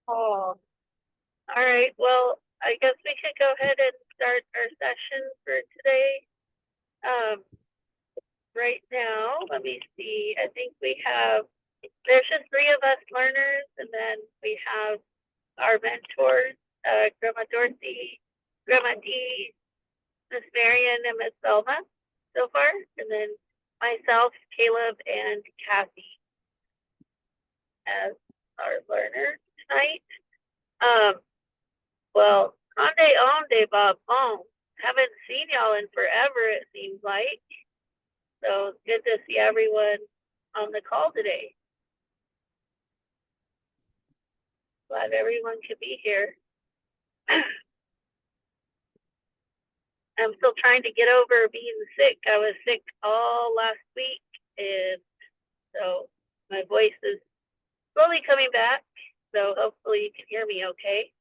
Oh, all right. Well, I guess we could go ahead and start our session for today. Right now, let me see. I think there's just 3 of us learners, and then we have our mentors, Grandma Dorothy, Grandma Dee, Miss Marion, and Miss Selma so far, and then myself, Caleb, and Kathy as our learners tonight. Well, onde, Bob. Haven't seen y'all in forever, it seems like. So it's good to see everyone on the call today. Glad everyone could be here. I'm still trying to get over being sick. I was sick all last week, and so my voice is slowly coming back. So hopefully you can hear me okay.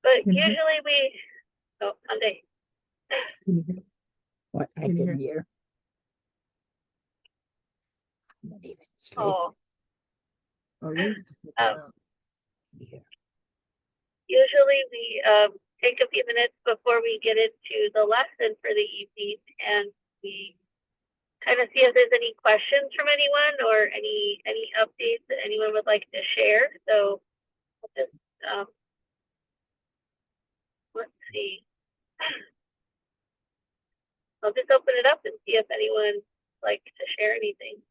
But usually Monday. What I can hear. Not even sleep. Usually we take a few minutes before we get into the lesson for the evening, and we kind of see if there's any questions from anyone or any updates that anyone would like to share. So we'll just let's see. I'll just open it up and see if anyone would like to share anything.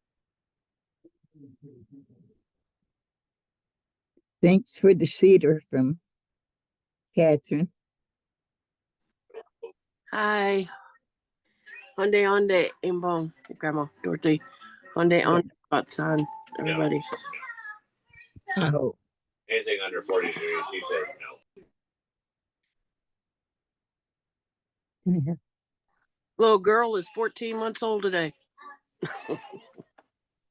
Thanks for the cedar from Catherine. Hi. Onde, Imbong, Grandma Dorothy. Onde, son, everybody. Oh. Anything under 40 degrees, he says no. Little girl is 14 months old today.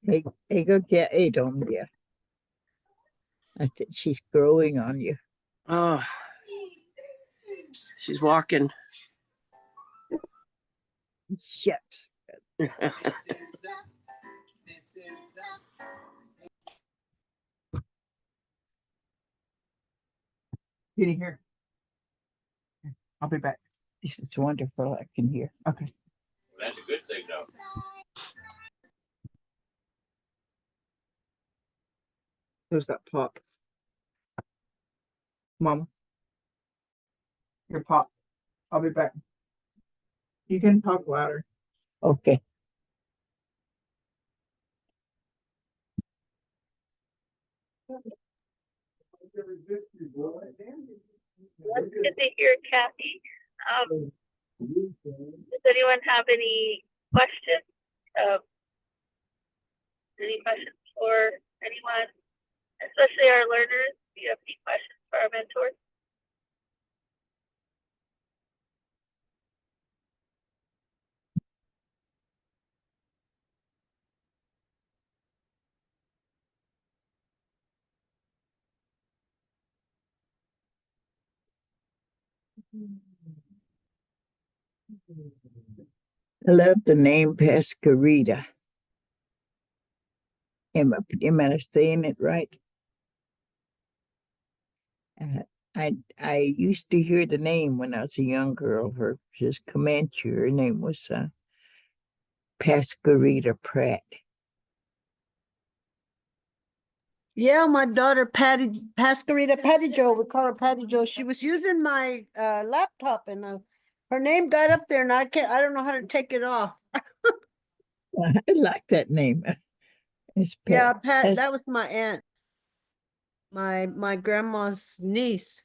Hey, go get a dome, yeah. I think she's growing on you. Oh, she's walking. Shucks. Getting here. I'll be back. This is wonderful. I can hear. Okay. That's a good thing, though. There's that pop. Mama. Your pop. I'll be back. You can talk louder. Okay. That's good to hear, Kathy. Does anyone have any questions? Any questions for anyone, especially our learners? Do you have any questions for our mentors? I love the name Pascarita. Am I saying it right? I used to hear the name when I was a young girl. Her just Comanche. Her name was Pascarita Pratt. Yeah, my daughter Pascarita Patty Jo, we call her Patty Jo. She was using my laptop, and her name got up there, and I don't know how to take it off. I like that name. It's Yeah, Pat. That was my aunt, my grandma's niece.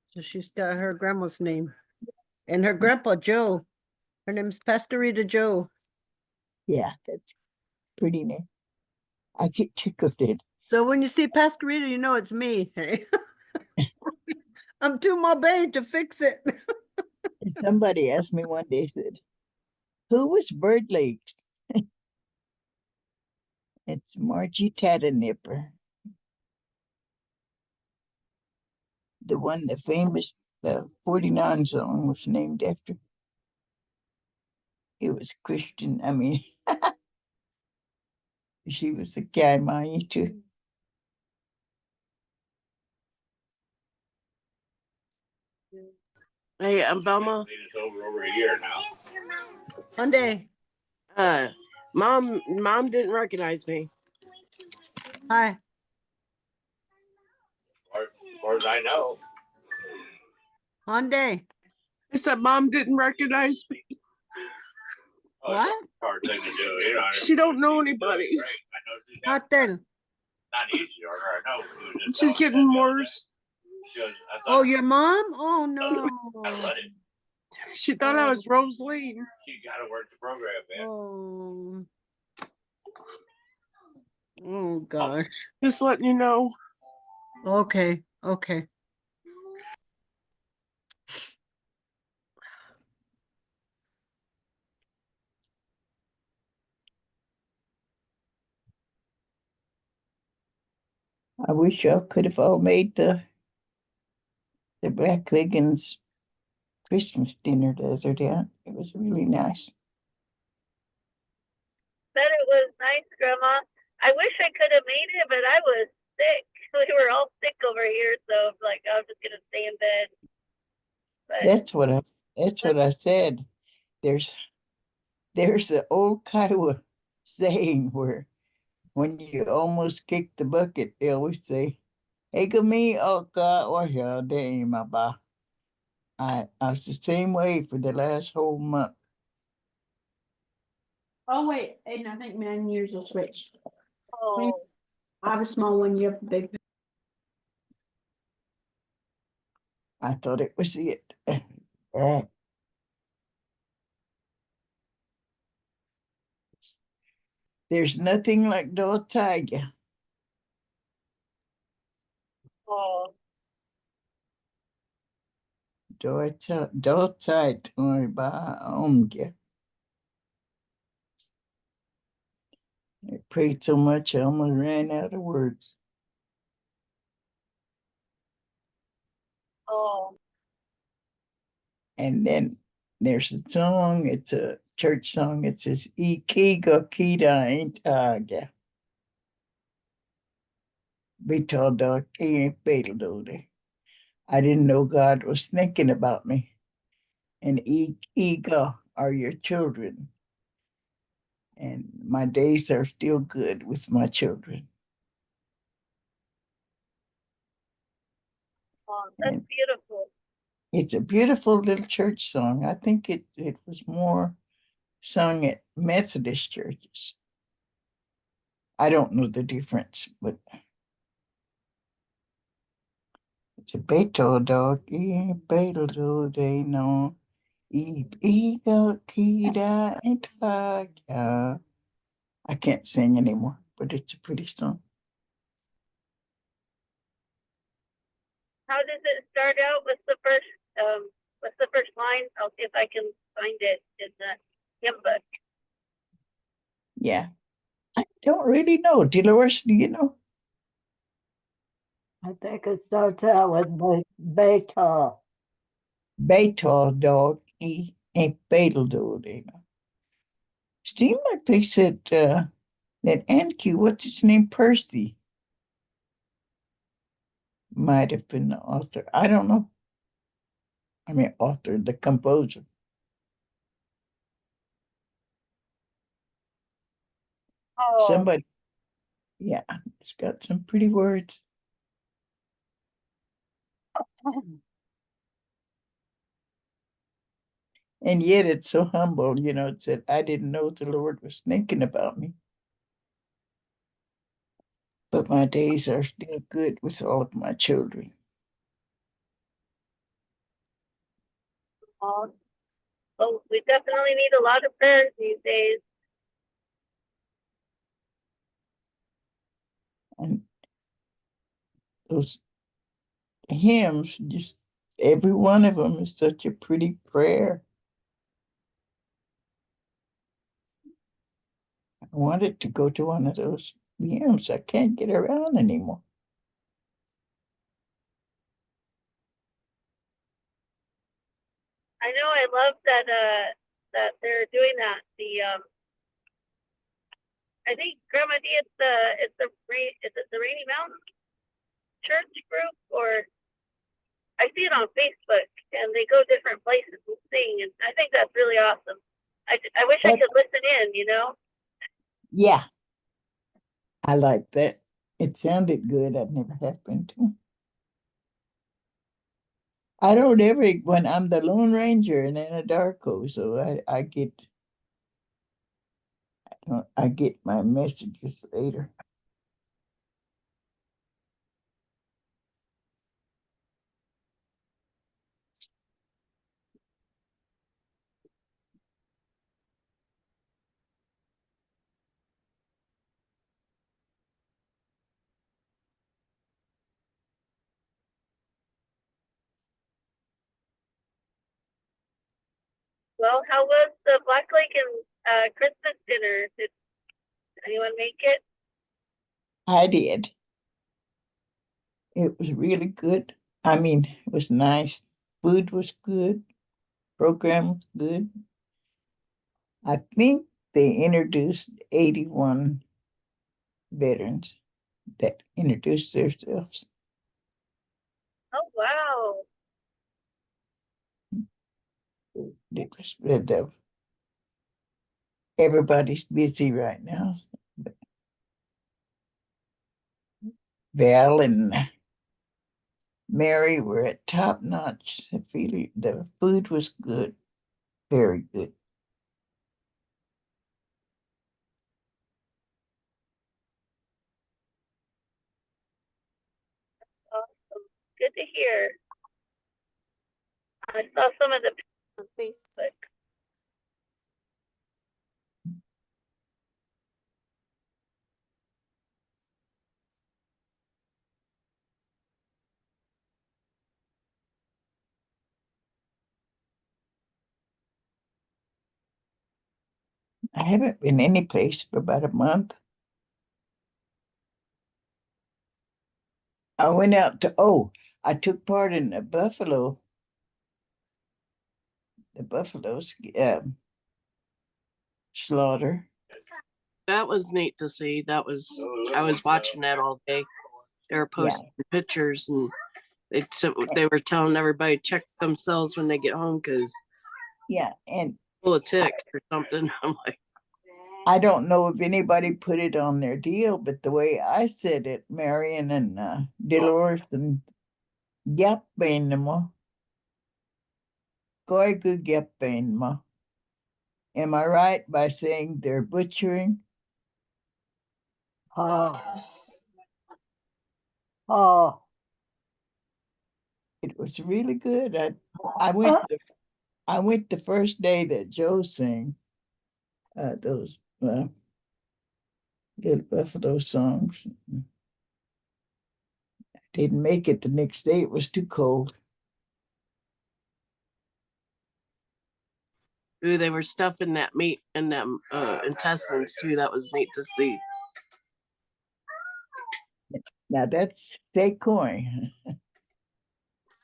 So she's got her grandma's name, and her grandpa Joe. Her name's Pascarita Joe. Yeah, that's pretty name. I get tickled it. So when you see Pascarita, you know it's me. I'm doing my best to fix it. Somebody asked me one day, said, "Who was Bird Lakes?" It's Margie Tatanipper. The one, the famous 49 song was named after. he was Christian. I mean, she was a guy Maya too. Hey, I'm Velma. It's over a year now. Monday. Mom didn't recognize me. Hi. As far as I know. Monday. I said Mom didn't recognize me. Oh, What? it's a hard thing to do. You know, She don't know anybody. right. I know she's Nothing. not easy for her. I know. She was just She's telling getting me that the other worse. day. She goes, I Oh, thought your mom? Oh no. I let it. She thought I was Rosaline. You got to work the program, man. Oh. Oh gosh. Just letting you know. Okay. Okay. I wish y'all could have all made the Black Liggins Christmas dinner the other day. It was really nice. Bet it was nice, Grandma. I wish I could have made it, but I was sick. We were all sick over here, so like I was just gonna stay in bed. But That's what I said. There's an old Kiowa saying where when you almost kick the bucket, they always say, "Hey, me, oh God, oh yeah, damn, my ba." I was the same way for the last whole month. Oh wait, Aiden, I think mine yours will switch. oh, I have a small one, you have a big. I thought it was it. There's nothing like Dog Tiger. oh, Dog Tiger by Omga. I prayed so much I almost ran out of words. oh, And then there's a song, it's a church song, it says, Ikiga Kita Intaga. I didn't know God was thinking about me. And Iga are your children. And my days are still good with my children. oh, that's And beautiful. it's a beautiful little church song. I think it was more sung at Methodist churches. I don't know the difference, but it's a Beto doggy, Beto they know. Ego Kida and Taga. I can't sing anymore, but it's a pretty song. How does it start out? What's the first line? I'll see if I can find it in the hymn book. Yeah. I don't really know. Dolores, do you know? I think it starts out with beta. Beto dog and Betel they know. Seemed like they said that Anki, what's his name? Percy might have been the author. I don't know. I mean, author, the composer. Oh, Somebody, yeah, it's got some pretty words. And yet it's so humble, it said, I didn't know the Lord was thinking about me. But my days are still good with all of my children. oh, oh, we definitely need a lot of prayers these days. And those hymns, just every one of them is such a pretty prayer. I wanted to go to one of those hymns. I can't get around anymore. I know I love that that they're doing that. I think Grandma D, is it the Rainy Mountain Church group, or I see it on Facebook, and they go different places and sing, and I think that's really awesome. I wish I could listen in, Yeah, I like that. It sounded good. I've never have been to. I don't ever, when I'm the Lone Ranger and Anadarko, so I get my messages later. Well, how was the Black Lake and Christmas dinner? Did anyone make it? I did. It was really good. I mean, it was nice. Food was good. Program was good. I think they introduced 81 veterans that introduced themselves. Oh, wow. It was spread out. Everybody's busy right now. Val and Mary were at top notch. The food was good, very good. Awesome. Good to hear. I saw some of the pictures on Facebook. I haven't been any place for about a month. I went out to, I took part in the buffaloes, slaughter. That was neat to see. I was watching that all day. They were posting pictures, and they were telling everybody check themselves when they get home because And full of ticks or something. I'm like, I don't know if anybody put it on their deal, but the way I said it, Marion and Dolores and Yappainma, Goigu Yappainma. Am I right by saying they're butchering? Oh, It was really good. I went the first day that Joe sang those little buffalo songs. Didn't make it the next day. It was too cold. ooh, they were stuffing that meat in them intestines too. That was neat to see. Now that's Sequoia.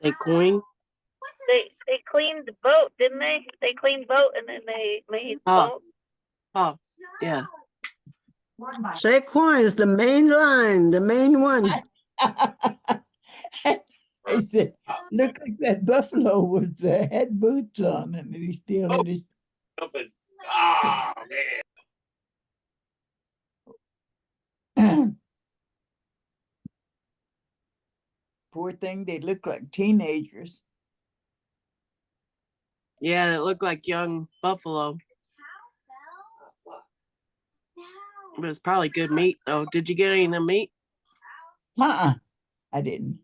Say coin. They cleaned the boat, didn't they? They cleaned boat and then they made Oh. boat. Oh, yeah. Saquon is the main line, the main one. I said, look like that buffalo was had boots on, and he still had his. Oh, man. Poor thing, they look like teenagers. Yeah, it looked like young buffalo. But it's probably good meat though. Did you get any of the meat? I didn't.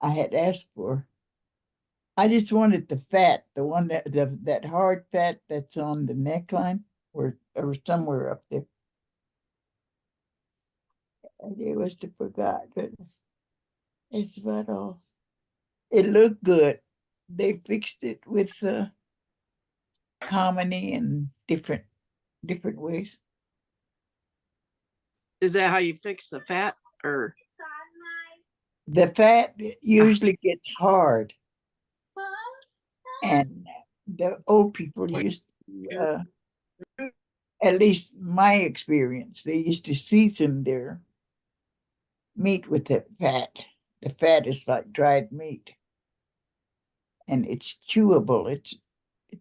I had asked for. I just wanted the fat, the one that hard fat that's on the neckline, or somewhere up there. It was to forgot, but it's about all. It looked good. They fixed it with hominy and different ways. Is that how you fix the fat? Or The fat usually gets hard, and the old people used uh, at least my experience, they used to season their meat with the fat. The fat is like dried meat, and it's chewable. It's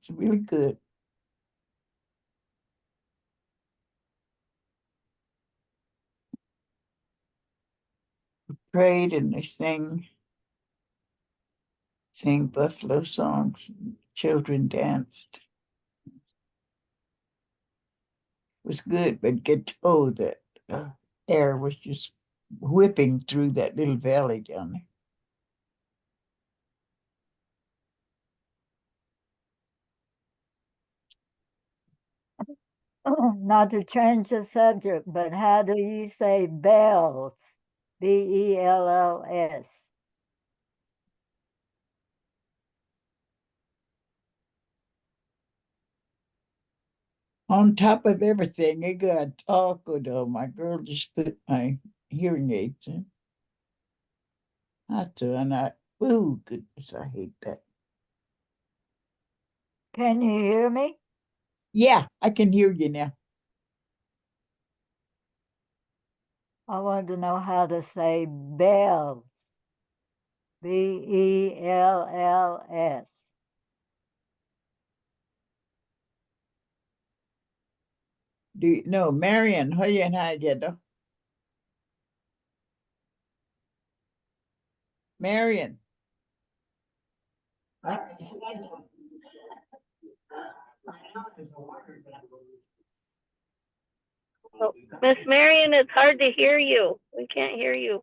really good. Prayed and they sang buffalo songs. Children danced. It was good, but get told that air was just whipping through that little valley down there. Not to change the subject, but how do you say bells? Bells. On top of everything, it got taco though. My girl just put my hearing aids in. Oh goodness, I hate that. Can you hear me? Yeah, I can hear you now. I want to know how to say bells. Bells. Do you know, Marion, how you and I get though? Marion. Oh, Miss Marion, it's hard to hear you. We can't hear you.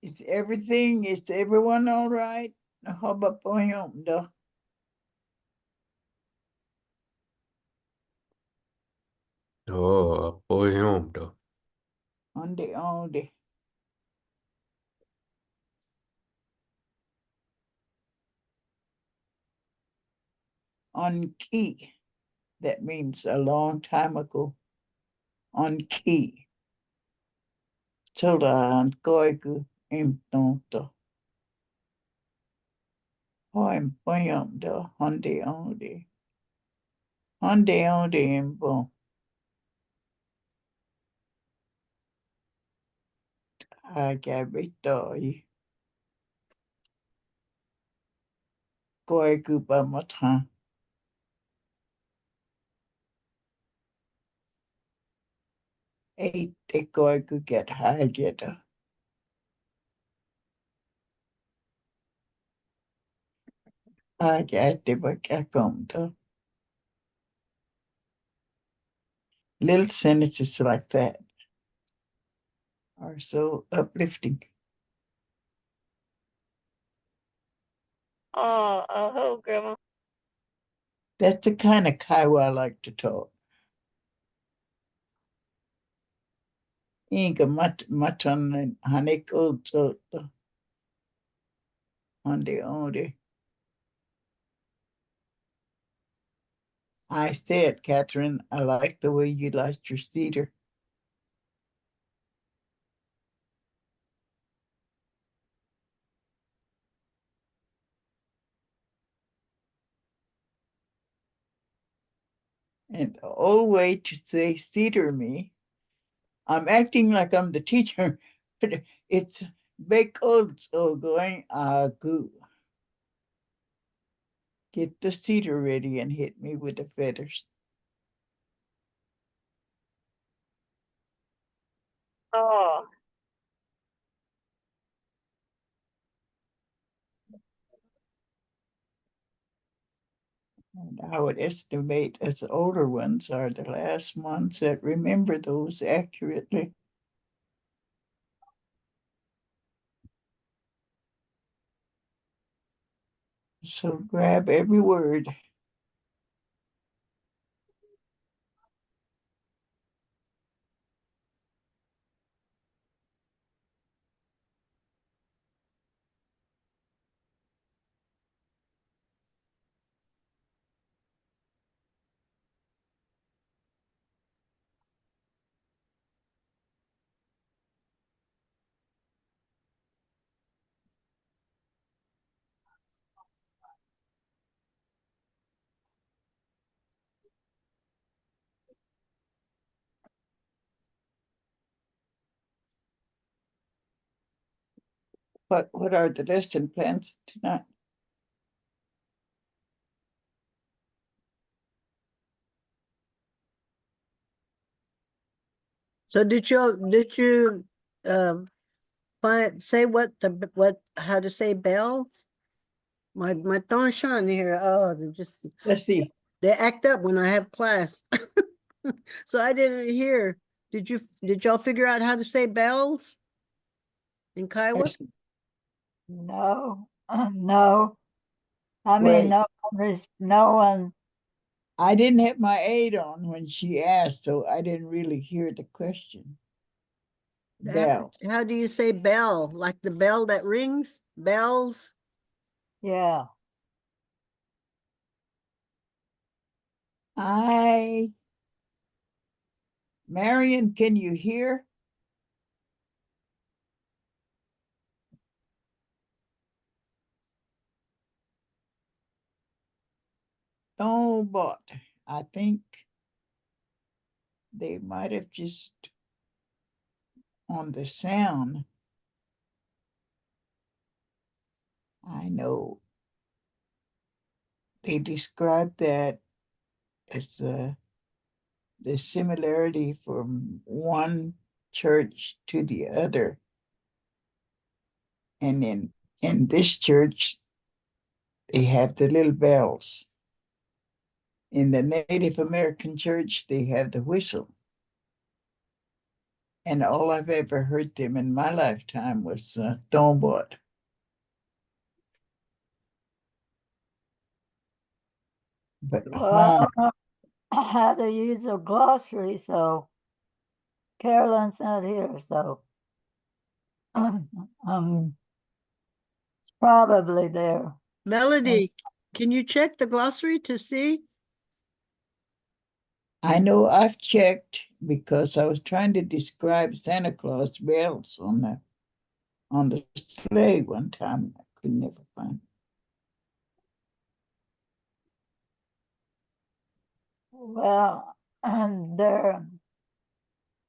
It's everything. Is everyone all right? How about home though? Pohjoimda. On the on key. That means a long time ago. On key. Toda koiku imtonto. Hoim pohjoimda. On the. Onde impo. Agabitoi. Koiku pamatan. Eight te koiku get hajeta. Agate bakakomto. Little sentences like that are so uplifting. Oh, Grandma. That's the kind of Kiowa I like to talk. Inga matan haneko toto. Onde. I said, Catherine, I like the way you liked your cedar. And the old way to say cedar me, I'm acting like I'm the teacher, but it's big old so going goo. Get the cedar ready and hit me with the feathers. Oh, And I would estimate us older ones are the last ones that remember those accurately. So grab every word. What are the lesson plans tonight? So did you say how to say bells? My thumb shine here. Oh, Let's see. they act up when I have class. So I didn't hear. Did y'all figure out how to say bells in Kiowa? Let's see. No, no. I Wait. mean, no one. I didn't have my aid on when she asked, so I didn't really hear the question. Bell. How do you say bell? Like the bell that rings? Bells? Yeah. Marion, can you hear? Oh, but I think they might have just on the sound. I know they described that as the similarity from one church to the other. And in this church, they have the little bells. In the Native American church, they have the whistle. And all I've ever heard them in my lifetime was Tombot. But Well, I had to use a glossary, so Carolyn's not here, so it's probably there. Melody, can you check the glossary to see? I know I've checked because I was trying to describe Santa Claus bells on the sleigh one time. I could never find it. Well, and there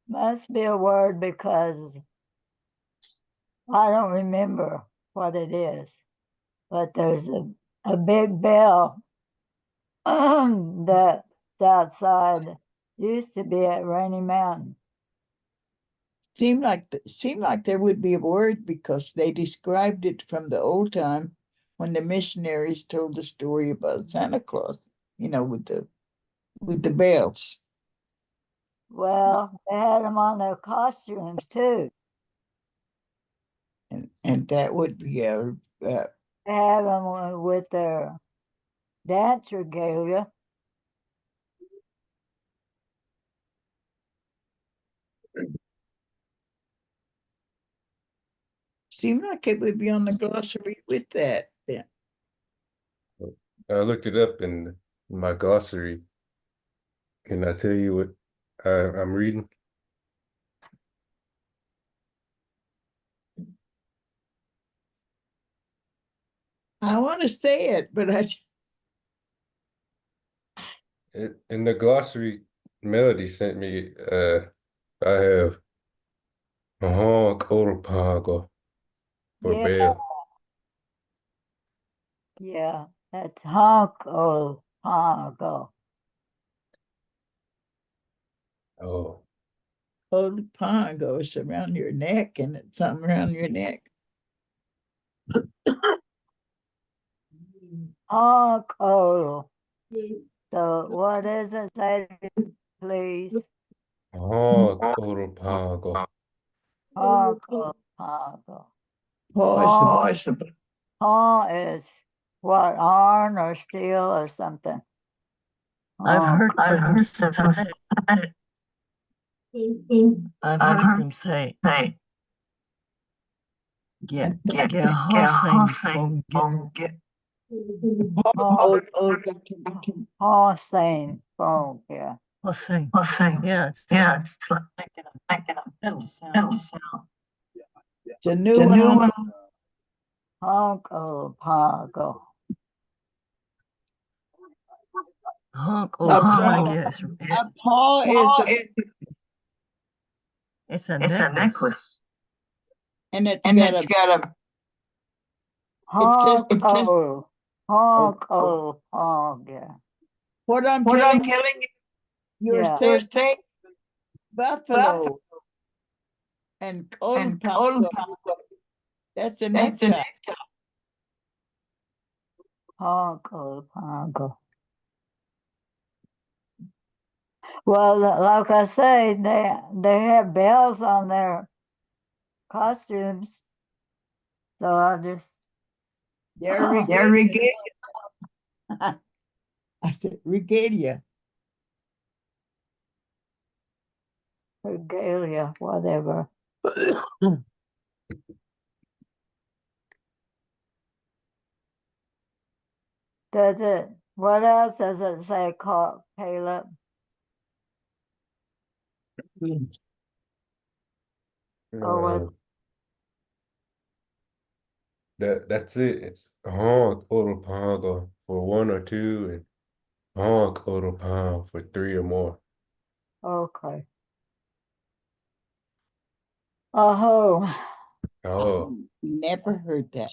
must be a word because I don't remember what it is, but there's a big bell that's outside, used to be at Rainy Mountain. Seemed like there would be a word because they described it from the old time when the missionaries told the story about Santa Claus, with the bells. Well, they had them on their costumes too. And that would be They had them with their dance regalia. seemed like it would be on the glossary with that. Yeah. I looked it up in my glossary. Can I tell you what I'm reading? I want to say it, but In the glossary, Melody sent me. I have a honk or pago for Yeah, bell. yeah, that's honk or hongo. Oh, old pond goes around your neck and it's something around your neck. Honk oh. So what is it? Say, please. Honk, Odo Pago. Honko, honko. Paw is Paw a Paw is what, iron or steel or something? I've heard them say. I've heard them say. Get Hossein get Hossein phone, yeah. Hossein. Yeah, it's making a little sound. It's a new one. Honko, honko. Honko, A paw, yes. a paw is It's a necklace. and it's got a Honko, honko, honk, yeah. what I'm telling you, you're Yeah. saying buffalo and cold pago. That's a necktie. Honko, honko. Well, like I say, they have bells on their costumes. So I just They're regalia. I said regalia. regalia, whatever. Does it? What else does it say, Caleb? Oh, That's it. It's honk, Odo Pago for 1 or 2, and honk, Odo Pago for 3 or more. okay. Oh, Oh, Never heard that.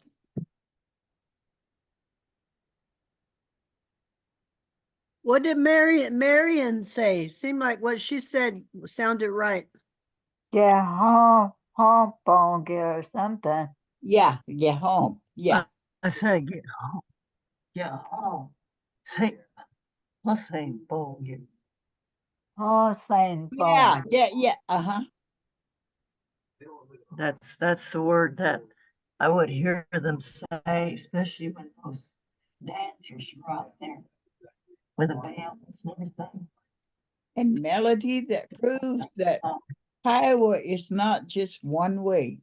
What did Marion say? Seemed like what she said sounded right. yeah, home phone gear or something. Yeah, get home. Yeah. I said get home. Say, what's saying phone gear? Oh, saying phone. Yeah. Uh-huh. That's the word that I would hear them say, especially when those dancers were out there with the bands and everything. And melody that proves that Kiowa is not just one way.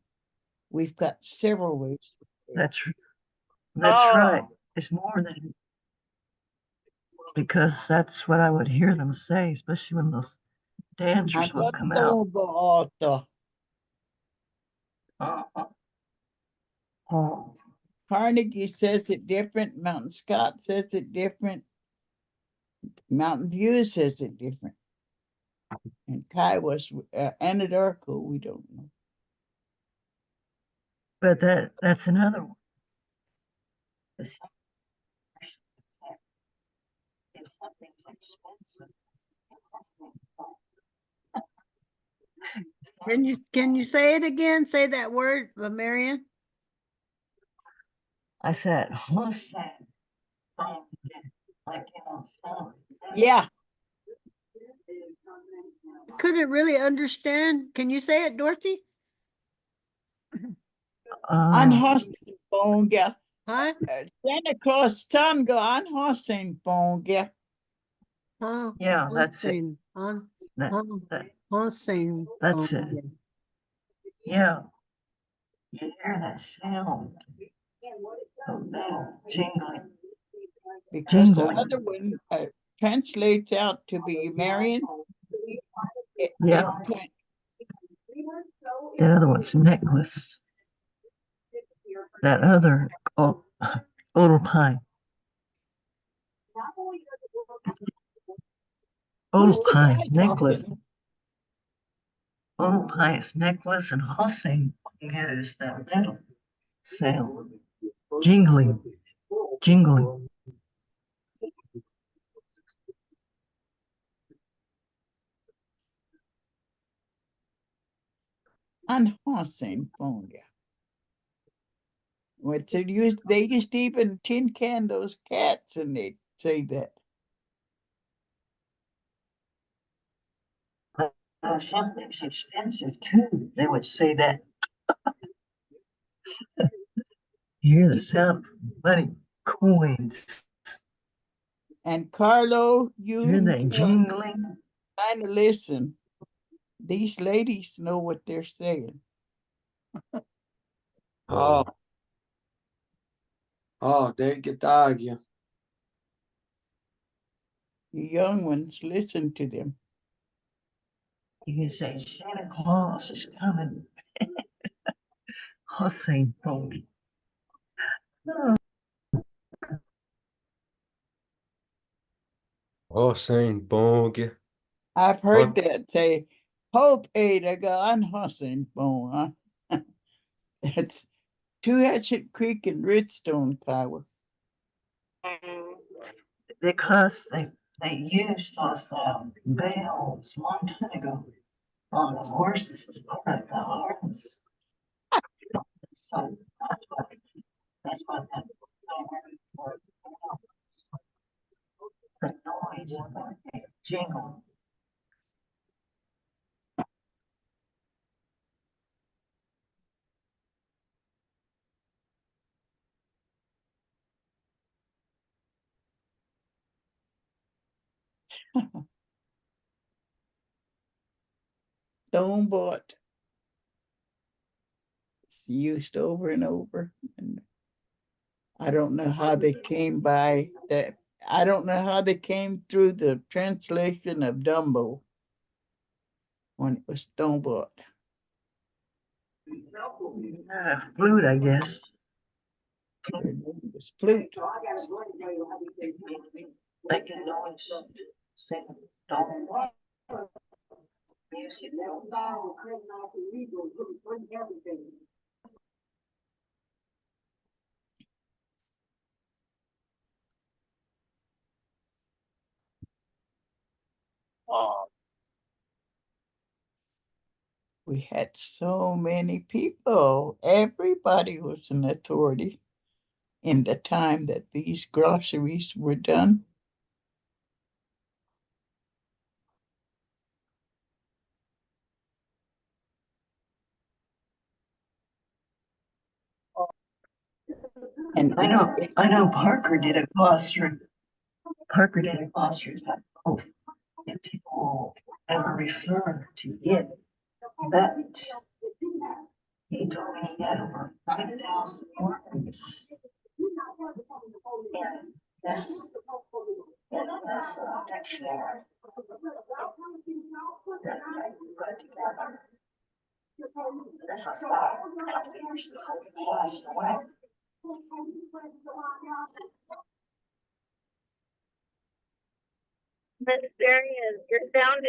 We've got several ways. That's Oh. right. It's more than, because that's what I would hear them say, especially when those dancers would come out. Oh, Carnegie says it different. Mountain Scott says it different. Mountain View says it different. And Kiowa's Anadarko, we don't know. but that's another one. If something's expensive, Can you say it again? Say that word, Marion. I said, what's that? Like, Yeah. Couldn't really understand. Can you say it, Dorothy? Anhosting Bonga. Huh? Santa Claus Tango Anhosting Bonga. Huh? yeah, that's it. That's it. Yeah. You hear that sound? The bell jingling. Because the other one translates out to be Marion. Yeah. The other one's necklace. That other Old Pine. Old Pine necklace. Old Pine's necklace and Hossein is that metal sound. Jingling. Anhosting Bonga. They used to even tin can those cats and they'd say that. something's expensive too, they would say that. You hear the sound of money, coins. And Carlo, you Hear and that Kelly jingling? kind of listen. These ladies know what they're saying. Oh, they get argue. You young ones, listen to them. You can say Santa Claus is coming. I'll say phony. Oh, saying bonge. I've heard Huh? that say, Hope Ada gone hussing bone. That's Two-Hatchet Creek and Redstone, Kiowa. Because they used those bells a long time ago on the horses as part of the harness. So that's what that the noise of the jingle. Stone bought. It's used over and over. And I don't know how they came by that. I don't know how they came through the translation of Dumbo when it was stone bought. Flute, I guess. Their name was flute. They can always sing don't music. We had so many people. Everybody was an authority in the time that these glossaries were done. And I know Parker did a glossary. Parker did a glossary about both. If people ever refer to it, but he told me he had over 5,000 words in this dictionary that I put together. This was about a couple years before he passed away. Miss Darian, your sound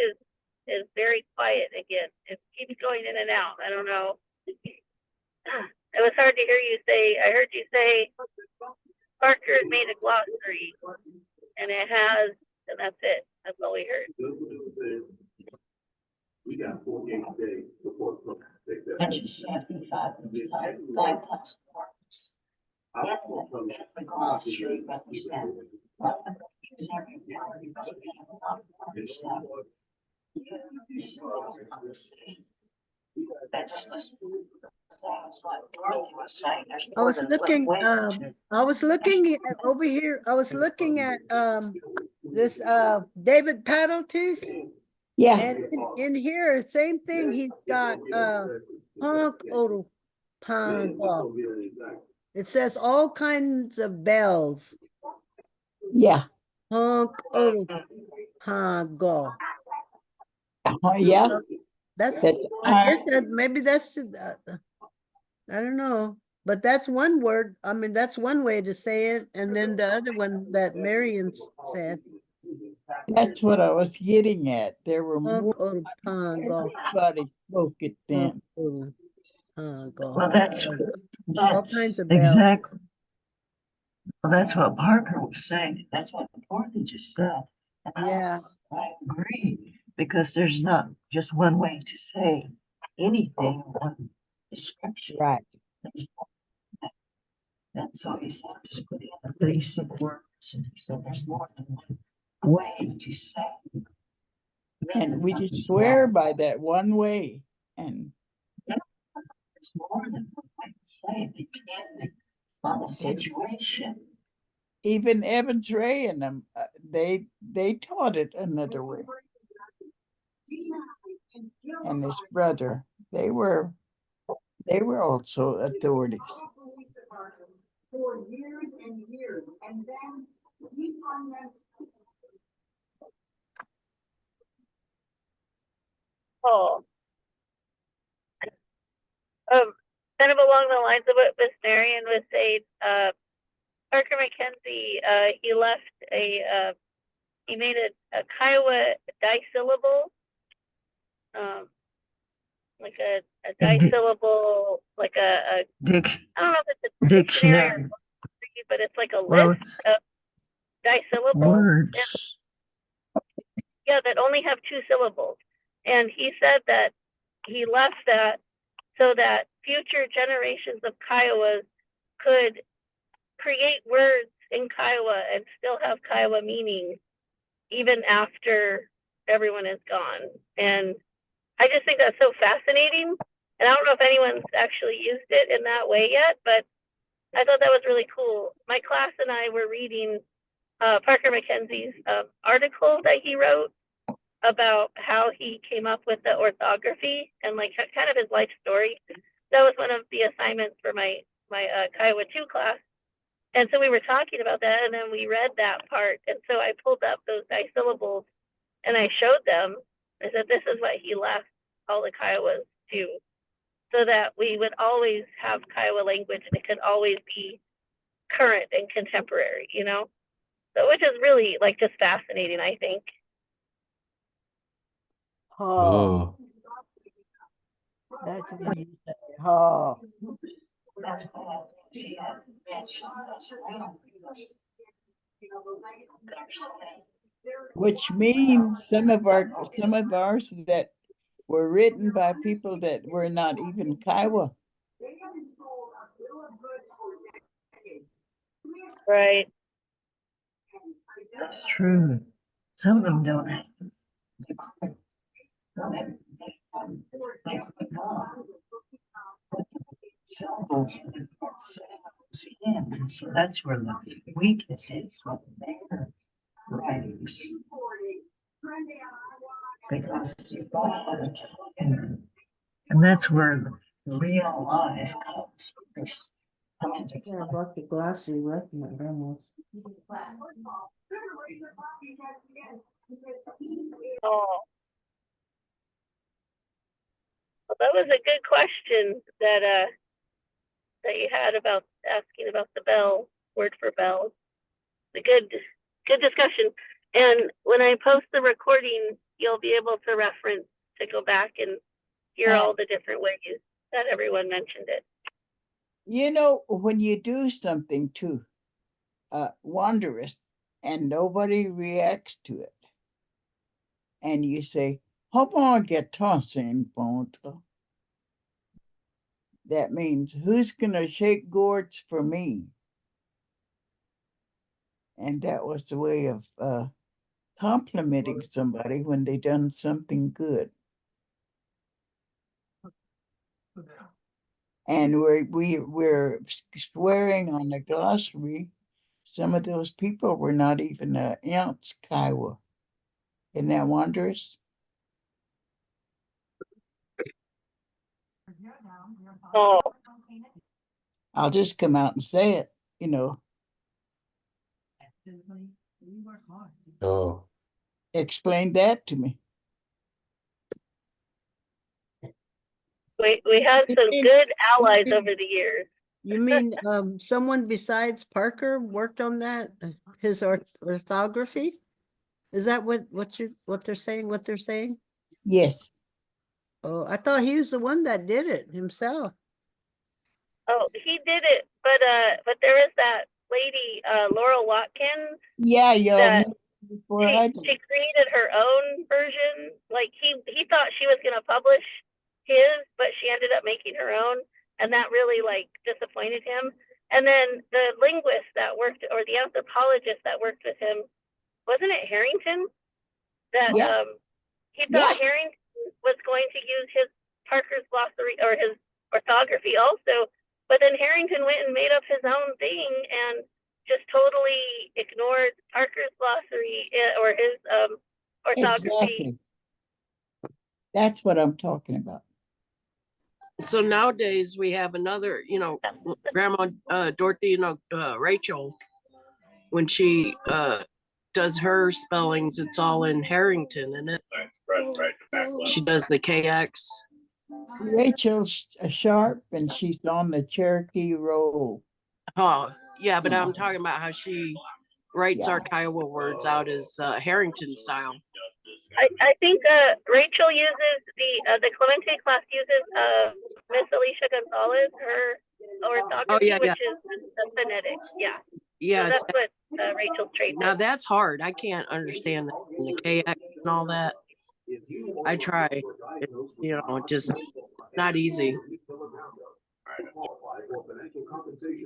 is very quiet again. It keeps going in and out. I don't know. It was hard to hear you say. I heard you say Parker has made a glossary, and it has, and that's it. That's all we heard. We got 48 days before. Which is 5,000 words. In the glossary, but he said, well, I'm going to use every word because we have a lot of words now. That just sounds like Dorothy was saying. There's I more was than looking, one way to. I was looking over here, I was looking at, this, David Paddlety's. yeah, And in here, same thing, he's got, honk odal pango. It says all kinds of bells. yeah, Honk odal pango. yeah. That's, That's I guess that maybe that's, I don't know, but that's one word. I mean, that's one way to say it. And then the other one that Marion said, That's what I was getting at. There were more. honk odal pango. Everybody spoke it then. Honk odal pango. Well, that's All kinds of bells. exactly. Well, that's what Parker was saying. That's what Dorothy just said. And Yeah. I agree, because there's not just one way to say anything, one description. Right. And so he said, just put in the basic words, and he said there's more than one way to say And we just swear by that one way. And It's more than what I can say, depending on the situation. even Evans Ray and them, they taught it another way. And his brother, they were also authorities. For years and years, and then keep on them. Oh. Kind of along the lines of what Miss Marion was saying, Parker McKenzie, he left he made a Kiowa disyllable, like a disyllable, like I don't know if it's a dictionary, but it's like a list of disyllables. Words. Yeah, that only have 2 syllables. And he said that he left that so that future generations of Kiowas could create words in Kiowa and still have Kiowa meaning even after everyone is gone. And I just think that's so fascinating. And I don't know if anyone's actually used it in that way yet, but I thought that was really cool. My class and I were reading Parker McKenzie's article that he wrote about how he came up with the orthography and like kind of his life story. That was one of the assignments for my Kiowa 2 class. And so we were talking about that, and then we read that part. And so I pulled up those disyllables and I showed them. I said, this is what he left all the Kiowas to, so that we would always have Kiowa language and it could always be current and contemporary, you know? So which is really like just fascinating, I think. Oh, that's what you say. Oh, which means some of ours that were written by people that were not even Kiowa. Right. That's true. Some of them don't have the correct. Syllables in, so that's where the weakness is with their writings. Because and that's where the real life comes. Yeah, I brought the glass you left my grandma's. Oh. Well, that was a good question that you had about asking about the bell, word for bell. It's a good discussion. And when I post the recording, you'll be able to reference to go back and hear all the different ways that everyone mentioned it. You know, when you do something too wondrous and nobody reacts to it, and you say, "Hope on get tossing, Bonto." That means who's gonna shake gourds for me? And that was the way of complimenting somebody when they done something good. And we're swearing on the glossary. Some of those people were not even an ounce Kiowa. Isn't that wondrous? Oh. I'll just come out and say it, you know. Oh, Explain that to me. We had some good allies over the years. You mean someone besides Parker worked on that? His orthography? Is that what they're saying? Yes. Oh, I thought he was the one that did it himself. Oh, he did it, but there is that lady, Laurel Watkins. Yeah, that before I did. she created her own version. Like he thought she was gonna publish his, but she ended up making her own, and that really like disappointed him. And then the linguist that worked, or the anthropologist that worked with him, wasn't it Harrington? That Yeah. he Yeah. thought Harrington was going to use his Parker's glossary or his orthography also, but then Harrington went and made up his own thing and just totally ignored Parker's glossary or his orthography. Exactly. That's what I'm talking about. So nowadays we have another, Grandma Dorothy, Rachel, when she does her spellings, it's all in Harrington, and she does the KX. Rachel's sharp and she's on the Cherokee roll. Oh, yeah, but I'm talking about how she writes Yeah. our Kiowa words out as Harrington style. I think Rachel uses the Clemente class uses Miss Alicia Gonzalez, her orthography, which is the phonetics. Yeah. Yeah, So that's what Rachel's trained now in. that's hard. I can't understand that, and the KX and all that. I try. Just not easy.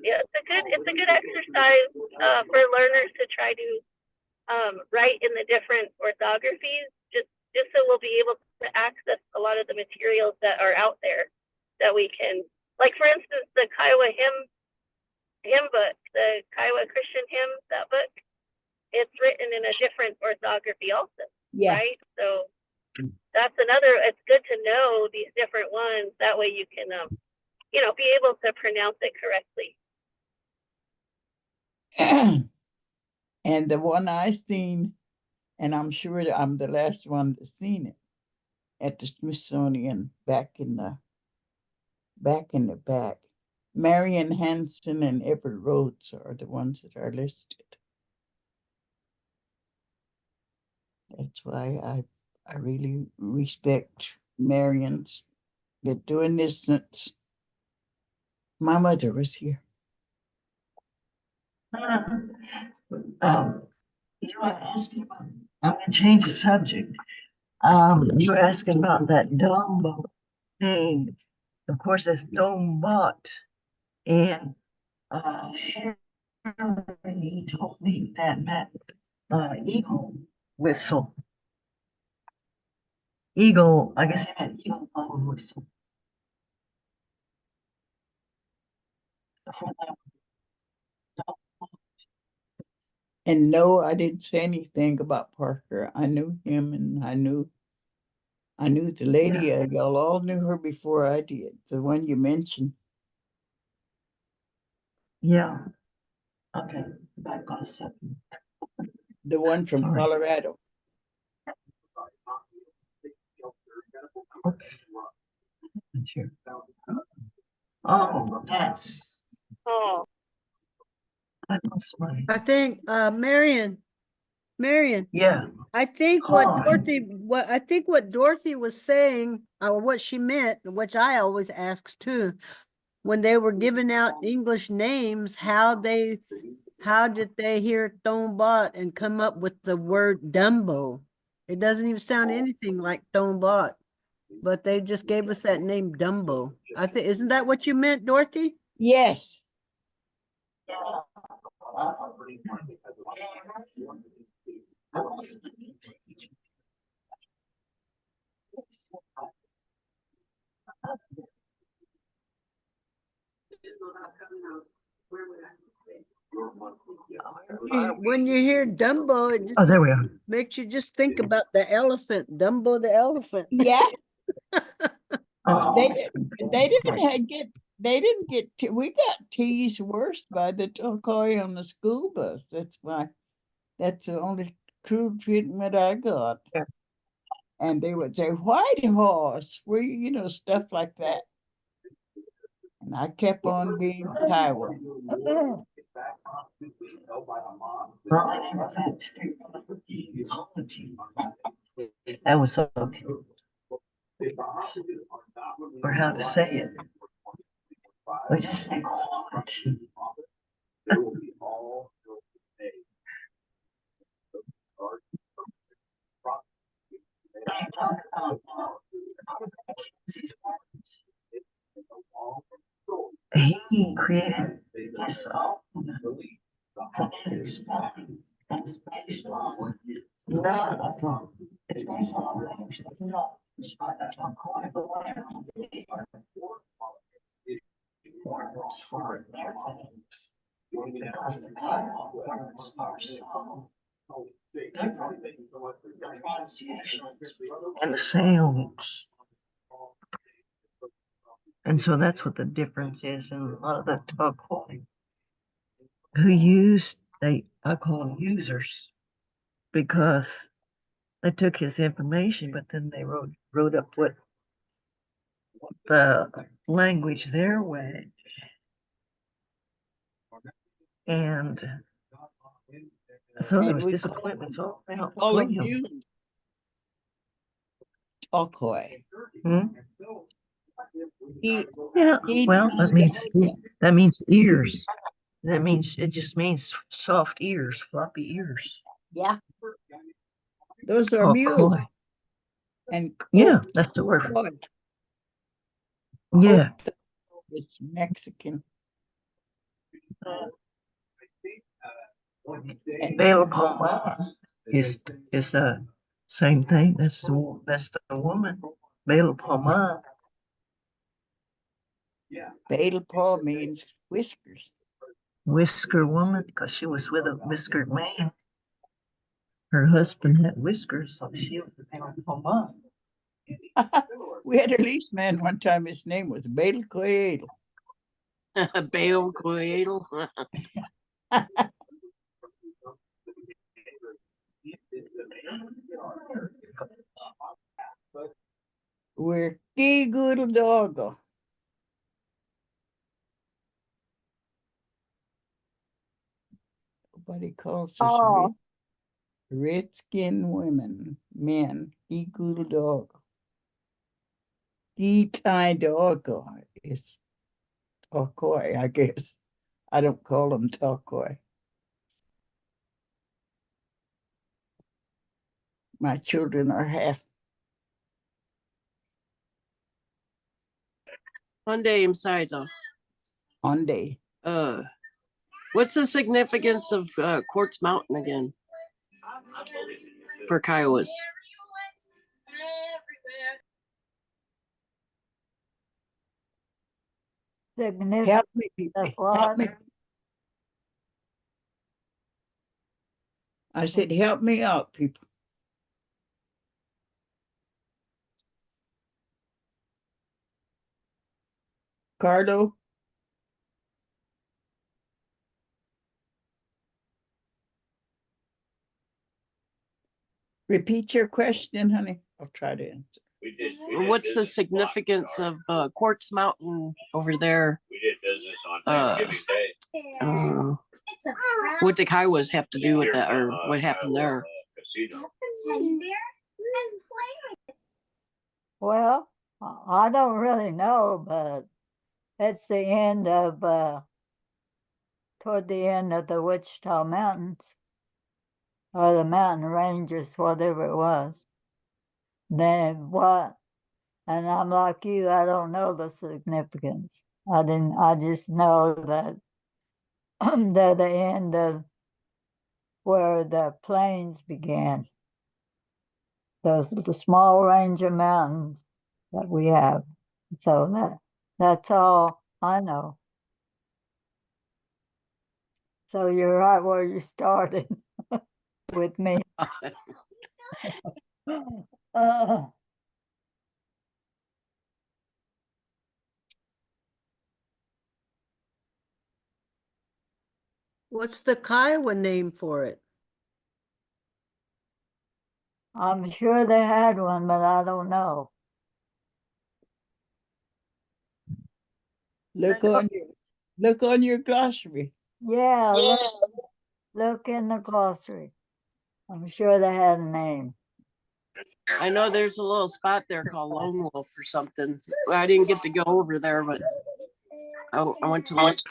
Yeah, it's a good exercise for learners to try to write in the different orthographies, just so we'll be able to access a lot of the materials that are out there that we can, like for instance, the Kiowa hymn book, the Kiowa Christian hymns, that book, it's written in a different orthography also, right? So that's another, it's good to know these different ones, that way you can be able to pronounce it correctly. And the one I seen, and I'm sure that I'm the last one that's seen it, at the Smithsonian back in the back. Marion Hansen and Everett Rhodes are the ones that are listed. That's why I really respect Marion's. Been doing this since my mother was here. You were asking about, I'm gonna change the subject. You were asking about that Dumbo name. Of course, it's Dombot. And he told me that eagle whistle. Eagle, I guess he meant eagle whistle. And no, I didn't say anything about Parker. I knew him, and I knew the lady. Y'all all knew her before I did. The one you mentioned. Yeah. Okay. Back on a second. The one from Colorado. Okay. Sure. Oh, that's. Oh. I think Marion. Yeah. I think what Dorothy was saying, or what she meant, which I always ask too, when they were giving out English names, how did they hear Thonbot and come up with the word Dumbo? It doesn't even sound anything like Thonbot, but they just gave us that name Dumbo. I think, isn't that what you meant, Dorothy? Yes. When you hear Dumbo, it just there we are. Makes you just think about the elephant, Dumbo the elephant. Yeah. They didn't get we got teased worse by the Tokoi on the school bus. That's the only cruel treatment I got. Yeah. And they would say, "White horse," stuff like that. And I kept on being Kiowa. That was so cute. Or how to say it. We just say quality. He created his own phonetic spelling that's based on none of them. It's these are language that are not described as Alcoa, but whatever they are words for their names. Because the Kiowa words are so different, the pronunciations and the sounds. And so that's what the difference is in a lot of the Alcoa who used, I call them users, because they took his information, but then they wrote up what the language their way. And so there And was we disappointments all around call between them them. you Talkaway. Hmm? Yeah, Well, that means ears. That means it just means soft ears, floppy ears. yeah. Those are Called mules. coy. And Yeah, that's the word. Yeah. It's Mexican. And Bela is the same thing. That's the woman. Bela Palma. Bela Paul means whiskers. Whisker woman, because she was with a whiskered man. Her husband had whiskers, so she was Bela Palma. We had a lease man one time. His name was Bela Coelho. Bale Coelho. We're key good doggo. Nobody calls us red-skinned women, men, key good dog. Key tie doggo. It's Talkaway, I guess. I don't call them Talkaway. My children are half. One day inside though. On day. What's the significance of Quartz Mountain again for Kiowas? Help me, help me. I said, help me out, people. Cardo. Repeat your question, honey. I'll try to answer. What's the significance of Quartz Mountain over there? We did business on Thanksgiving Day. What the Kiowas have to do with that, or what happened there? Well, I don't really know, but it's the end of, toward the end of the Wichita Mountains, or the mountain ranges, whatever it was. Then what? And I'm like you, I don't know the significance. I just know that they're the end of where the plains began. Those are the small range of mountains that we have. So that's all I know. So you're right where you started with me. What's the Kiowa name for it? I'm sure they had one, but I don't know. Look on your glossary. Yeah, look in the glossary. I'm sure they had a name. I know there's a little spot there called Lone Wolf or something. I didn't get to go over there, but I went to lunch.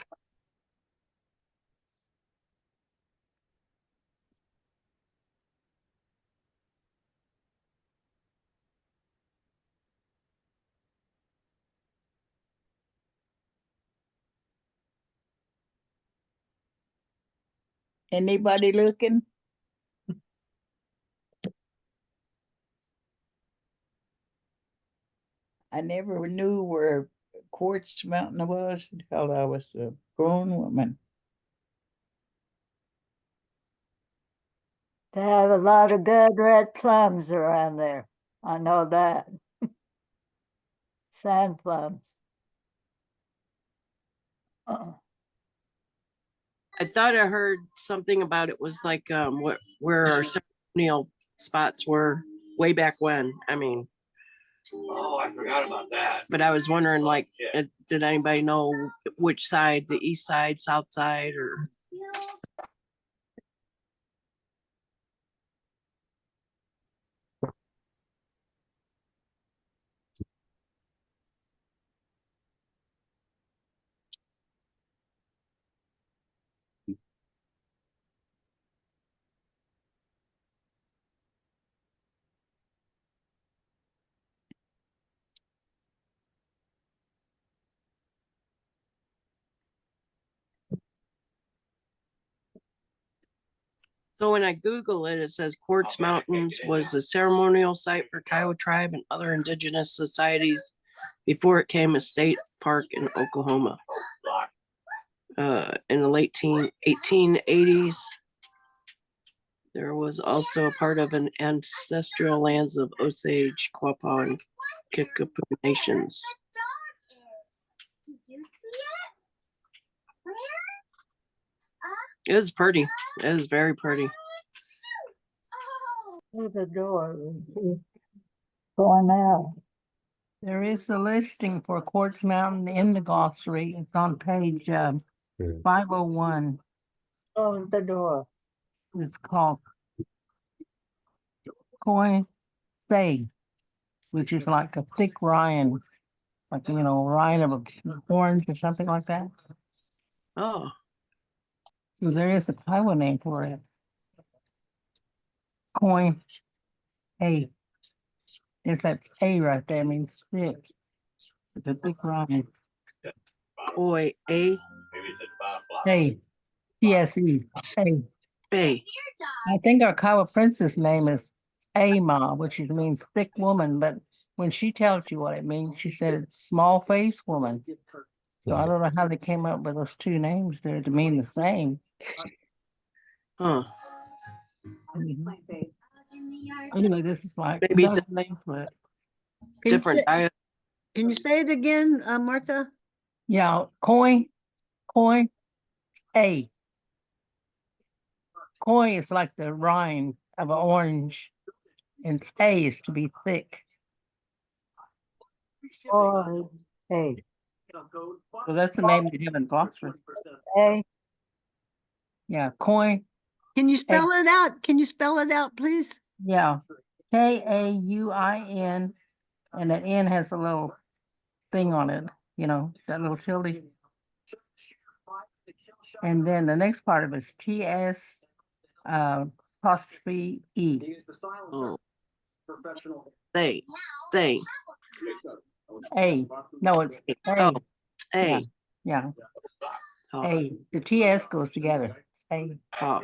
Anybody looking? I never knew where Quartz Mountain was until I was a grown woman. They have a lot of good red plums around there. I know that. Sand plums. I thought I heard something about it was like where our ceremonial spots were way back when. I mean, Oh, I forgot about that. but I was wondering, like, did anybody know which side, the east side, south side, or? So when I Google it, it says Quartz Mountains was the ceremonial site for Kiowa tribe and other indigenous societies before it became a state park in Oklahoma. In the late 1880s, there was also a part of an ancestral lands of Osage, Quapaw, and Kickapoo nations. It was pretty. It was very pretty. Through the door. Going out. There is a listing for Quartz Mountain in the glossary. It's on page 501. Close the door. It's called Koi Say, which is like a thick rind, like, you know, rind of an orange or something like that. Oh, So there is a Kiowa name for it. Koi A. It's that A right there, means thick. It's a thick rind. boy, A. A. T-S-E. A. A. I think our Kiowa princess name is A-Ma, which means thick woman, but when she tells you what it means, she said it's small face woman. So I don't know how they came up with those two names there to mean the same. Huh. Anyway, this is like Maybe another name for it. different diet. Can you say it again, Martha? Yeah, Koi A. Koi is like the rind of an orange, and A is to be thick. Koi A. So that's the name they have in glossary. A. Yeah, Koi. Can you spell it out? Can you spell it out, please? Yeah, K-A-U-I-N, and that N has a little thing on it, you know, that little tilde. And then the next part of it is T-S apostrophe E. Oh. Stay. Stay. A. No, it's A. Oh, it's A. Yeah. Yeah. Oh. A. The T-S goes together. It's A. Oh.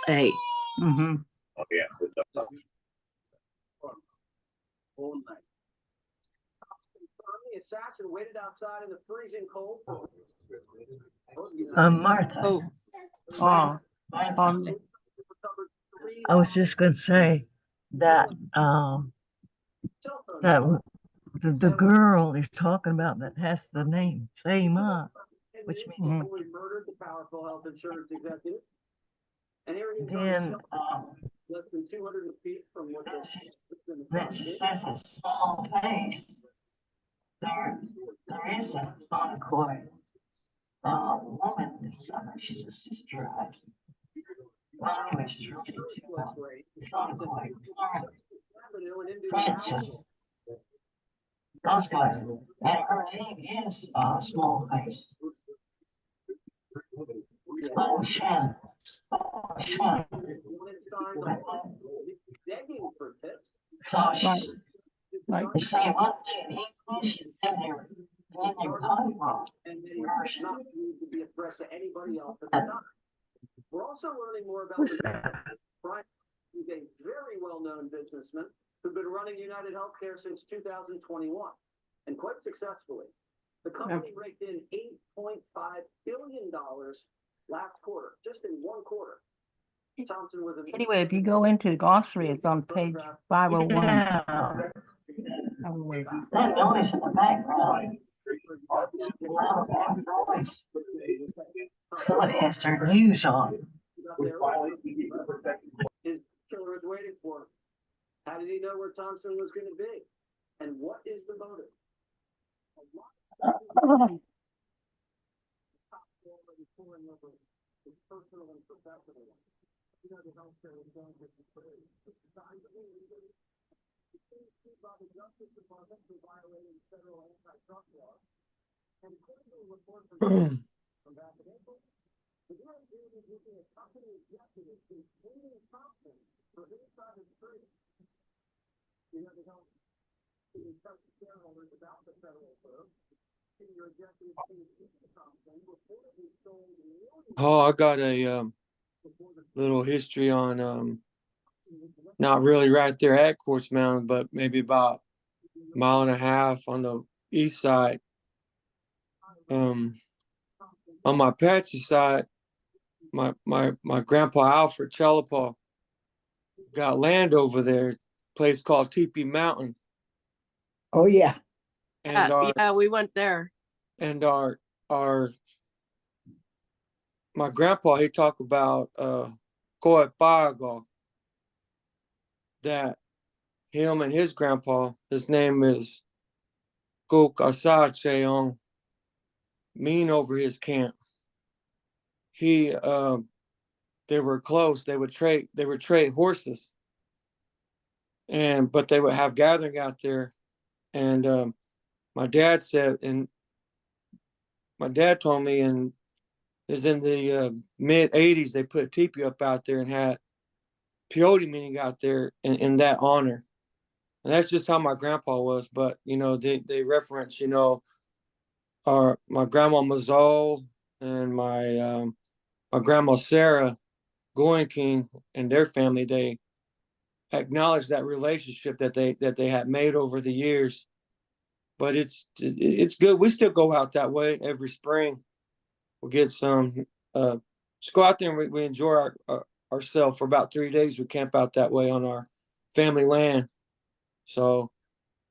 A. Mm-hmm. Martha. Oh. I was just going to say that that the girl is talking about that has the name Say Ma, which means then then she says it's small face. There is a Koi woman this summer. She's a sister of well, anyway, she's related to Koi Francis. Those guys, and her name is Small Face. Oh, Shan. Oh, Shan. So she's they say one thing in English and they're talking about version. We're also learning more about who's a very well-known businessman who've been running United Healthcare since 2021, and quite successfully. The company raked in $8.5 billion last quarter, just in one quarter. Thompson was a Anyway, if you go into the glossary, it's on page 501. Yeah. That noise in the background. Loud noise. Somebody has their news on. His killer is waiting for him. How did he know where Thompson was going to be? And what is the motive? Personal and professional. You know, the healthcare is going to be by the Justice Department for violating federal antitrust laws. And according to a report from back in April, the U.S. is looking at company executives including Thompson for insider trading. You know, the health to discuss the shareholders about the federal firm. Senior executives Thompson reportedly sold millions. Oh, I got a little history on not really right there at Quartz Mountain, but maybe about a mile and a half on the east side. On my Apache side, my grandpa Alfred Chalapaw got land over there, a place called Teepee Mountain. Oh yeah. And yeah, we went there. And my grandpa, he talked about Coepago, that him and his grandpa, his name is Kokasacheon, mean over his camp. He they were close, they would trade horses. But they would have gathering out there. And my dad said, and my dad told me, and is in the mid 80s, they put a teepee up out there and had peyote meeting out there in that honor. And that's just how my grandpa was. But, you know, they reference, you know, my grandma Mazal and my grandma Sarah Goin King and their family, they acknowledge that relationship that they had made over the years. But it's good. We still go out that way every spring. We'll get some, just go out there and we enjoy ourselves for about 3 days. We camp out that way on our family land. So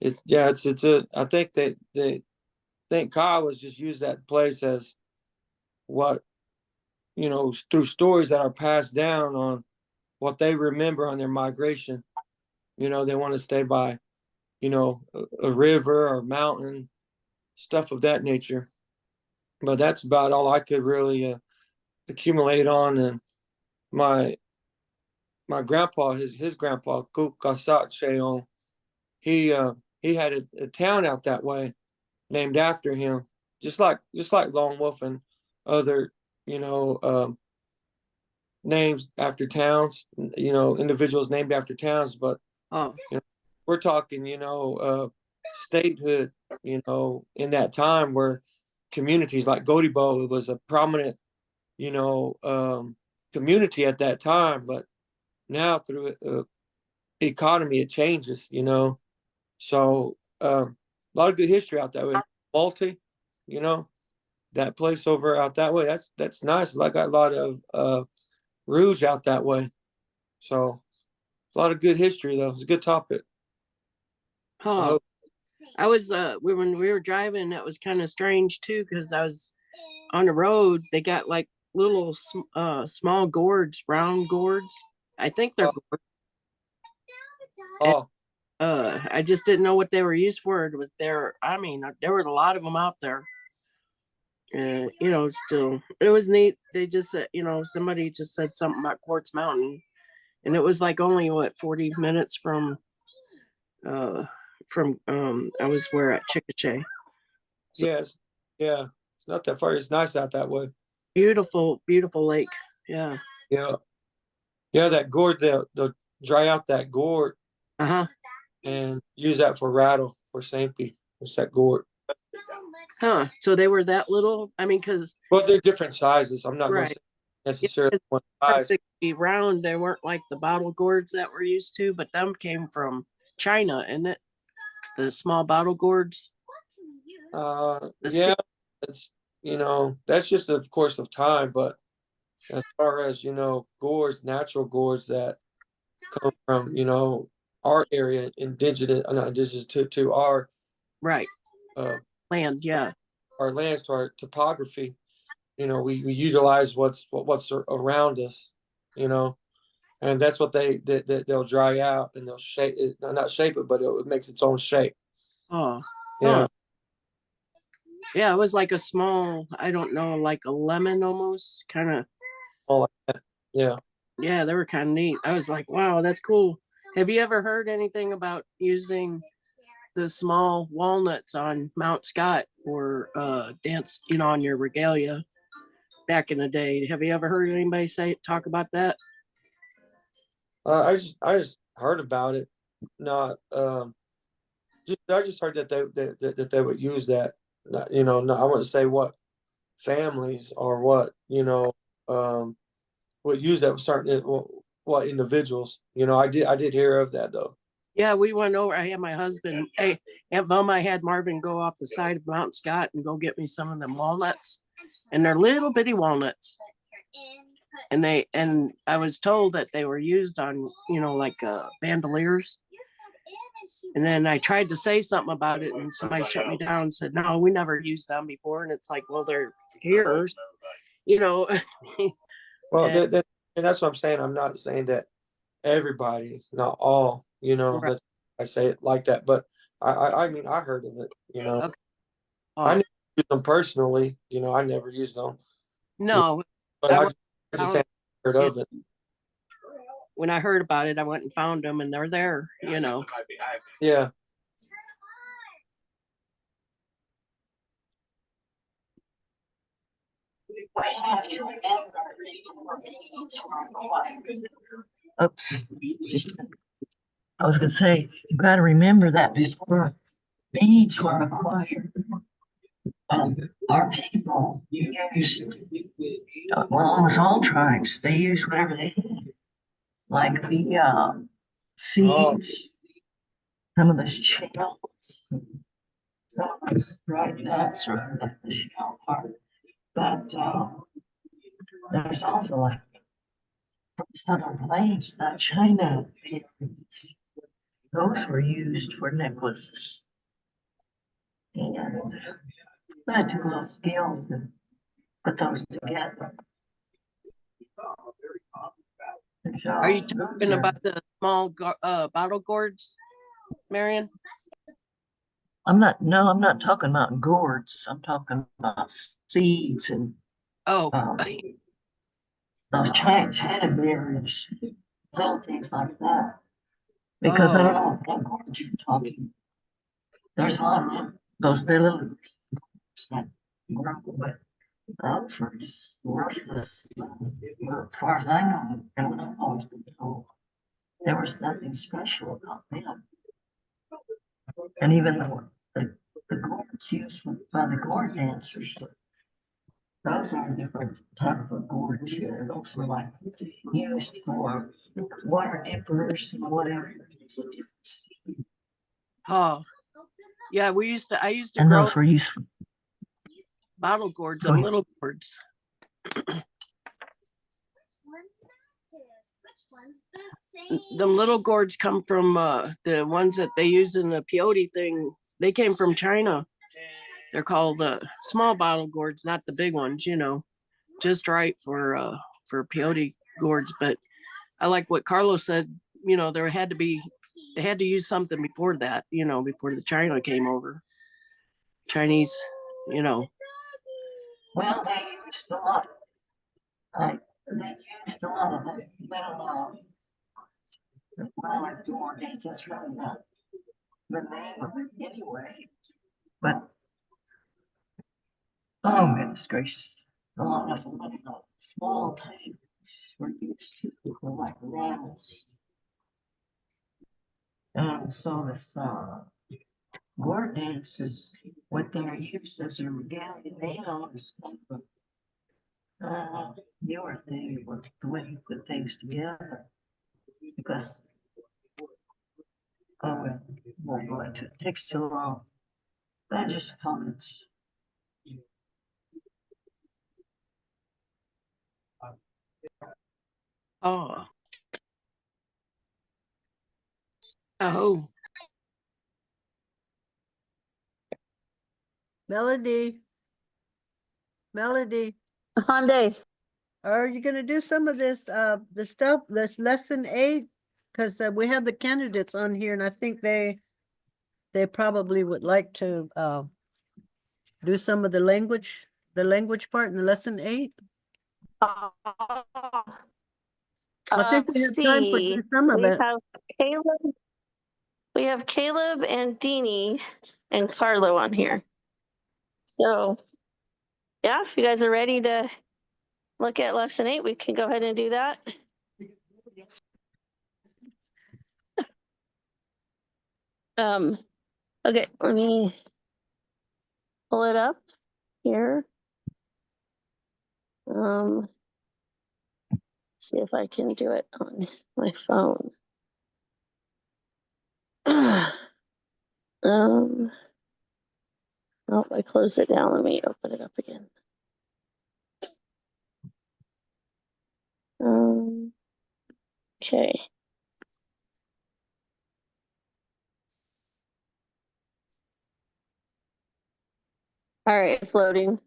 I think Kiowas just use that place as what, you know, through stories that are passed down on what they remember on their migration. You know, they want to stay by, you know, a river or mountain, stuff of that nature. But that's about all I could really accumulate on. And my grandpa, his grandpa, Kukasacheon, he had a town out that way named after him, just like Lone Wolf and other, you know, names after towns, you know, individuals named after towns. But you know, we're talking, you know, statehood, you know, in that time where communities like Godibo, it was a prominent, you know, community at that time. But now through economy, it changes, you know. So a lot of good history out that way. Multi, you know, that place over out that way. That's nice. I got a lot of Rouge out that way. So a lot of good history though. It's a good topic. I was when we were driving, that was kind of strange too, because I was on the road. They got like little small gourds, round gourds. I think they're gourds. I just didn't know what they were used for. But there were a lot of them out there. You know, still, it was neat. They just said, you know, somebody just said something about Quartz Mountain, and it was like only 40 minutes from I was at Chickasha. So, yes, yeah, it's not that far. It's nice out that way. Beautiful lake. Yeah. That gourd, they'll dry out that gourd. And use that for rattle for Sampy. It's that gourd. So they were that little? I mean, because they're different sizes. I'm not going to say necessarily one size. Be round. They weren't like the bottle gourds that we're used to, but them came from China, isn't it? The small bottle gourds. Yeah, it's, you know, that's just of course of time, but as far as, you know, gourds, natural gourds that come from, you know, our area, indigenous, not indigenous to our Right. Land, yeah. Our lands, to our topography, you know, we utilize what's around us, you know, and that's what they'll dry out and they'll shape it, not shape it, but it makes its own shape. Oh, Yeah. huh. Yeah, it was like a small, I don't know, like a lemon almost, kind of. Oh, like that. Yeah. Yeah, they were kind of neat. I was like, wow, that's cool. Have you ever heard anything about using the small walnuts on Mount Scott for dance, you know, on your regalia back in the day? Have you ever heard anybody talk about that? I just heard about it. Not I just heard that they would use that. Not, you know, I wouldn't say what families or what, you know, would use that certain what individuals. You know, I did hear of that though. Yeah, we went over. I had my husband, hey, Aunt Velma, I had Marvin go off the side of Mount Scott and go get me some of them walnuts. And they're little bitty walnuts. And I was told that they were used on, you know, like bandoliers. And then I tried to say something about it, and somebody shut me down and said, no, we never used them before. And it's like, well, they're here, you know. Well, and that's what I'm saying. I'm not saying that everybody, not all, you know, right. that's, I say it like that, but I mean, I heard of it, you know. Okay. I never used them personally, you know, I never used them. No, but I just heard of it. When I heard about it, I went and found them, and they're there, you know. Yeah. Oops. I was going to say, you got to remember that before beads were acquired, our people used, well, almost all tribes, they used whatever they had, like the seeds, some of the shells, some of the dried nuts, or the shell part. But there's also like from southern plains, that China berries, those were used for necklaces. And that took a little skill to put those together. Are you talking about the small bottle gourds, Marion? I'm not talking about gourds. I'm talking about seeds and those China berries, little things like that. Because I don't know what gourds you're talking. There's a lot of them. They're little that grow, but those were just worthless. As far as I know, and what I've always been told, there was nothing special about them. And even the gourds used by the gourd dancers, those are a different type of gourds here. Those were like used for water dippers and whatever. Oh, yeah, I used to and grow those were used for bottle gourds and little gourds. The little gourds come from the ones that they use in the peyote thing. They came from China. They're called small bottle gourds, not the big ones, you know, just right for peyote gourds. But I like what Carlos said, you know, they had to use something before that, you know, before the China came over. Chinese, you know. Well, they used a lot. They used a lot of the like door dates. That's really not the name of it anyway. But oh goodness gracious, a lot of them small tanks were used to for like rattles. And so this gourd dance is what they're used as a regalia now is kind of a newer thing with the way you put things together. Because Won't go into it. Takes too long. Just comments. Oh. Oh. Melody. Melody, Hyundai. are you gonna do some of this, the stuff, this lesson 8? Cause we have the candidates on here and I think they probably would like to, do some of the language part in the lesson 8. I think we have time for See, some of we it. have Caleb. We have Caleb and Deanie and Carlo on here. So, yeah, if you guys are ready to look at lesson 8, we can go ahead and do that. Okay, let me pull it up here. See if I can do it on my phone. Oh, I closed it down. Let me open it up again. Okay. All right, it's loading.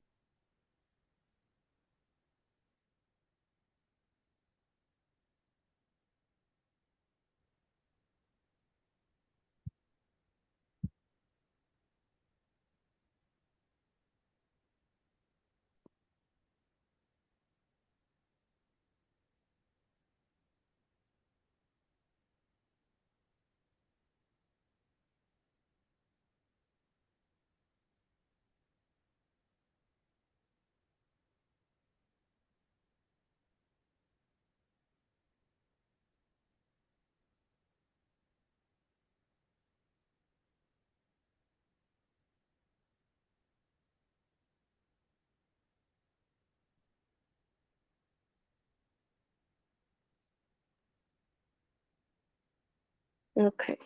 Okay.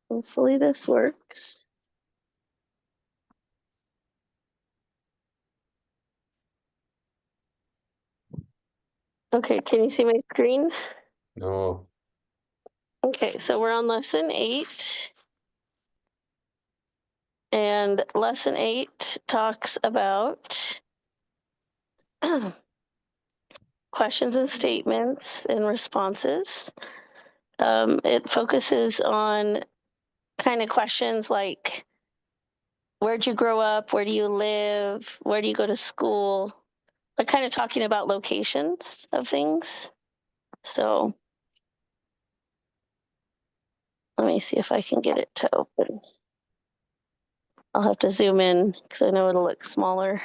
Hopefully this works. Okay, can you see my screen? No. Okay, so we're on lesson 8. And lesson 8 talks about questions and statements and responses. It focuses on kind of questions like, where'd you grow up? Where do you live? Where do you go to school? Like kind of talking about locations of things. So let me see if I can get it to open. I'll have to zoom in because I know it'll look smaller.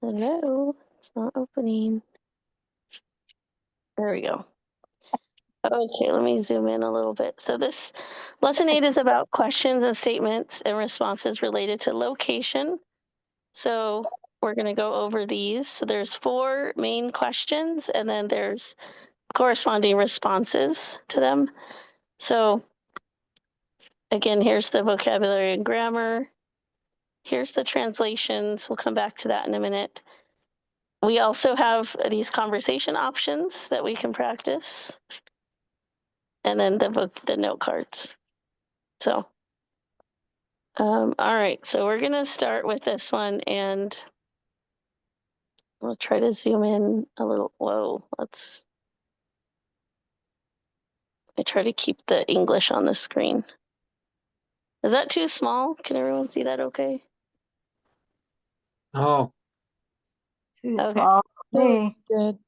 Hello, it's not opening. There we go. Okay, let me zoom in a little bit. So this lesson 8 is about questions and statements and responses related to location. So we're going to go over these. So there's 4 main questions and then there's corresponding responses to them. So again, here's the vocabulary and grammar. Here's the translations. We'll come back to that in a minute. We also have these conversation options that we can practice. And then the note cards. So, all right, so we're gonna start with this one and we'll try to zoom in a little. Whoa, I try to keep the English on the screen. Is that too small? Can everyone see that okay? Oh, Okay. Looks good.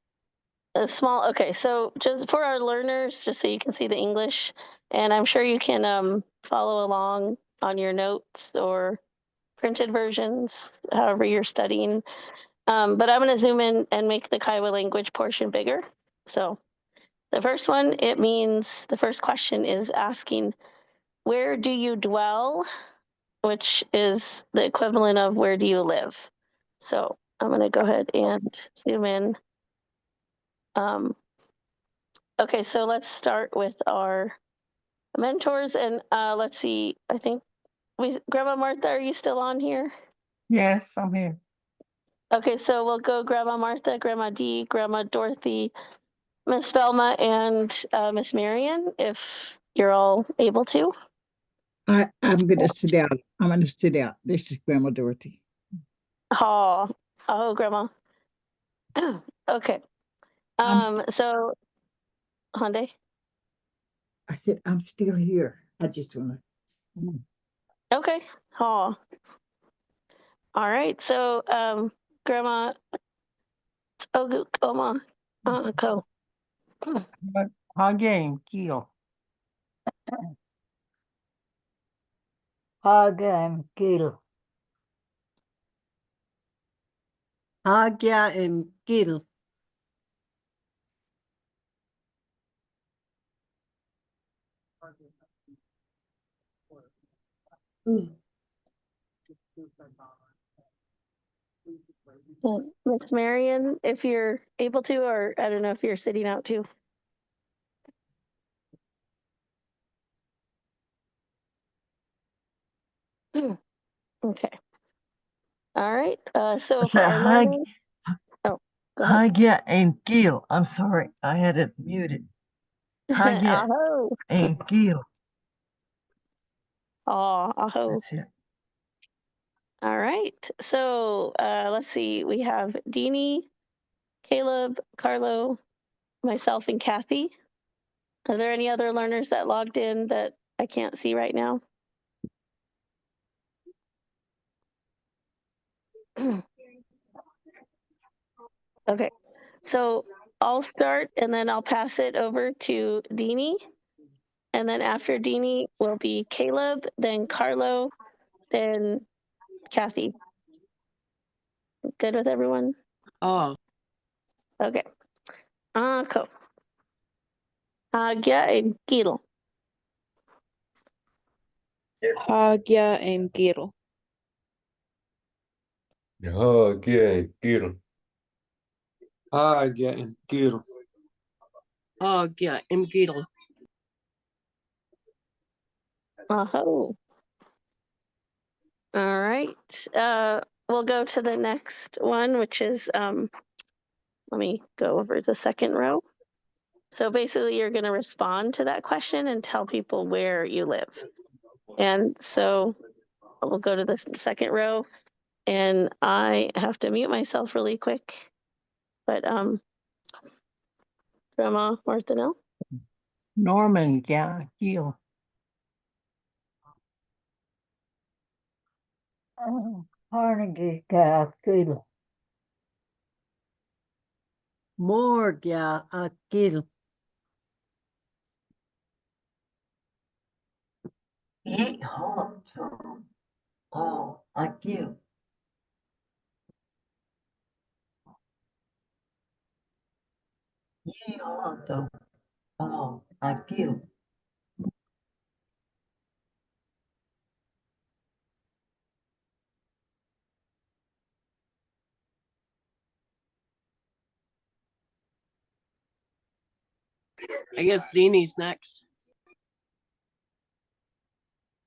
Small, okay, so just for our learners, just so you can see the English, and I'm sure you can follow along on your notes or printed versions, however you're studying. But I'm going to zoom in and make the Kiowa language portion bigger. So the first one, the first question is asking, where do you dwell? Which is the equivalent of where do you live? So I'm going to go ahead and zoom in. Okay, so let's start with our mentors, and let's see, I think Grandma Martha, are you still on here? Yes, I'm here. Okay, so we'll go Grandma Martha, Grandma Dee, Grandma Dorothy, Miss Velma, and Miss Marion, if you're all able to. I'm gonna sit down. I'm gonna sit out. This is Grandma Dorothy. Oh, Grandma. Okay. So, Hyundai. I said, I'm still here. I just wanna. Okay. All right. So, Grandma. Oh, Grandma. Go. Again, kill. Again, kill. Agya and Gil. Miss Marion, if you're able to, or I don't know if you're sitting out too. Okay. All right. So for our learning. Oh, go ahead. Hagya and Gil. I'm sorry, I had it muted. Hagya Aho. and Gil. Aho. That's it. All right. So let's see. We have Deanie, Caleb, Carlo, myself, and Kathy. Are there any other learners that logged in that I can't see right now? Okay. So I'll start and then I'll pass it over to Deanie. And then after Deanie will be Caleb, then Carlo, then Kathy. Good with everyone? Oh, Okay. Cool. Agya and Gil. Hagya and Gil. Hagya and Gil. Hagya and Gil. yeah, Mgidl. Aho. All right. We'll go to the next one, which is, let me go over the second row. So basically you're going to respond to that question and tell people where you live. And so we'll go to the second row, and I have to mute myself really quick. But Grandma Martha. Norman, yeah, kill. Carnegie, yeah, kill. Morgya Gil. Eat hot. Oh, I Gil. Ye hot. Oh, I Gil. I guess Deanie's next.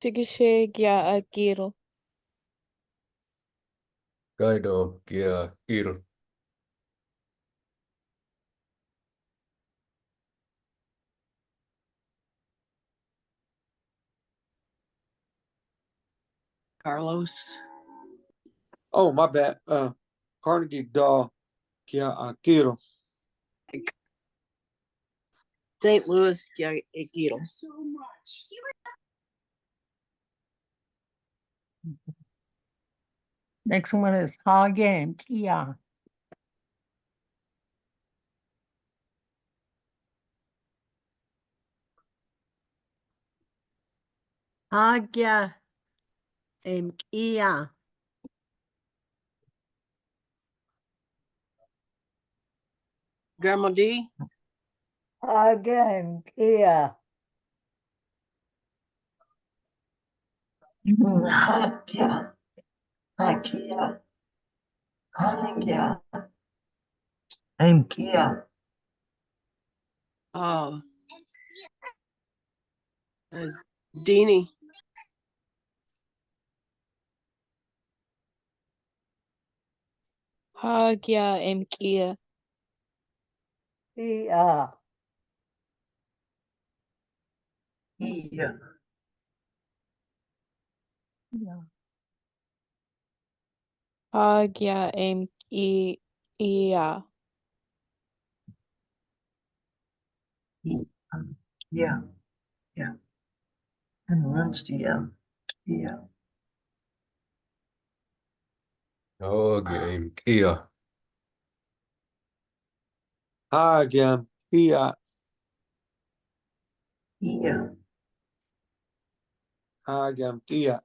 Tigashagya Gil. Kaido Gya Gil. Carlos. Oh, my bad. Carnegie Daw Kya Gil. St. Louis, yeah, Gidl. Next one is Hagya and Kia. Agya and Ia. Grandma D. Again, Kia. Hagya. Hagya. Hallelujah. I'm Kia. Uh, Deanie. Hagya Mkia. Ia. Ia. Hagya Mkia. Yeah. Yeah. And runs to yeah. Game Kia. Hagam Kia. Yeah. Hagam Kia.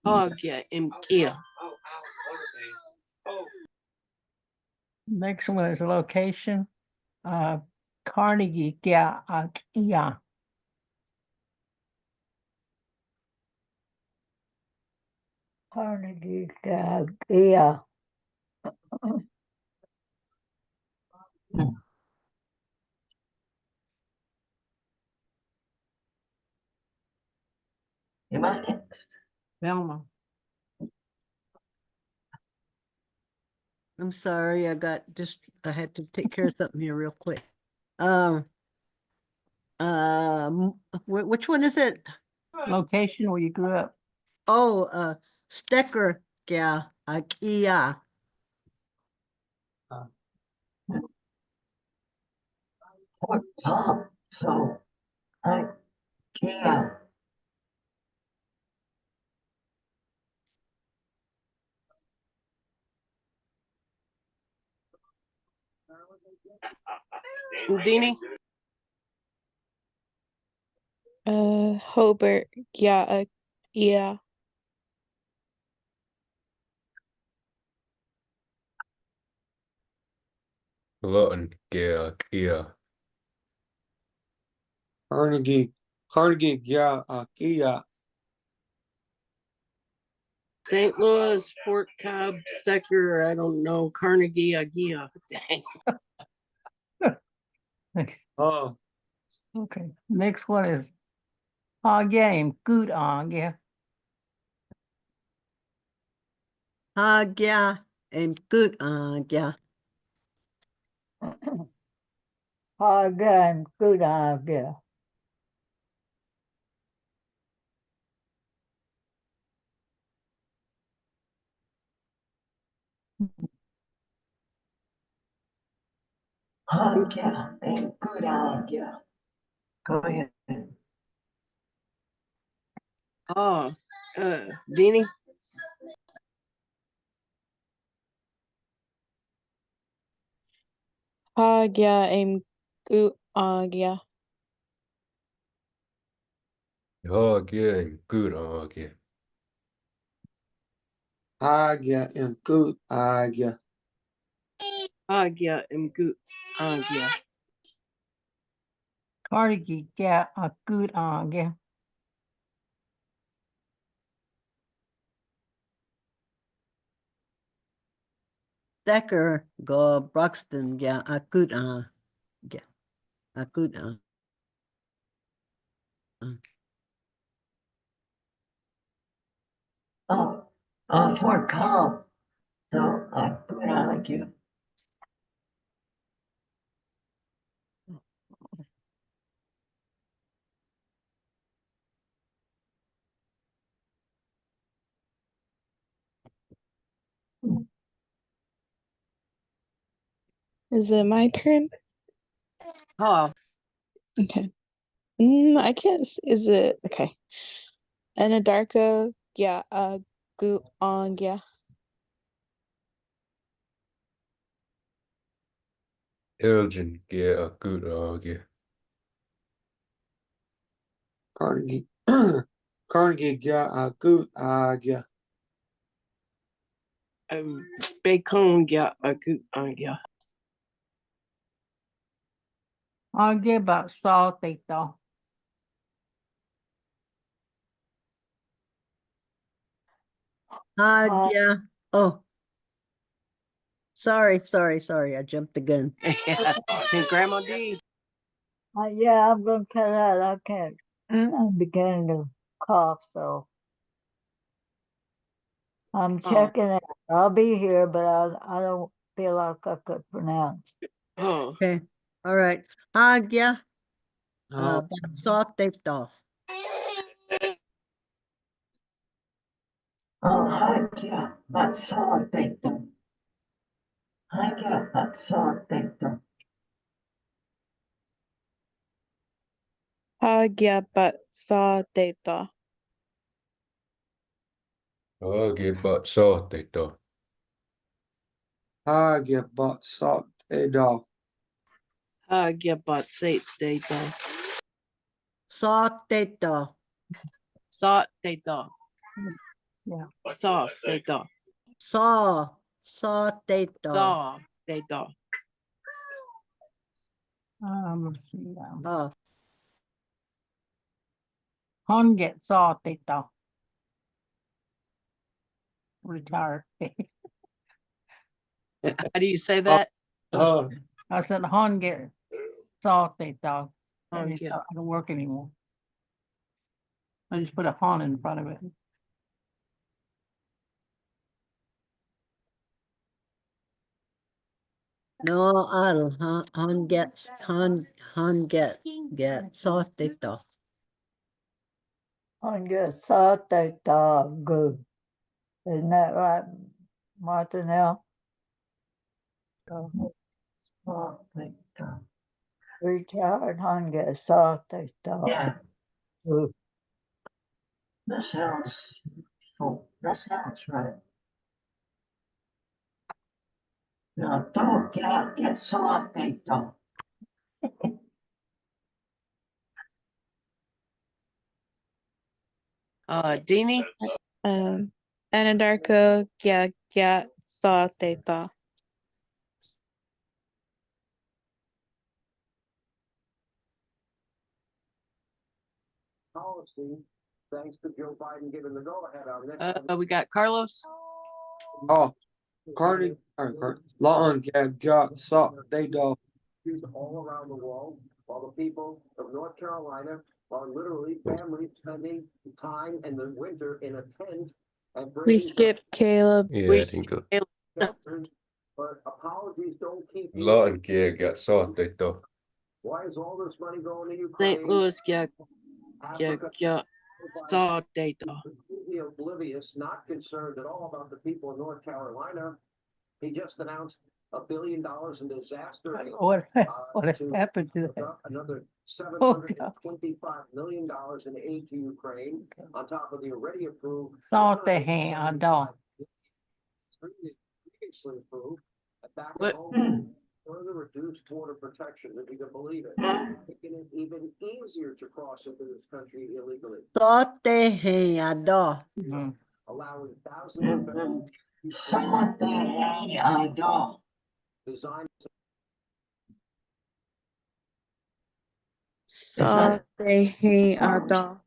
Hagya Mkia. Next one is location. Carnegie Kia Akia. Carnegie Kia. Am I next? Velma. I'm sorry, I had to take care of something here real quick. Which one is it? Location where you grew up. Oh, Stecker, yeah, Ikea. Fort Tom. So I Kia. Deanie. Hobart Gya. Yeah. Lawton Kia. Carnegie Kia. Kia. St. Louis, Fort Cobb, Stecker, I don't know, Carnegie, Agia. Oh. Okay. Next one is game. Good yeah. Yeah, and good, yeah. Game. Good yeah. Yeah. And good idea. Go ahead. Oh, Deanie. Hagya Mkia. Game Good Kia. Hagya and good Agya. Agia and Gut Agia. Carnegie yeah, good yeah. Stecker, go Broxton, yeah, good, yeah, good, Fort Cobb. So good idea. Is it my turn? Oh, Okay. I can't. Is it okay? Anadarko Gya Gya. Elgin Good Kia. Carnegie Carnegie Kia. Good Agya. Bacon, yeah, Gut Agia. About salty though. yeah, oh, Sorry. I jumped the gun. Yeah. And Grandma D. Yeah, I'm gonna cut out. I can't. I'm beginning to cough, so I'm Oh. checking it. I'll be here, but I don't feel like I could pronounce. Oh. Okay. All right. Agya. Oh, Sotteto. Hagia Batsoteta. Hagia Batsoteta. Hagia saw data. Hagebat saateita. Hagia Batsoteta. Hagiabat sate data. Sotteto. Sot data. Yeah. Saw data. Sotteto. Saw data. Let's see now. Oh, Honget saw data. Retired. How do you say that? Oh, I said Honget saw data. Honget. I don't work anymore. I just put a hon in front of it. no, han get sotteto. Honget saw data. Good. Isn't that right, Martinell? Soteta. Retired Honget saw data. Yeah, Good. that sounds, that sounds right. Now, don't get Soteta. Deanie? Anadarko gya saw data. Policy, thanks to Joe Biden giving the go-ahead on this. We got Carlos. oh, Cardi, Long got saw data. All around the world, while the people of North Carolina are literally families spending time in the winter in a tent and We bringing skipped Caleb. Yeah, We I think shelters, but apologies don't keep you. LearnKiowa saateita. Why is all this money going to St. Ukraine? Louis Africa, saw data. completely oblivious, not concerned at all about the people of North Carolina. He just announced $1 billion in disaster aid. What to happened to that? another Oh, $725 million in aid to Ukraine on top of the already approved. Salt the hand, dog. Previously approved. Back What? at home, further reduced border protection, if you can believe it, making it even easier to cross into this country illegally, Sotteto. allowing thousands of Soteta. designed Saw data.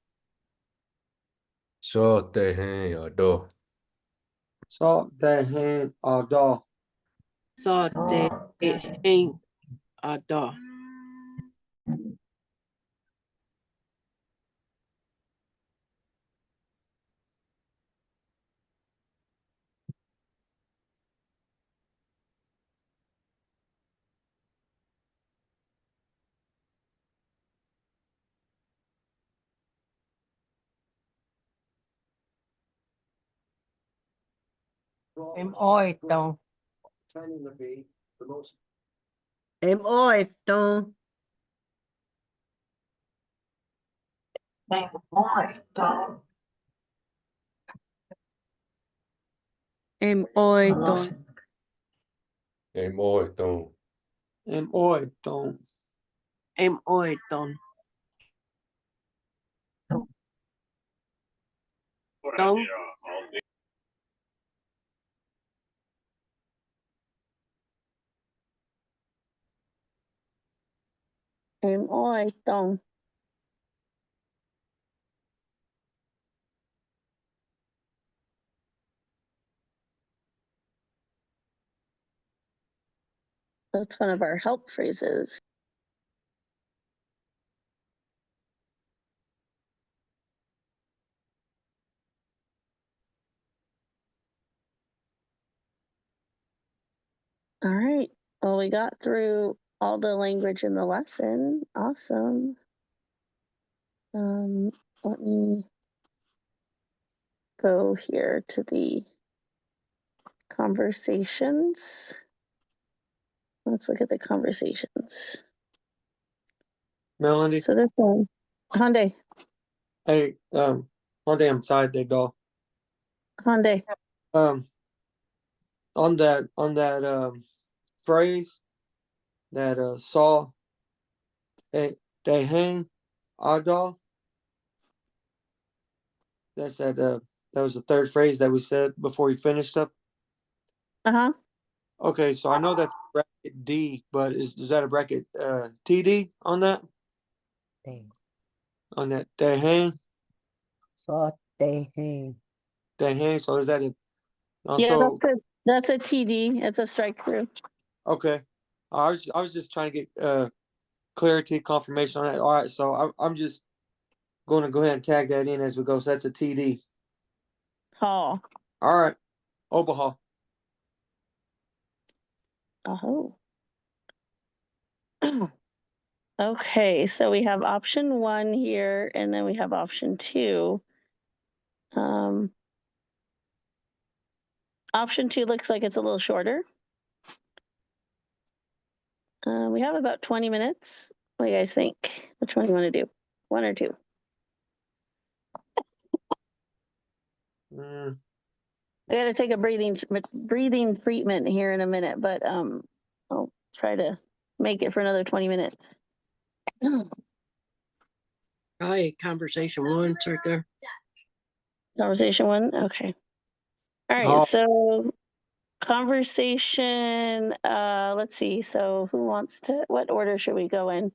Saateihin Saw the hand da. Saw hang da. M-O-I-T-O. pretending to be the most M-O-I-T-O. Moito. Oiton. Ei moiton. Don't. Oiton. Dong. Oiton. That's one of our help phrases. All right. Well, we got through all the language in the lesson. Awesome. Let me go here to the conversations. Let's look at the conversations. Melanie. So this one, Hyundai. Hey, Hyundai, I'm sorry, they go. Hyundai. On that phrase that saw they hang Adolf. That's that was the third phrase that we said before we finished up. Uh-huh. Okay, so I know that's bracket D, but is that a bracket TD on that? On that they hang? So they hang. They hang, so is that a Yeah, that's a TD. It's a strike through. okay. I was just trying to get clarity, confirmation on that. All right, so I'm just going to go ahead and tag that in as we go. So that's a TD. Hall. All right. Oberhall. Oh. Okay, so we have option 1 here, and then we have option 2. Option 2 looks like it's a little shorter. We have about 20 minutes. What do you guys think? Which one do you want to do? 1 or 2? I gotta take a breathing treatment here in a minute, but I'll try to make it for another 20 minutes. Hi, conversation 1, it's right there. Conversation 1, okay. All right, so conversation, let's see. So who wants to, what order should we go in?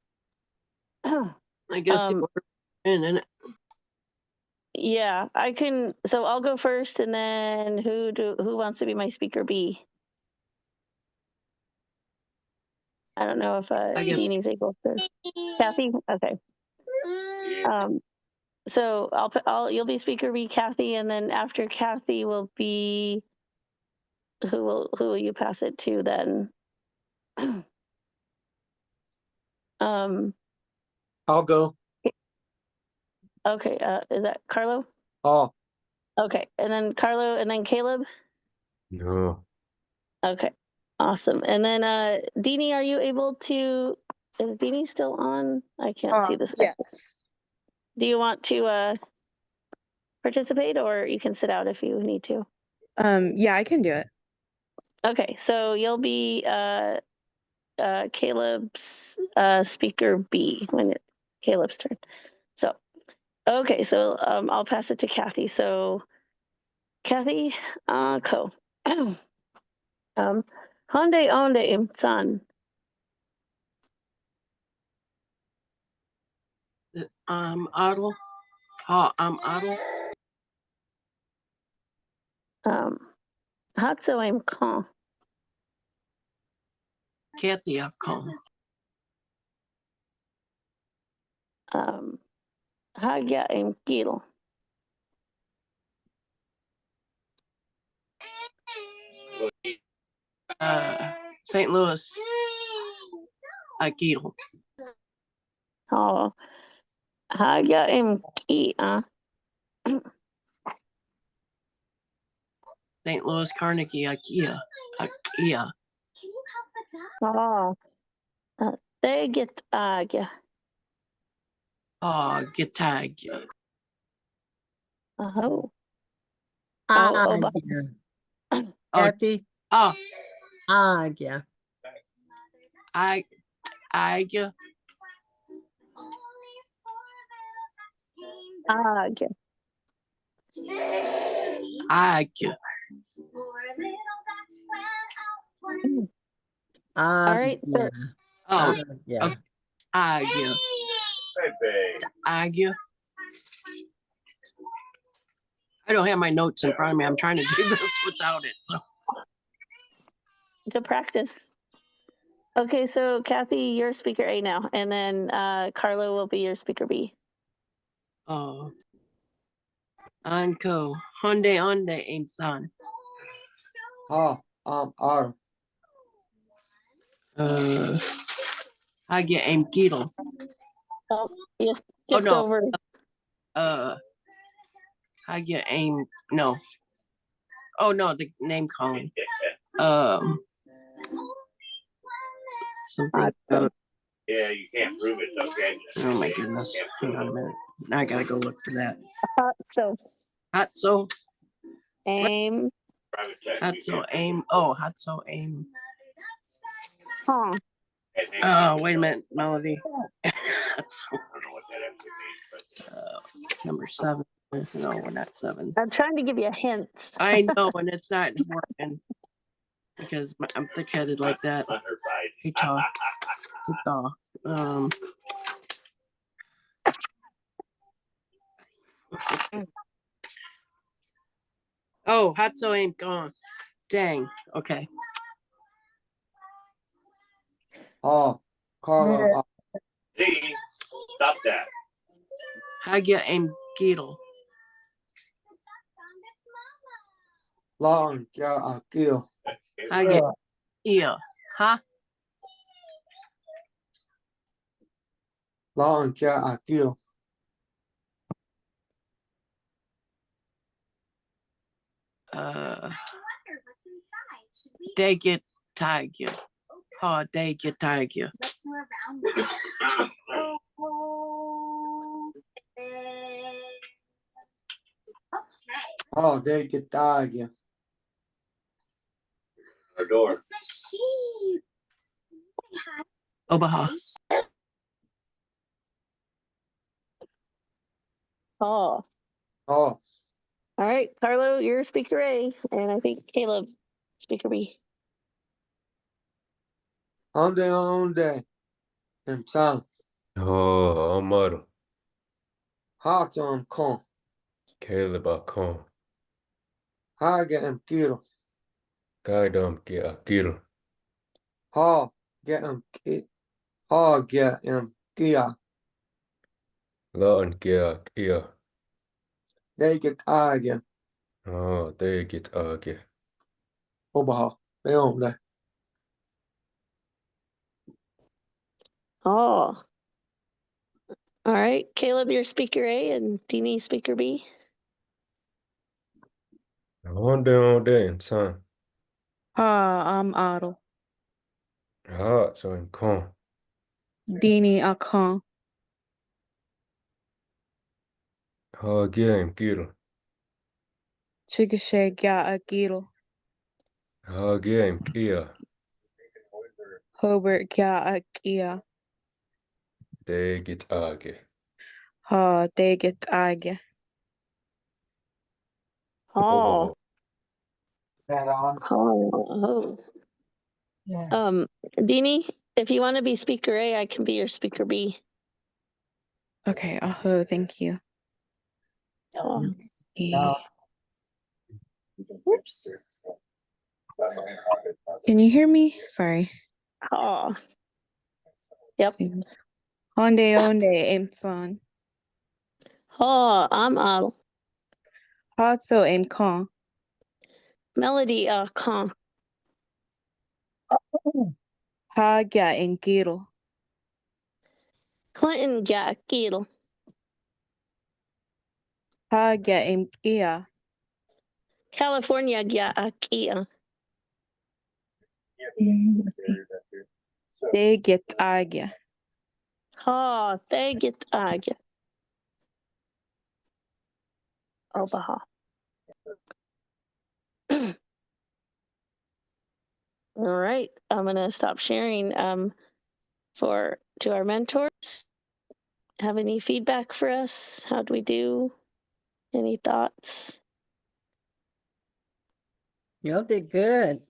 I guess the order in it. Yeah, I can, so I'll go first, and then who wants to be my speaker B? I don't know if Deanie's able to. Kathy? Okay. So you'll be speaker B, Kathy, and then after Kathy will be, who will you pass it to then? I'll go. Okay, is that Carlo? Oh. Okay, and then Carlo, and then Caleb? No. Okay, awesome. And then Deanie, are you able to, is Deanie still on? I can't see this. Yes. Do you want to participate, or you can sit out if you need to? Yeah, I can do it. Okay, so you'll be Caleb's speaker B when it's Caleb's turn. So, okay, so I'll pass it to Kathy. So, Kathy, ko. Honde onde san. Adel. Adel. Hatso im kan. Kathy, I'll call. Hagya im gil. St. Louis. Akil. Oh, hagya im ki. St. Louis, Carnegie, IKEA. Oh, they get agya. Oh, get tag. Oh. Yeah. Kathy. Oh. Yeah. Yeah. All right. Yeah. Oh, yeah. Okay. Yeah. Yeah. I don't have my notes in front of me. I'm trying to do this without it. So. To practice. Okay, so Kathy, you're speaker A now, and then Carlo will be your speaker B. Oh. Anko. Honde aim san. Ha, ar. Hage aim kilo. Oh, you skipped no. over. Hage aim no. Oh no, the name calling. Something. Yeah, you can't prove it though, can you? Oh my goodness. Hang on a minute. Now I gotta go look for that. So Hatso. aim. Hatso aim. Oh, Hatso aim. Huh. Wait a minute, Melody. Number 7. No, we're not 7. I'm trying to give you a hint. I know, and it's not working because I'm thick-headed like that. Hey, talk. Oh, Hatso ain't gone. Dang. Okay. Oh, Carlo. Hey, stop that. Hagia aim Gidel. Learn Kiowa Kiowa. Hagia ear. Huh? Learn Kiowa Kiowa. They get tiger. Oh, they get tiger. Oh, they get tiger. Our door. Obaha. Oh. Oh. All right, Carlo, you're speaker A, and I think Caleb, speaker B. Honde, and Sam. Oh, Amaro. Hot on con. Caleb Akon. Haga and Kiro. Gaidam get Akiro. Ha, get him. Ha, get him. Kia. Learn Kiowa Kiowa. They get tiger. Oh, they get Age. Obaha. Leon. Oh. All right, Caleb, you're speaker A, and Deanie, speaker B. Honde and son. I'm Otto. Hot so I'm con. Dini Akon. Game Kiro. Chickasha Ga Akiro. Game Kia. Hobart Ga Akia. They get Age. Ha, they get Age. Oh. That on. Oh. Yeah. Deanie, if you want to be speaker A, I can be your speaker B. Okay, thank you. Oh. No. Oops. Can you hear me? Sorry. Oh. Yep. Honde aim fun. Oh, I'm Otto. Hatso aim con. Melody, con. Ha ga in Kiro. Clinton, ga Kilo. Ha ga in Kia. California, ga Kia. They get Age. Ha, they get Age. Obaha. All right, I'm gonna stop sharing. To our mentors, have any feedback for us? How'd we do? Any thoughts? Y'all did good.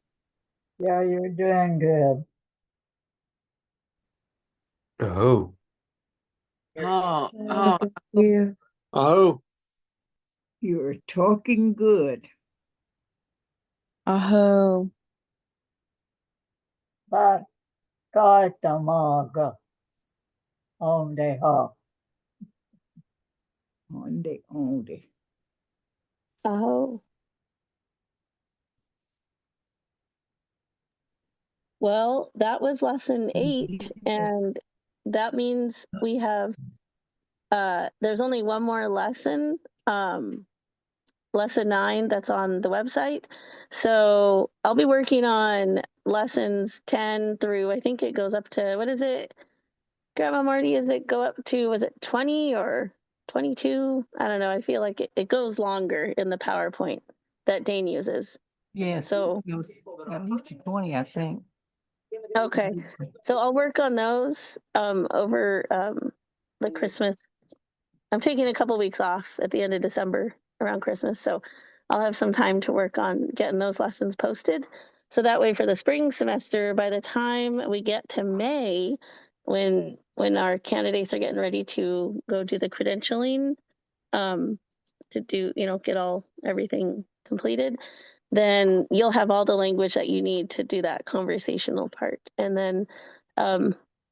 Yeah, you're doing good. Oh. Thank you. Oh. You're talking good. Aho. But Kaitamaga. Onde ha. Onde. Oh. Well, that was lesson 8, and that means we have there's only one more lesson, lesson 9 that's on the website. So I'll be working on lessons 10 through, I think it goes up to, what is it? Grandma Marty, is it go up to, was it 20 or 22? I don't know. I feel like it goes longer in the PowerPoint that Dane uses. Yeah. So It was at least 20, I think. okay, so I'll work on those over the Christmas. I'm taking a couple weeks off at the end of December around Christmas, so I'll have some time to work on getting those lessons posted. So that way for the spring semester, by the time we get to May, when our candidates are getting ready to go do the credentialing, to do, get everything completed, then you'll have all the language that you need to do that conversational part. And then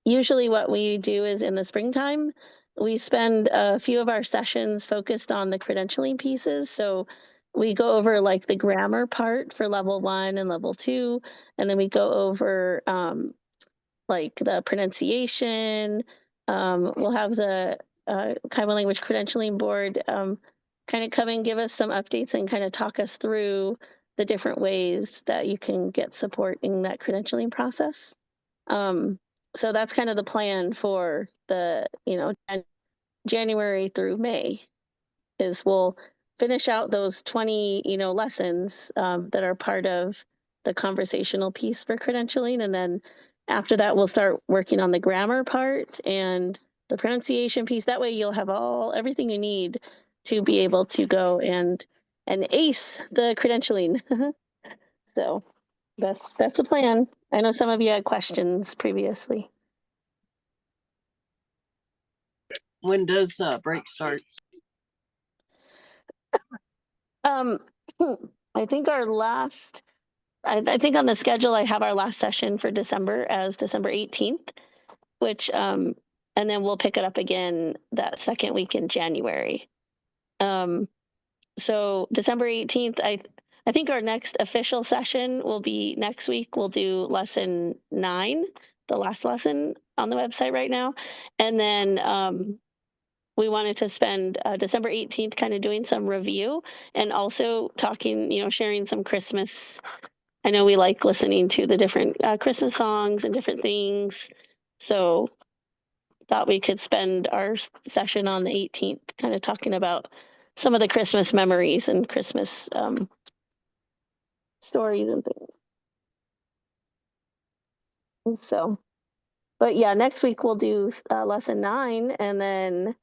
usually what we do is in the springtime, we spend a few of our sessions focused on the credentialing pieces. So we go over like the grammar part for level 1 and level 2, and then we go over like the pronunciation. We'll have the Kiowa Language Credentialing Board kind of come and give us some updates and kind of talk us through the different ways that you can get support in that credentialing process. So that's kind of the plan for the, January through May, is we'll finish out those 20, lessons that are part of the conversational piece for credentialing. And then after that, we'll start working on the grammar part and the pronunciation piece. That way you'll have everything you need to be able to go and ace the credentialing. So that's the plan. I know some of you had questions previously. When does break start? I think our last, I think on the schedule, I have our last session for December as December 18th, which, and then we'll pick it up again that second week in January. So December 18th, I think our next official session will be next week. We'll do lesson 9, the last lesson on the website right now. And then we wanted to spend December 18th kind of doing some review and also talking, sharing some Christmas. I know we like listening to the different Christmas songs and different things. So thought we could spend our session on the 18th kind of talking about some of the Christmas memories and Christmas stories and things. So, but yeah, next week we'll do lesson 9, and then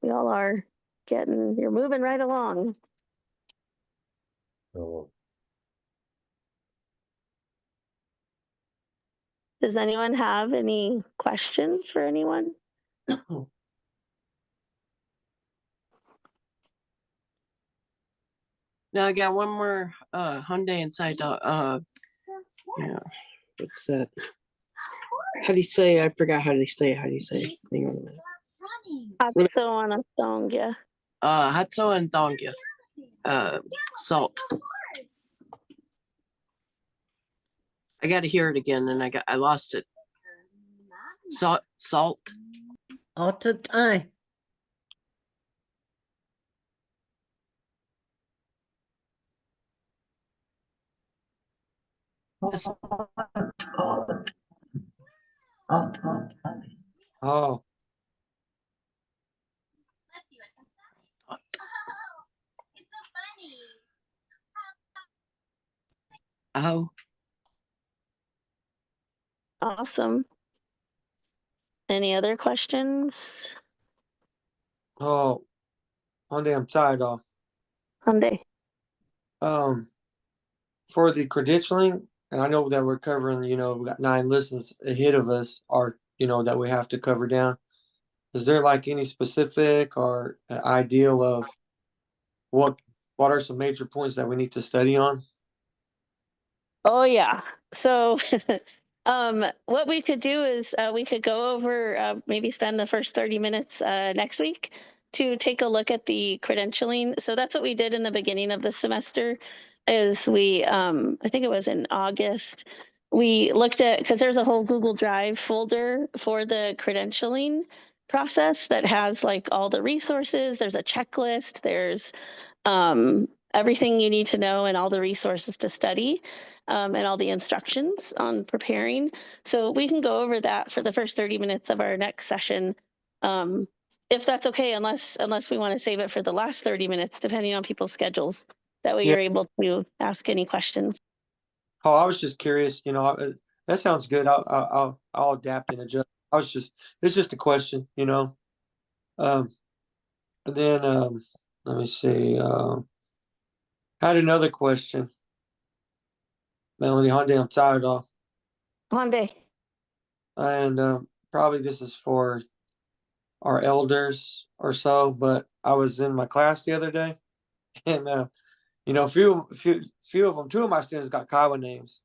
we all are you're moving right along. Oh, Does anyone have any questions for anyone? Now I got one more Hyundai inside the yeah, what's that? How do you say? I forgot how to say it. How do you say it? Hang on a minute. Hatsoanatongya. Hatso and Dongya. Salt. I got to hear it again, and I lost it. Salt. All the time. Oh, Let's see what's inside. Oh, it's so funny. Oh. Awesome. Any other questions? oh, one day I'm tired of. Hyundai. For the credentialing, and I know that we're covering, we got 9 lessons ahead of us, or that we have to cover down. Is there like any specific or ideal of what are some major points that we need to study on? Oh yeah. So What we could do is we could go over, maybe spend the first 30 minutes next week to take a look at the credentialing. So that's what we did in the beginning of the semester is we, I think it was in August, we looked at, because there's a whole Google Drive folder for the credentialing process that has like all the resources. There's a checklist, there's everything you need to know and all the resources to study. And all the instructions on preparing. So we can go over that for the first 30 minutes of our next session. If that's okay, unless we want to save it for the last 30 minutes, depending on people's schedules. That way Yeah. you're able to ask any questions. Oh, I was just curious, you know, that sounds good. I'll adapt and adjust. It's just a question, you know. And then let me see. I had another question. Melanie, Hyundai, I'm tired of. Hyundai. And probably this is for our elders or so, but I was in my class the other day, and you know, few of them, two of my students got Kiowa names,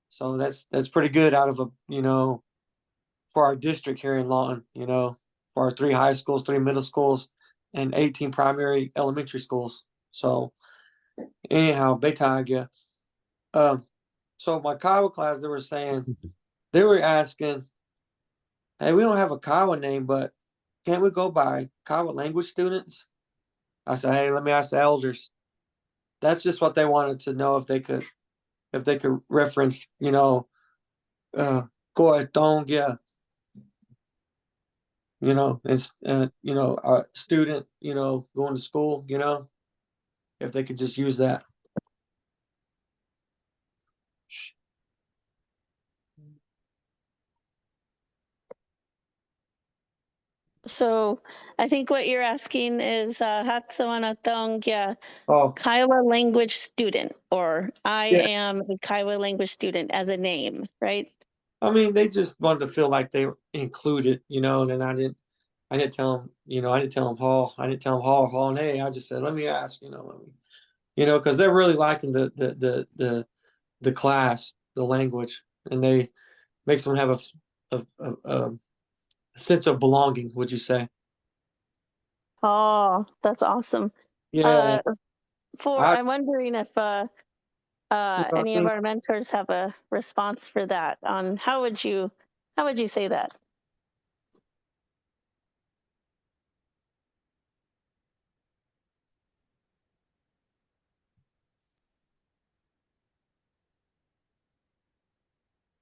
so that's pretty good out of you know, for our district here in Lawton, you know, for our 3 high schools, 3 middle schools, and 18 primary elementary schools. So anyhow, Betagia. So my Kiowa class, they were asking, hey, we don't have a Kiowa name, but can't we go by Kiowa language students? I said, hey, let me ask the elders. That's just what they wanted to know, if they could reference, you know, Goetongia, you know, and you know, a student, you know, going to school, you know, if they could just use that. So I think what you're asking is Hatsawanatongya Oh, Kiowa language student, or I yeah. am a Kiowa language student as a name, right? I mean, they just wanted to feel like they were included, you know, and then I didn't tell them, you know, I didn't tell them Hall, and hey, I just said, let me ask, you know, because they're really liking the class, the language, and they makes them have a sense of belonging. Would you say? Oh, that's awesome. Yeah. I'm wondering if You know, I any of think our mentors have a response for that on how would you say that?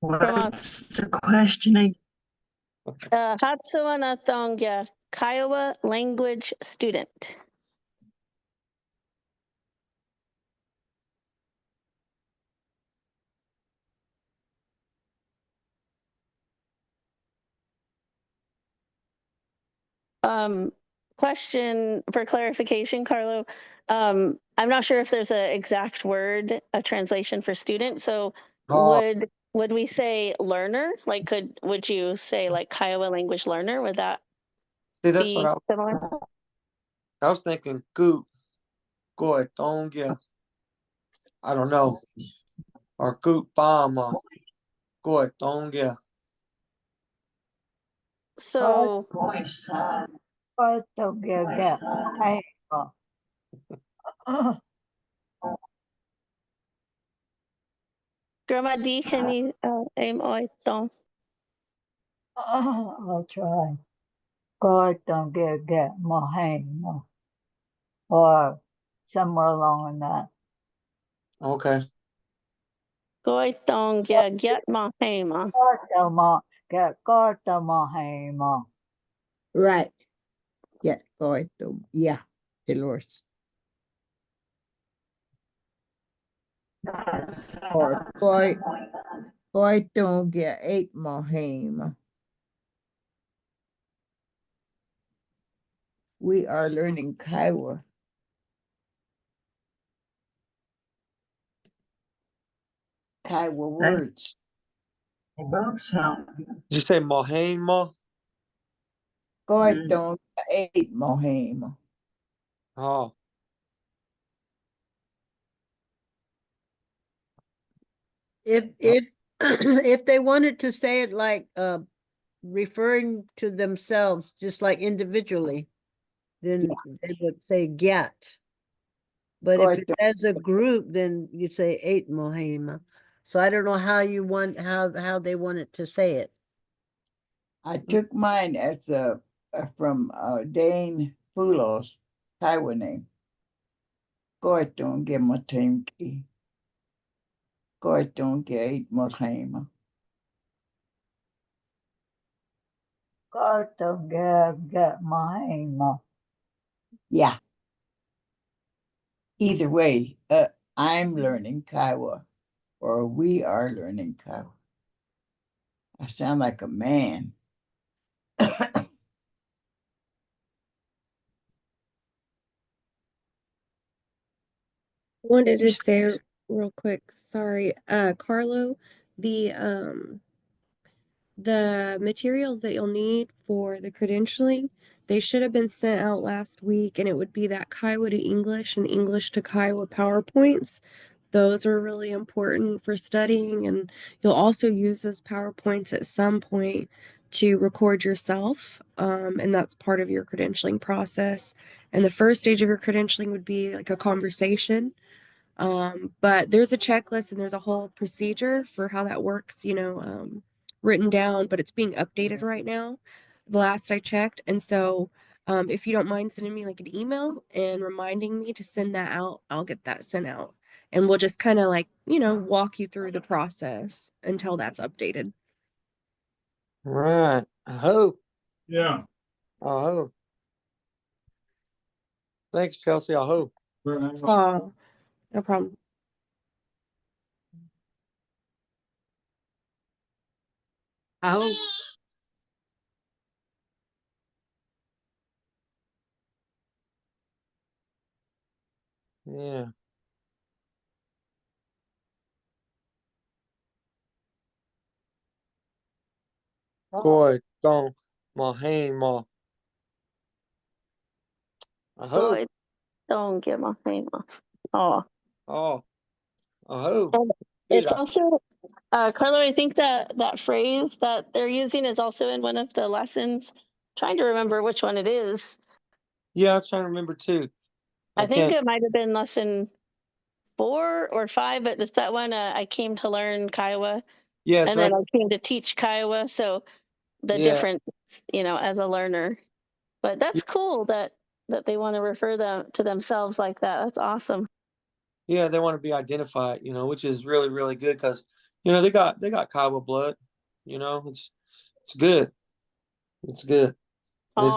Come on. What's the questioning? Hatsuanathongya, Kiowa language student. Question for clarification, Carlo. I'm not sure if there's an exact word, a translation for student. So would we say learner? Like would you say like Kiowa language learner? Would that see that's be what similar? I was thinking. Goetongia. I don't know, or Bama. Goetongia. So Grandma D, can you aim oito? I'll try. God don't get Mohang or somewhere along that. Okay. Goitong get mahema. God Mohang. Right. Yeah, go to, yeah, Dolores. Or boy don't get 8 Moham. We are learning Kiowa. Kiowa words. They both sound good. Did you say Mohama? Go don't get 8 Moham. Oh. If if they wanted to say it like referring to themselves, just like individually, then they would say get. But if it's as a group, then you say eight Mohima. So I don't know how you want how they wanted to say it. I took mine as from Dane Fulos, Taiwan name. Koiton ge matemki. Koiton ge eight Mohima. Koiton get Mahima. Yeah. Either way, I'm learning Kiowa, or we are learning Kiowa. I sound like a man. Wanted to say real quick, sorry, Carlo, the materials that you'll need for the credentialing, they should have been sent out last week, and it would be that Kiowa to English and English to Kiowa PowerPoints. Those are really important for studying, and you'll also use those PowerPoints at some point to record yourself, and that's part of your credentialing process. And the first stage of your credentialing would be like a conversation. But there's a checklist and there's a whole procedure for how that works, written down, but it's being updated right now, the last I checked. And so if you don't mind sending me like an email and reminding me to send that out, I'll get that sent out. And we'll just kind of like, walk you through the process until that's updated. Right. I hope. Yeah. I hope. Thanks, Chelsea. I hope. No problem. I hope. Yeah. Boy, don't Mahima. I hope. Boy, don't get Mahima. Oh. Oh. I hope. And it's also Carlo, I think that phrase that they're using is also in one of the lessons. Trying to remember which one it is. Yeah, I'm trying to remember too. I think it might have been lesson 4 or 5, but it's that one. I came to learn Kiowa, Yes, and right. then I came to teach Kiowa. So the difference, as a learner. But that's cool that they want to refer them to themselves like that. That's awesome. Yeah, they want to be identified, which is really, really good because, they got Kiowa blood, it's good. It's good. And it's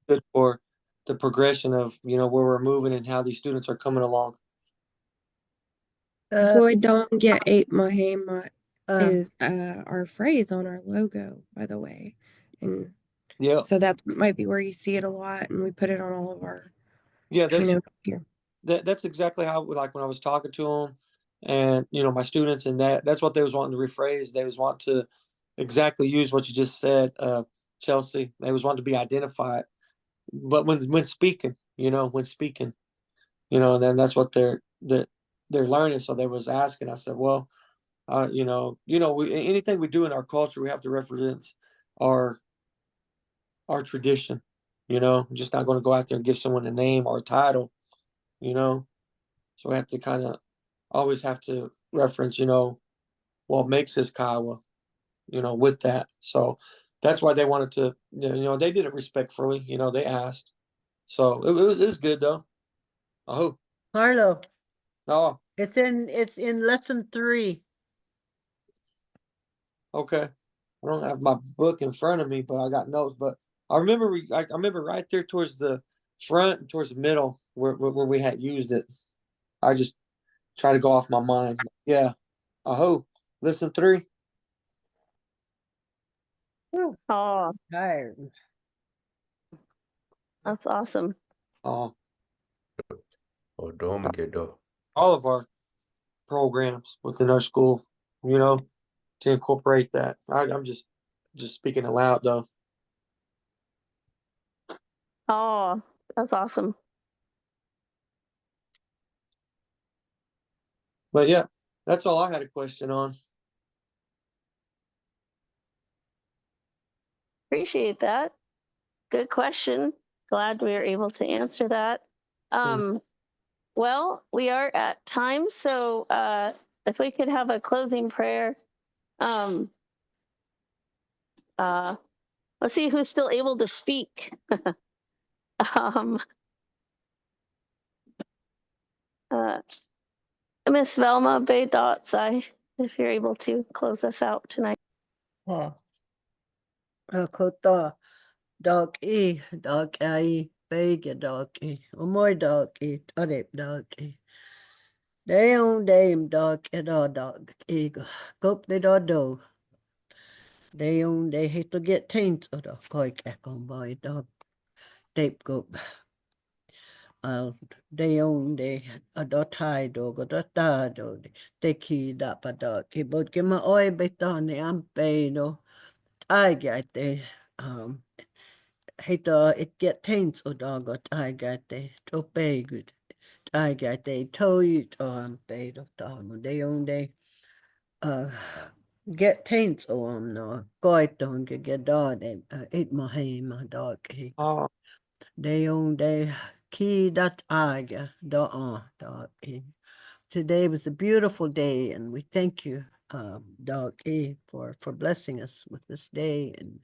good for the progression of, where we're moving and how these students are coming along. Boy, don't get eight Mahema is our phrase on our logo, by the way. And so that's might be where you see it a lot, and we put it on all of our here. That's exactly how, like, when I was talking to them and, my students, and that's what they was wanting to rephrase. They was wanting to exactly use what you just said, Chelsea. They was wanting to be identified. But when speaking, then that's what they're learning. So they was asking. I said, well, anything we do in our culture, we have to reference our tradition. Just not going to go out there and give someone a name or a title. So we have to kind of always have to reference, what makes us Kiowa, with that. So that's why they wanted to, they did it respectfully. They asked. So it was good though. I hope. Carlo. Oh. It's in lesson 3. Okay. I don't have my book in front of me, but I got notes. But I remember I remember right there towards the front and towards the middle where we had used it. I just try to go off my mind. Yeah. I hope. Listen 3. Oh, tired. That's awesome. Oh. Don't get though. All of our programs within our school, to incorporate that. I'm just speaking aloud though. Oh, that's awesome. But yeah, that's all I had a question on. Appreciate that. Good question. Glad we were able to answer that. Well, we are at time, so if we could have a closing prayer. Let's see who's still able to speak. Miss Velma Bay Dotsai, if you're able to close us out tonight. Kota dog ai bega dog omoy dog tarep dog Deum dog dog ego cop de do they hate to get taints or the koi on boy dog tape go they a dot tie dog or dot da dog they key up a dog he both give my oi beton the ampe I get they hate it get taints or dog or I get they to pay good I get they tow you paid of dog they get taints on no quite don't get dog and eat my dog they key that I get dog today was a beautiful day and we thank you dog for blessing us with this day, and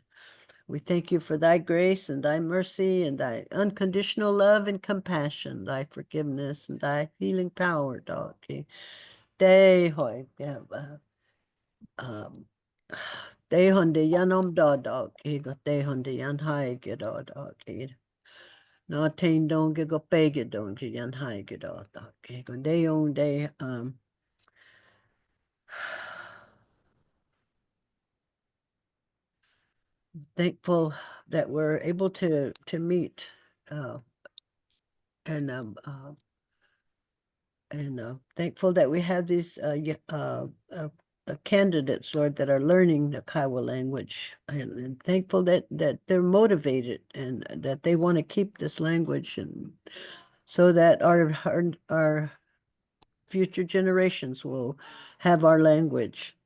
we thank you for thy grace and thy mercy and thy unconditional love and compassion, thy forgiveness and thy healing power, dog. Day hoy, yeah, day hunde yanom dog, got day hunde yan high get dog. No tain don't get go peg don't yan high get dog. Day on day thankful that we're able to meet and thankful that we have these candidates, Lord, that are learning the Kiowa language, and thankful that they're motivated and that they want to keep this language, and so that our future generations will have our language.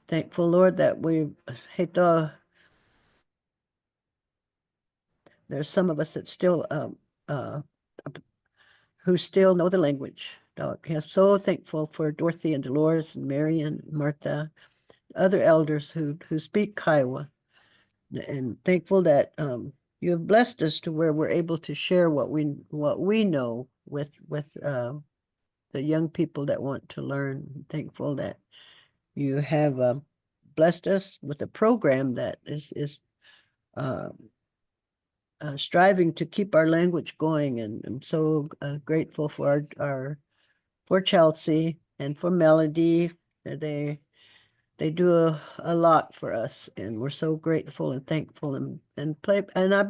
Thankful, Lord, that we hate there's some of us that still who still know the language. I'm so thankful for Dorothy and Dolores and Marion, and Martha, other elders who speak Kiowa, and thankful that you have blessed us to where we're able to share what we know with the young people that want to learn. Thankful that you have blessed us with a program that is striving to keep our language going, and I'm so grateful for for Chelsea and for Melody. They do a lot for us, and we're so grateful and thankful and I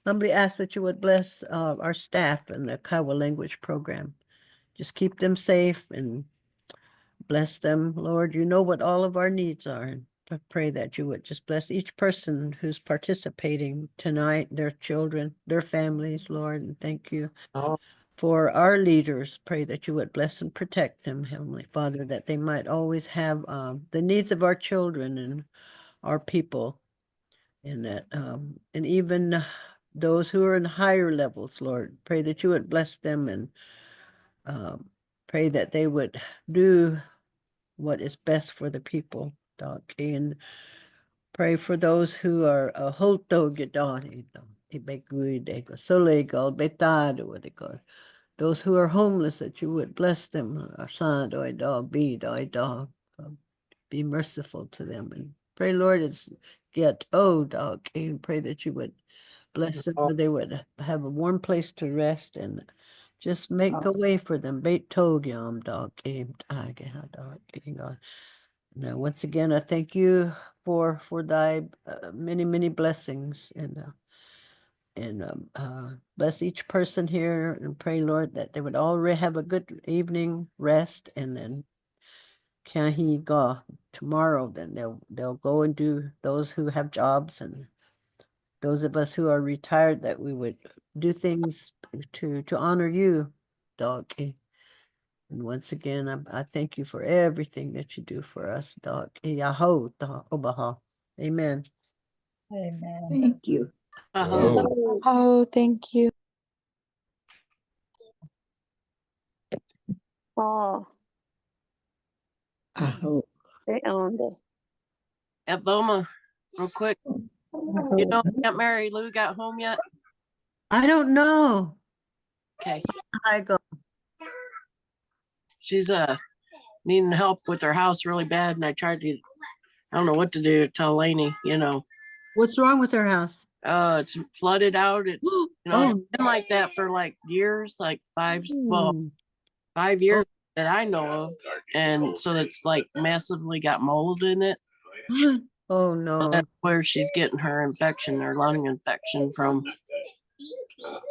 humbly ask that you would bless our staff and the Kiowa language program. Just keep them safe and bless them, Lord. You know what all of our needs are. And I pray that you would just bless each person who's participating tonight, their children, their families, Lord. And thank you for our leaders. Pray that you would bless and protect them, Heavenly Father, that they might always have the needs of our children and our people, and that and even those who are in higher levels, Lord. Pray that you would bless them, and pray that they would do what is best for the people, dog. And pray for those who are holto gedani, those who are homeless, that you would bless them. Be merciful to them, and pray, Lord, it's get dog, and pray that you would bless them, that they would have a warm place to rest, and just make a way for them. Dog, now, once again, I thank you for thy many blessings, and bless each person here, and pray, Lord, that they would all have a good evening rest, and then can he go tomorrow? Then they'll go and do, those who have jobs and those of us who are retired, that we would do things to honor you, dog. And once again, I thank you for everything that you do for us, dog. Amen. Amen. Thank you. Oh, Oh, thank you. Oh, I hope. they owned it. At Boma, real quick. You know, Aunt Mary Lou got home yet? I don't know. Okay. I go. She's needing help with her house really bad, and I don't know what to do, tell Lainey, you know. What's wrong with her house? It's flooded out. It's it's Oh. been like that for like years, like 5 Hmm. 5 years that I know of. And so it's like massively got mold in it. Oh So no. that's where she's getting her infection, her lung infection from.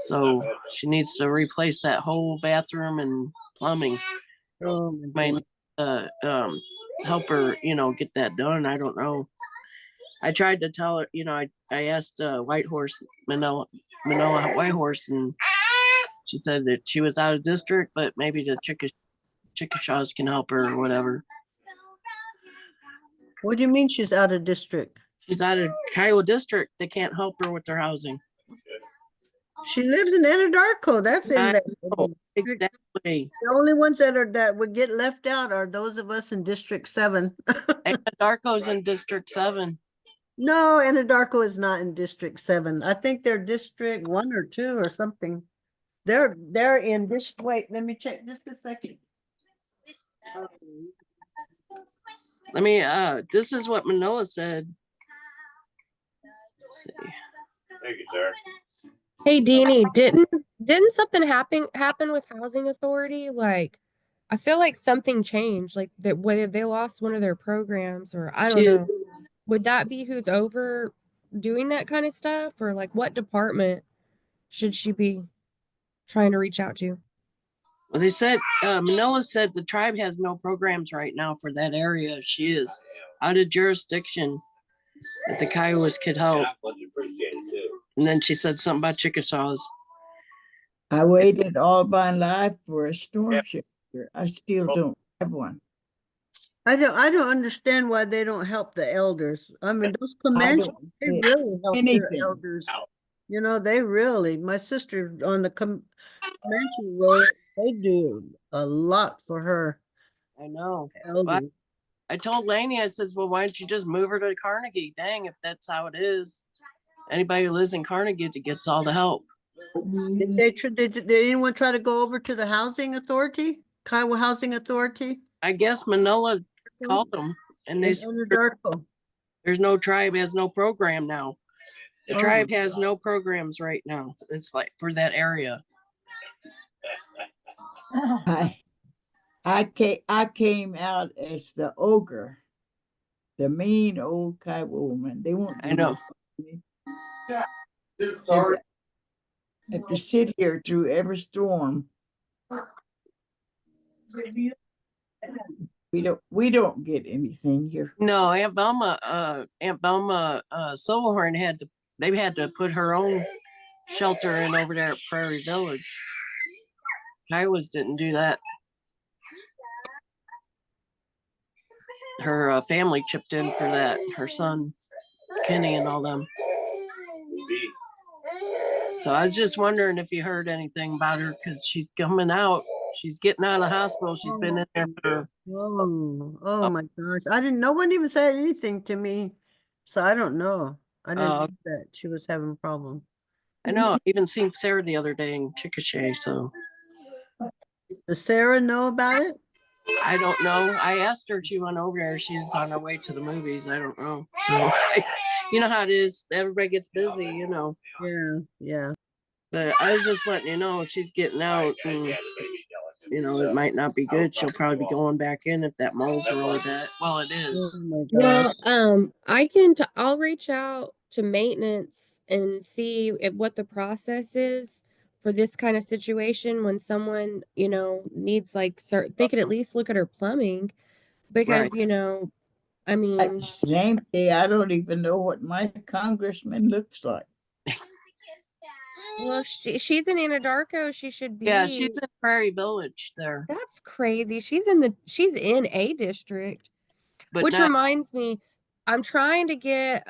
So she needs to replace that whole bathroom and plumbing. Oh my Might God. help her, get that done. I don't know. I tried to tell her, I asked Manila Whitehorse, and she said that she was out of district, but maybe the Chickashaws can help her or whatever. What do you mean she's out of district? She's out of Kiowa district. They can't help her with their housing. She lives in Anadarko. That's in there. Exactly. The only ones that would get left out are those of us in District 7. Anadarko's in District 7. No, Anadarko is not in District 7. I think they're District 1 or 2 or something. They're in this. Wait, let me check just a second. This is what Manila said. Let's see. Thank you, sir. Hey, Deanie, didn't something happen with Housing Authority? Like, I feel like something changed, like that whether they lost one of their programs or I don't know. Would that be who's over doing that kind of stuff, or like what department should she be trying to reach out to? Well, they said Manila said the tribe has no programs right now for that area. She is out of jurisdiction that the Kiowas could help. And then she said something about Chickasaws. I waited all my life for a storm shelter. I still don't have one. I don't understand why they don't help the elders. I mean, those Comanches, they really help their elders. You know, they really, my sister on the Comanche road, they do a lot for her. I know. Elders. I told Lainey, I says, well, why don't you just move her to Carnegie? Dang, if that's how it is. Anybody who lives in Carnegie gets all the help. Did anyone try to go over to the Housing Authority? Kiowa Housing Authority? I guess Manila called them, and they said there's no tribe, has no program now. The tribe has no programs right now. It's like for that area. I came out as the ogre, the mean old Kiowa woman. They won't do I know. Sorry. I have to sit here through every storm. We don't get anything here. No, Aunt Belma Silverhorn had to put her own shelter in over there at Prairie Village. Kiowas didn't do that. Her family chipped in for that. Her son, Kenny, and all them. So I was just wondering if you heard anything about her, because she's coming out. She's getting out of the hospital. She's been in there for. Oh my gosh! I didn't. No one even said anything to me, so I don't know. I didn't know that she was having problems. I know. I even seen Sarah the other day in Chickasha. So does Sarah know about it? I don't know. I asked her if she went over there. She's on her way to the movies. I don't know. So you know how it is. Everybody gets busy, you know. Yeah. But I was just letting you know, she's getting out, and it might not be good. She'll probably be going back in if that mold's really bad. Well, it is. Oh my Well, I'll reach out to maintenance and see what the process is for this kind of situation when someone, needs they could at least look at her plumbing because, I mean. Same day, I don't even know what my congressman looks like. Well, she's in Anadarko. She should be. Yeah, she's in Prairie Village there. That's crazy. She's in a district. Which reminds me, I'm trying to get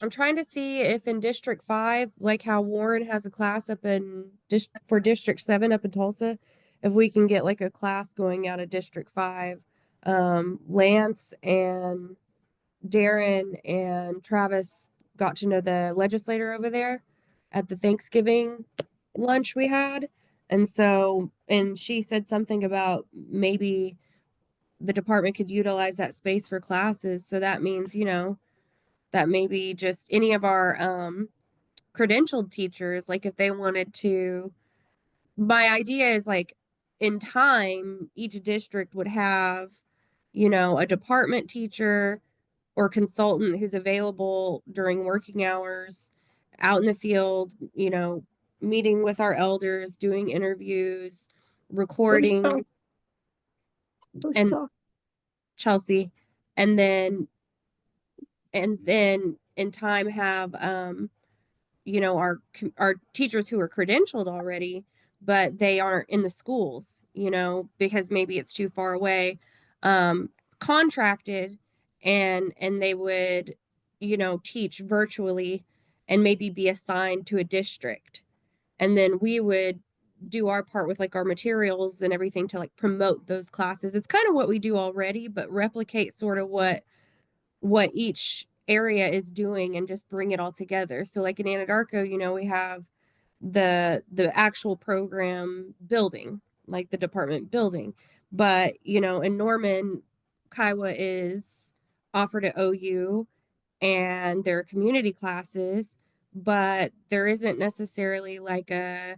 I'm trying to see if in District 5, like how Warren has a class up in for District 7 up in Tulsa, if we can get like a class going out of District 5. Lance and Darren and Travis got to know the legislator over there at the Thanksgiving lunch we had. And so, and she said something about maybe the department could utilize that space for classes. So that means, you know, that maybe just any of our credentialed teachers, like if they wanted to, my idea is like in time, each district would have, you know, a department teacher or consultant who's available during working hours out in the field, you know, meeting with our elders, doing interviews, recording, and Chelsea, and then in time have you know, our teachers who are credentialed already, but they aren't in the schools, you know, because maybe it's too far away, contracted, and they would, you know, teach virtually and maybe be assigned to a district. And then we would do our part with like our materials and everything to like promote those classes. It's kind of what we do already, but replicate sort of what each area is doing and just bring it all together. So like in Anadarko, you know, we have the actual program building, like the department building. But, you know, in Norman, Kiowa is offered at OU and there are community classes, but there isn't necessarily like a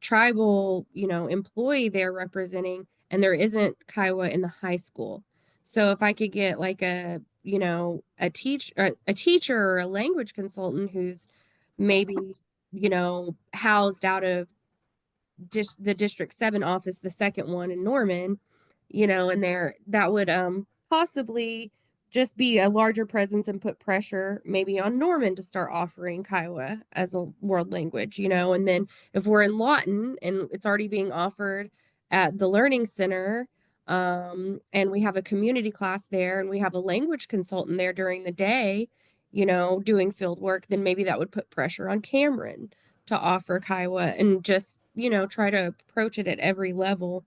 tribal, you know, employee there representing, and there isn't Kiowa in the high school. So if I could get like a, you know, a teacher or a language consultant who's maybe, you know, housed out of the District 7 office, the second one in Norman, you know, and there that would possibly just be a larger presence and put pressure maybe on Norman to start offering Kiowa as a world language, you know. And then if we're in Lawton and it's already being offered at the Learning Center, and we have a community class there and we have a language consultant there during the day, you know, doing field work, then maybe that would put pressure on Cameron to offer Kiowa and just, you know, try to approach it at every level,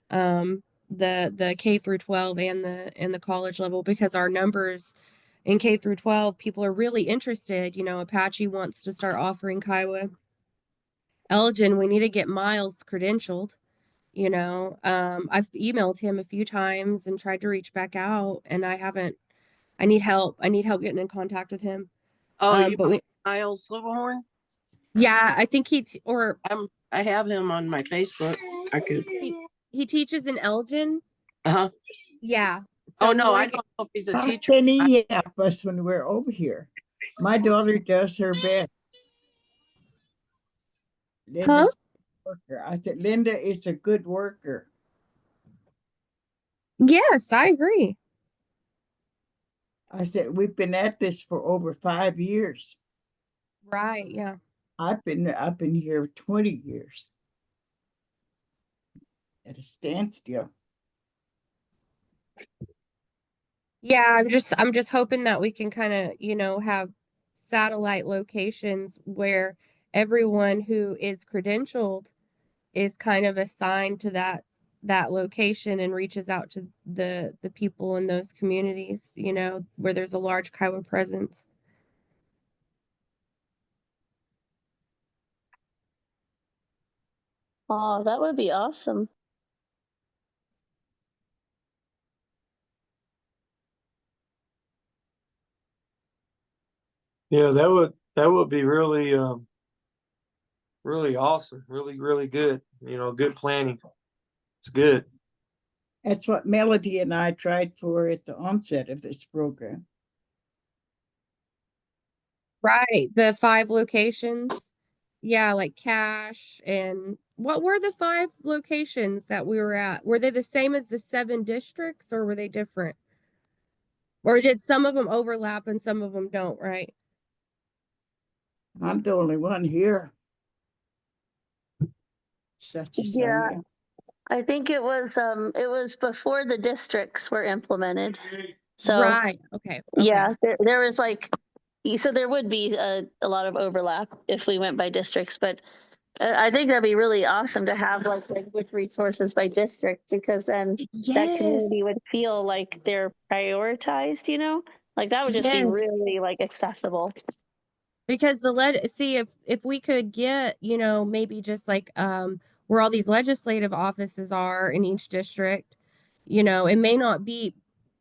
the K through 12 and the college level, because our numbers in K through 12, people are really interested. You know, Apache wants to start offering Kiowa. Elgin, we need to get Miles credentialed. You know, I've emailed him a few times and tried to reach back out, and I haven't. I need help. I need help getting in contact with him. Oh, you But we, Miles Silverhorn? yeah, I think I have him on my Facebook. I could. He teaches in Elgin. Uh-huh. Yeah. So Oh no, I don't know if he's a How teacher. can he help us when we're over here? My daughter does her best. Linda's a worker. I said, Linda is a good worker. Yes, I agree. I said, we've been at this for over 5 years. Right, yeah. I've been here 20 years at a standstill. Yeah, I'm just hoping that we can kind of, you know, have satellite locations where everyone who is credentialed is kind of assigned to that location and reaches out to the people in those communities, you know, where there's a large Kiowa presence. Oh, that would be awesome. Yeah, that would be really really awesome, really good. You know, good planning. It's good. That's what Melody and I tried for at the onset of this program. Right, the 5 locations. Yeah, like Cache. And what were the 5 locations that we were at? Were they the same as the 7 districts, or were they different? Or did some of them overlap and some of them don't, right? I'm the only one here. Such a Yeah, I think it was before the districts were implemented. So right, okay. yeah, there was like So there would be a lot of overlap if we went by districts, but I think that'd be really awesome to have like language resources by district, because then that Yes. community would feel like they're prioritized, you know? Like that would just be Yes. really like accessible. Because see if we could get, you know, maybe just like where all these legislative offices are in each district, you know, it may not be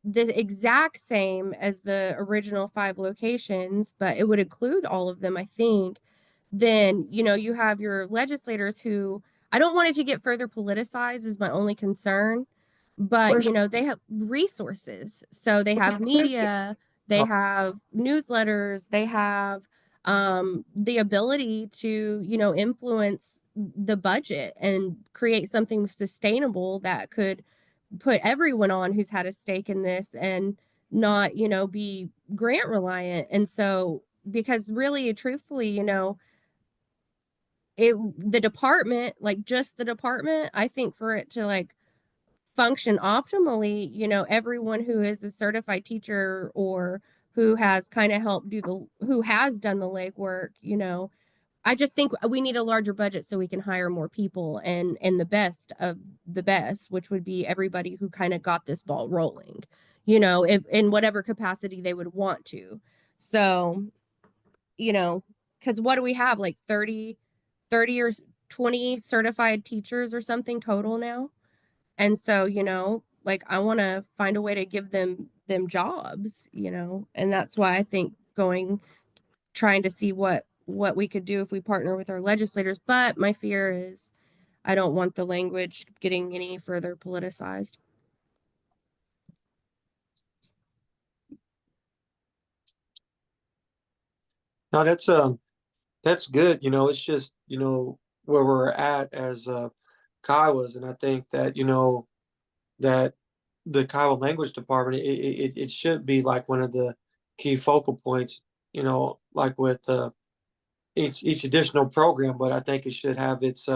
the exact same as the original 5 locations, but it would include all of them, I think. Then, you know, you have your legislators who, I don't want it to get further politicized is my only concern, but Where's- you know, they have resources. So they have media, they have newsletters, they have the ability to, you know, influence the budget and create something sustainable that could put everyone on who's had a stake in this and not, you know, be grant reliant. And so, because really, truthfully, you know, the department, like just the department, I think for it to like function optimally, you know, everyone who is a certified teacher or who has kind of helped who has done the legwork, you know, I just think we need a larger budget so we can hire more people and the best of the best, which would be everybody who kind of got this ball rolling, you know, if in whatever capacity they would want to. So, you know, because what do we have, like 30 or 20 certified teachers or something total now? And so, you know, like I want to find a way to give them jobs, you know, and that's why I think trying to see what we could do if we partner with our legislators. But my fear is I don't want the language getting any further politicized. No, that's good. You know, it's just, you know, where we're at as Kiowas, and I think that, you know, that the Kiowa Language Department, it should be like one of the key focal points, you know, like with each additional program, but I think it should have its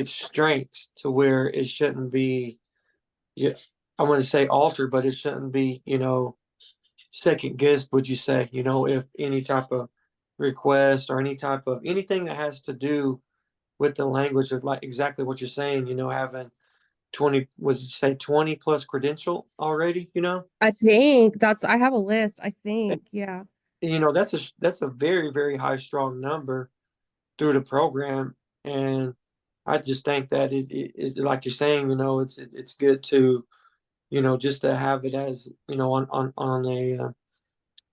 strengths to where it shouldn't be, yeah, I want to say altered, but it shouldn't be, you know, second guessed, would you say, you know, if any type of request or any type of anything that has to do with the language, or like exactly what you're saying, you know, having 20, was it say 20 plus credential already, you know? I think I have a list, I think. Yeah. You know, that's a very, very high, strong number through the program. And I just think that it like you're saying, you know, it's good to, you know, just to have it as, you know, on a,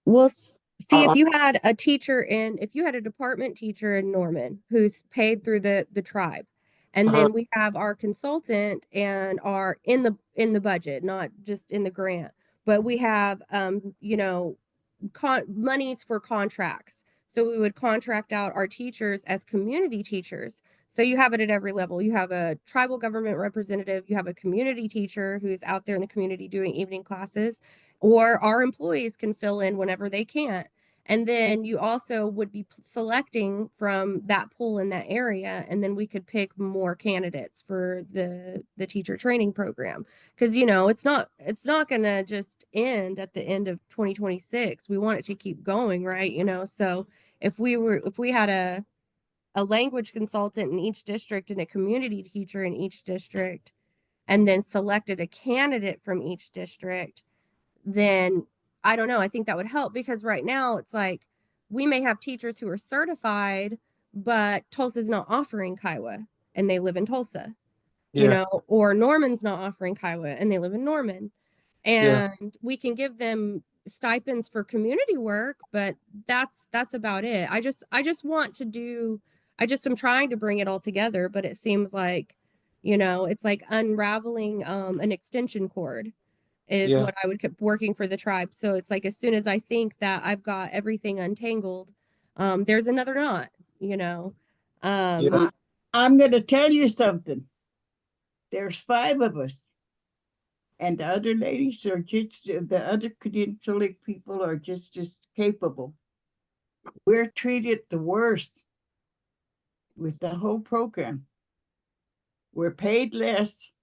Well, see, on, if you had a department teacher in Norman who's paid through the tribe, and then we have our consultant and our in the budget, not just in the grant, but we have you know, monies for contracts. So we would contract out our teachers as community teachers. So you have it at every level. You have a tribal government representative, you have a community teacher who's out there in the community doing evening classes, or our employees can fill in whenever they can't. And then you also would be selecting from that pool in that area, and then we could pick more candidates for the teacher training program. Because you know, it's not going to just end at the end of 2026. We want it to keep going, right? You know, so if we had a language consultant in each district and a community teacher in each district, and then selected a candidate from each district, then I don't know. I think that would help, because right now it's like we may have teachers who are certified, but Tulsa's not offering Kiowa and they live in Tulsa, you yeah, know, or Norman's not offering Kiowa and they live in Norman. yeah, And we can give them stipends for community work, but that's about it. I just want to do, I'm trying to bring it all together, but it seems like, you know, it's like unraveling an extension cord is yeah, what I would keep working for the tribe. So it's like as soon as I think that I've got everything untangled, there's another knot, you know. yeah, I'm going to tell you something. There's 5 of us. And the other ladies are just, the other credentialing people are just as capable. We're treated the worst with the whole program. We're paid less.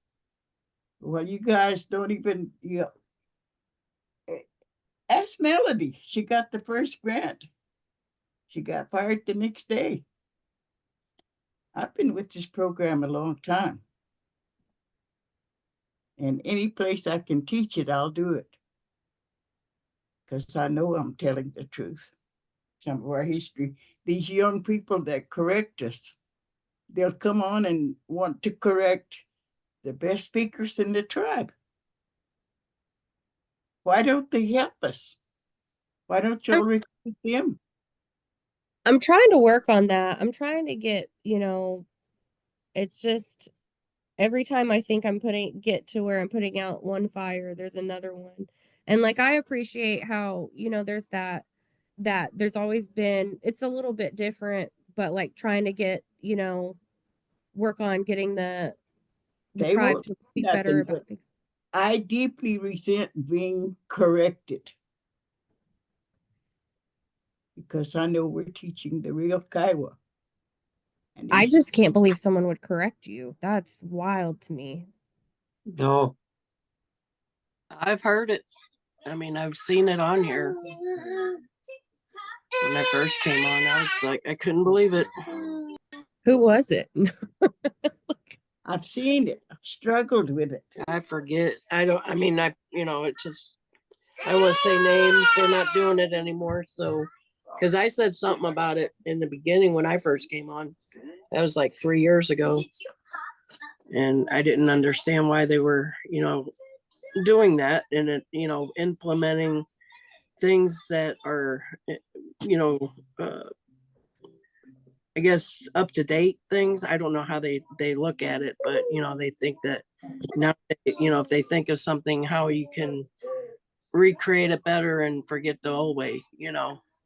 Well, you guys don't even, you know, Ask Melody. She got the first grant. She got fired the next day. I've been with this program a long time. And any place I can teach it, I'll do it. Because I know I'm telling the truth. Some of our history, these young people that correct us, they'll come on and want to correct the best speakers in the tribe. Why don't they help us? Why don't y'all recruit them? I'm trying to work on that. I'm trying to get, it's just every time I think get to where I'm putting out one fire, there's another one. And like, I appreciate how, there's that there's always been, it's a little bit different, but like trying to get, work on getting the They tribe won't to say speak better nothing, about but things. I deeply resent being corrected because I know we're teaching the real Kiowa. And I these- just can't believe someone would correct you. That's wild to me. No, I've heard it. I mean, I've seen it on here. When I first came on, I was like, I couldn't believe it. Who was it? I've seen it. I've struggled with it. I forget. I it just, I want to say names. They're not doing it anymore. So, because I said something about it in the beginning when I first came on. That was like 3 years ago. And I didn't understand why they were, doing that and it, implementing things that are, I guess up to date things. I don't know how they look at it, but they think that now, if they think of something, how you can recreate it better and forget the old way,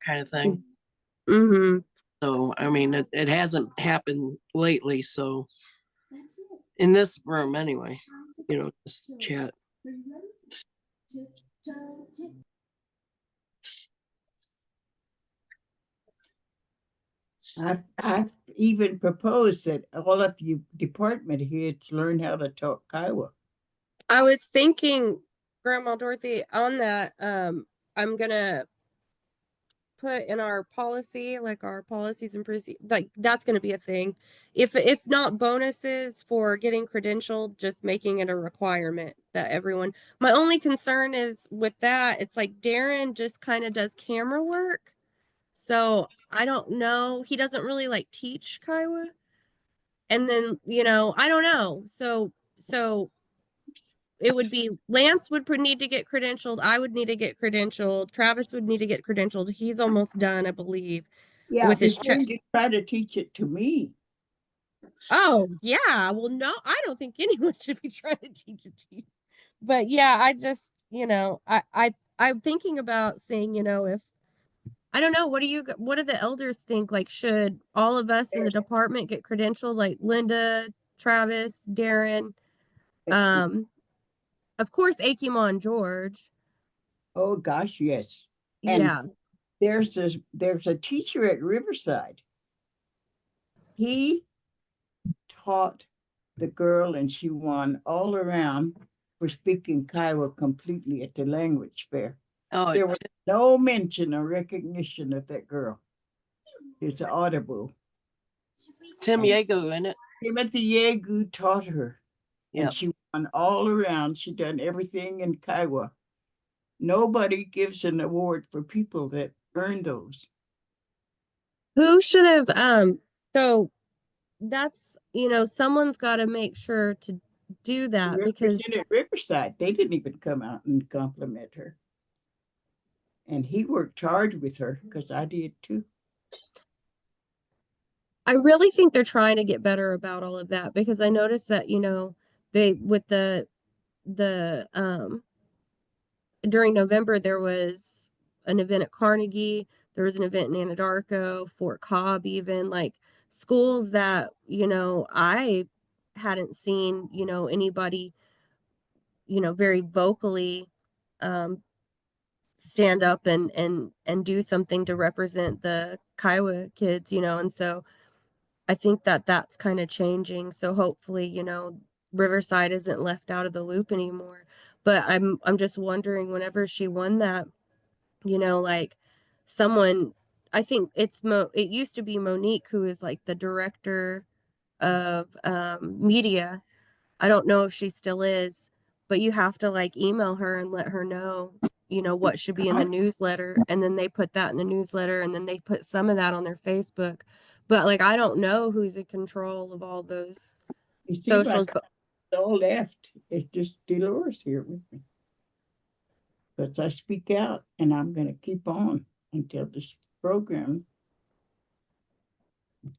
kind of thing. Mm-hmm. So, I mean, it hasn't happened lately. So in this room anyway, just chat. I've even proposed that all of you department heads learn how to talk Kiowa. I was thinking, Grandma Dorothy, on that, I'm gonna put in our policy, like our policies and procedures, like that's gonna be a thing. If not bonuses for getting credentialed, just making it a requirement that everyone. My only concern is with that, it's like Darren just kind of does camera work. So I don't know. He doesn't really like teach Kiowa. And then, I don't know. So it would be Lance would need to get credentialed. I would need to get credentialed. Travis would need to get credentialed. He's almost done, I believe. Yeah, with his before you try to teach it to me. Oh, yeah. Well, no, I don't think anyone should be trying to teach it to you. But yeah, I just, I'm thinking about saying, if I don't know, what do the elders think? Like, should all of us in the department get credentialed? Like Linda, Travis, Darren, of course, Akimon George. Oh gosh, yes. And Yeah. there's a teacher at Riverside. He taught the girl and she won all around for speaking Kiowa completely at the language fair. Oh, there was no mention or recognition of that girl. It's audible. Tim Yegu in it. Timothy Yegu taught her. Yep. And she won all around. She done everything in Kiowa. Nobody gives an award for people that earn those. Who should have, so that's, someone's got to make sure to do that because Represented Riverside, they didn't even come out and compliment her. And he worked hard with her because I did too. I really think they're trying to get better about all of that because I noticed that, they, with the, during November, there was an event at Carnegie. There was an event in Anadarko, Fort Cobb, even like schools that, I hadn't seen, anybody, very vocally, stand up and do something to represent the Kiowa kids, and so I think that that's kind of changing. So hopefully, Riverside isn't left out of the loop anymore. But I'm just wondering, whenever she won that You know, like someone, I think it used to be Monique, who is like the director of media. I don't know if she still is, but you have to like email her and let her know, you know, what should be in the newsletter. And then they put that in the newsletter, and then they put some of that on their Facebook. But like, I don't know who's in control of all those You see, socials. but all left. It's just Dolores here with me. But I speak out, and I'm going to keep on until this program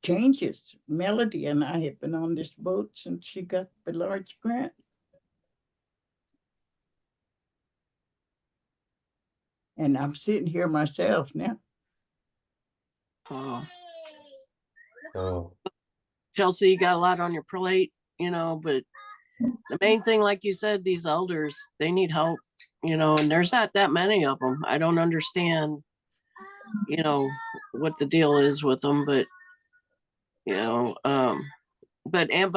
changes. Melody and I have been on this boat since she got the large grant. And I'm sitting here myself now. Oh, Chelsea, you got a lot on your plate, you know, but the main thing, like you said, these elders, they need help, you know, and there's not that many of them. I don't understand, you know, what the deal is with them, but, you know, but Aunt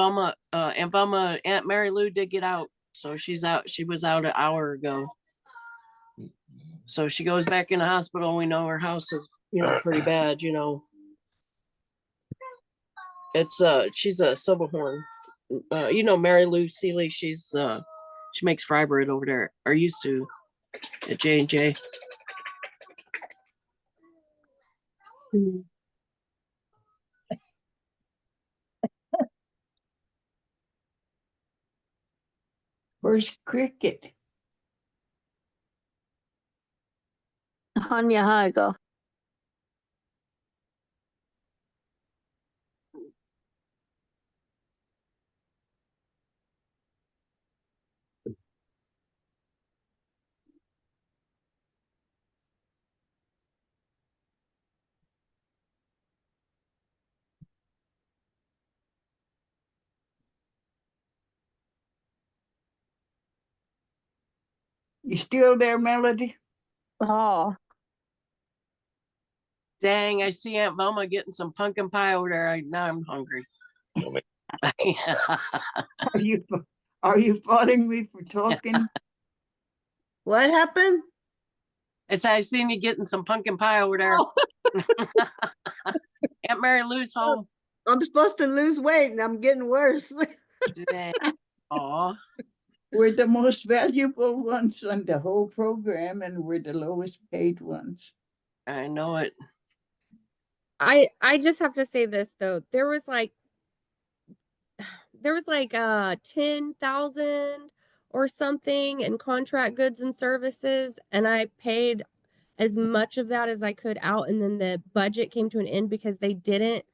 Mary Lou did get out. So she's out. She was out an hour ago. So she goes back in the hospital. We know her house is, you know, pretty bad, you know. It's she's a Silverhorn. You know, Mary Lou Seeley, she makes fry bread over there, or used to, at J&J. Where's Cricket? Hanya Hago. You still there, Melody? Oh. Dang, I see Aunt Velma getting some pumpkin pie over there. Now I'm hungry. Are you faulting me for talking? What happened? I seen you getting some pumpkin pie over there. Aunt Mary Lou's home. I'm supposed to lose weight and I'm getting worse. Aw. We're the most valuable ones on the whole program, and we're the lowest paid ones. I know it. I just have to say this though. There was like 10,000 or something in contract goods and services, and I paid as much of that as I could out, and then the budget came to an end because they didn't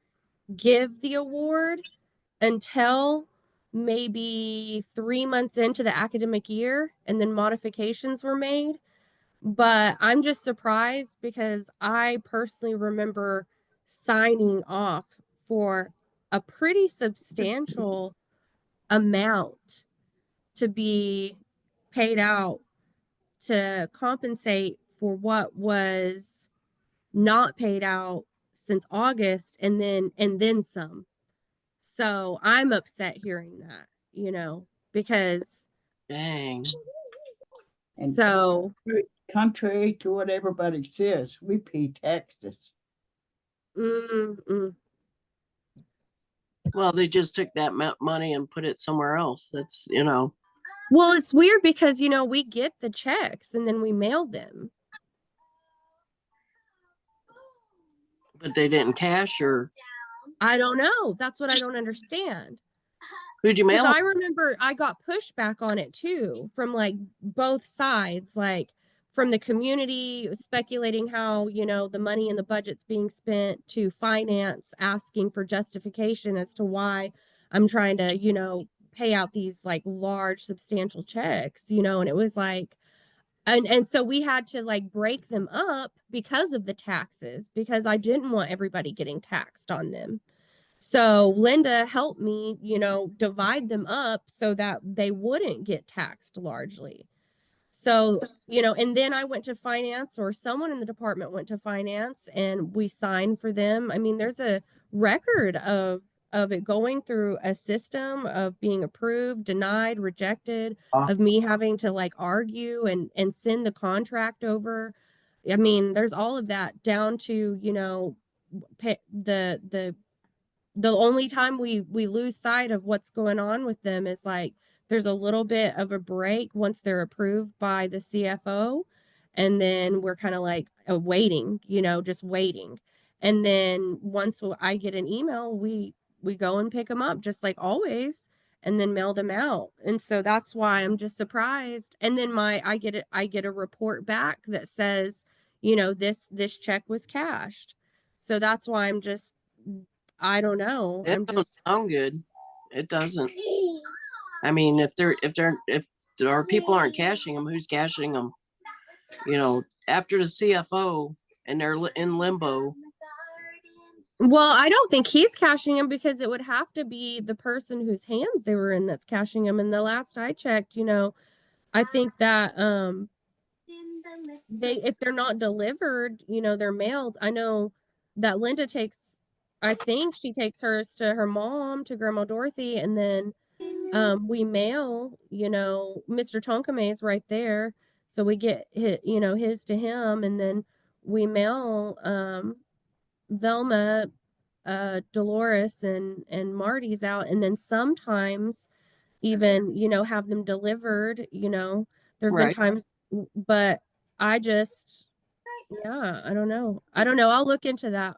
give the award until maybe 3 months into the academic year, and then modifications were made. But I'm just surprised because I personally remember signing off for a pretty substantial amount to be paid out to compensate for what was not paid out since August, and then some. So I'm upset hearing that, you know, because dang. And so contrary to what everybody says, we pay taxes. Well, they just took that money and put it somewhere else. That's, you know. Well, it's weird because, you know, we get the checks and then we mail them. But they didn't cash, or? I don't know. That's what I don't understand. Who'd you mail? Because I remember I got pushback on it too from like both sides, like from the community speculating how, you know, the money in the budget's being spent, to finance asking for justification as to why I'm trying to, you know, pay out these like large substantial checks, you know. And it was like, and so we had to like break them up because of the taxes, because I didn't want everybody getting taxed on them. So Linda helped me, you know, divide them up so that they wouldn't get taxed largely. So, you know, and then I went to finance, or someone in the department went to finance, and we signed for them. I mean, there's a record of it going through a system of being approved, denied, rejected, of me having to like argue and send the contract over. I mean, there's all of that down to, you know, the only time we lose sight of what's going on with them is like there's a little bit of a break once they're approved by the CFO, and then we're kind of like waiting, you know, just waiting. And then once I get an email, we go and pick them up just like always, and then mail them out. And so that's why I'm just surprised. And then I get a report back that says, you know, this check was cashed. So that's why I'm just, I don't know. It I'm don't just, sound good. It doesn't. I mean, if our people aren't cashing them, who's cashing them? You know, after the CFO and they're in limbo. well, I don't think he's cashing them because it would have to be the person whose hands they were in that's cashing them. And the last I checked, you know, I think that if they're not delivered, you know, they're mailed. I know that Linda takes, I think she takes hers to her mom, to Grandma Dorothy, and then we mail, you know, Mr. Tonkame is right there. So we get you know, his to him, and then we mail Velma, Dolores and Marty's out, and then sometimes even, you know, have them delivered, you know. There have been Right. times, but I just, yeah, I don't know. I don't know. I'll look into that.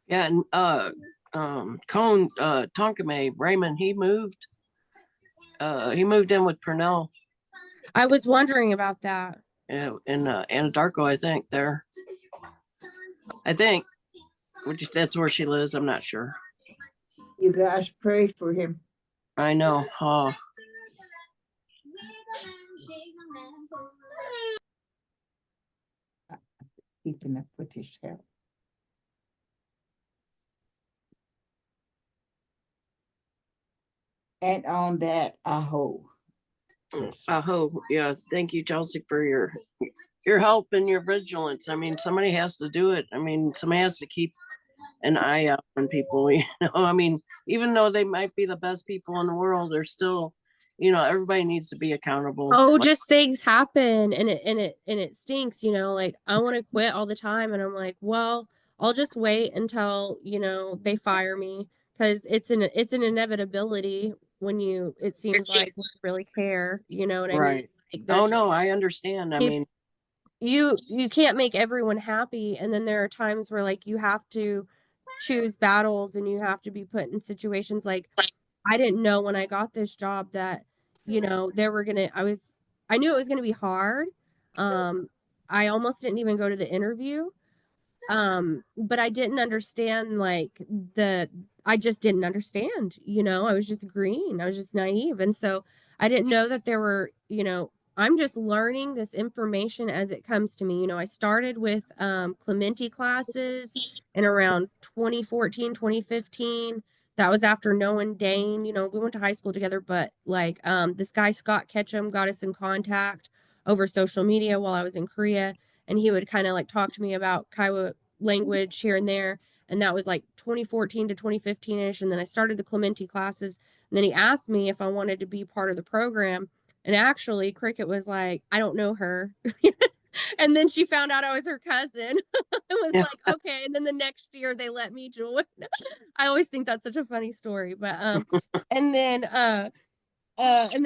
Yeah, and Cone Tonkame Raymond, he moved in with Purnell I was wondering about that. in Anadarko, I think there. I think which that's where she lives. I'm not sure. You guys pray for him. I know. Keeping up with his health. And on that, Aho. Aho, yes. Thank you, Chelsea, for your help and your vigilance. I mean, somebody has to do it. I mean, somebody has to keep an eye out on people, you know. I mean, even though they might be the best people in the world, they're still, you know, everybody needs to be accountable. Oh, just things happen and it stinks, you know, like I want to quit all the time, and I'm like, well, I'll just wait until, you know, they fire me, because it's an inevitability when it seems like we really care, you know what I mean? Right. Like Oh no, I understand. I mean, you can't make everyone happy, and then there are times where like you have to choose battles and you have to be put in situations like I didn't know when I got this job that, you know, I knew it was gonna be hard. I almost didn't even go to the interview. But I didn't understand I just didn't understand, you know, I was just green. I was just naive. And so I didn't know that there were, you know, I'm just learning this information as it comes to me. You know, I started with Clementi classes in around 2014, 2015. That was after knowing Dane. You know, we went to high school together, but like this guy, Scott Ketchum, got us in contact over social media while I was in Korea. And he would kind of like talk to me about Kiowa language here and there. And that was like 2014 to 2015-ish. And then I started the Clementi classes. And then he asked me if I wanted to be part of the program. And actually, Cricket was like, I don't know her. And then she found out I was her cousin. It was like, okay. And then the next year they let me join. I always think that's such a funny story. But and then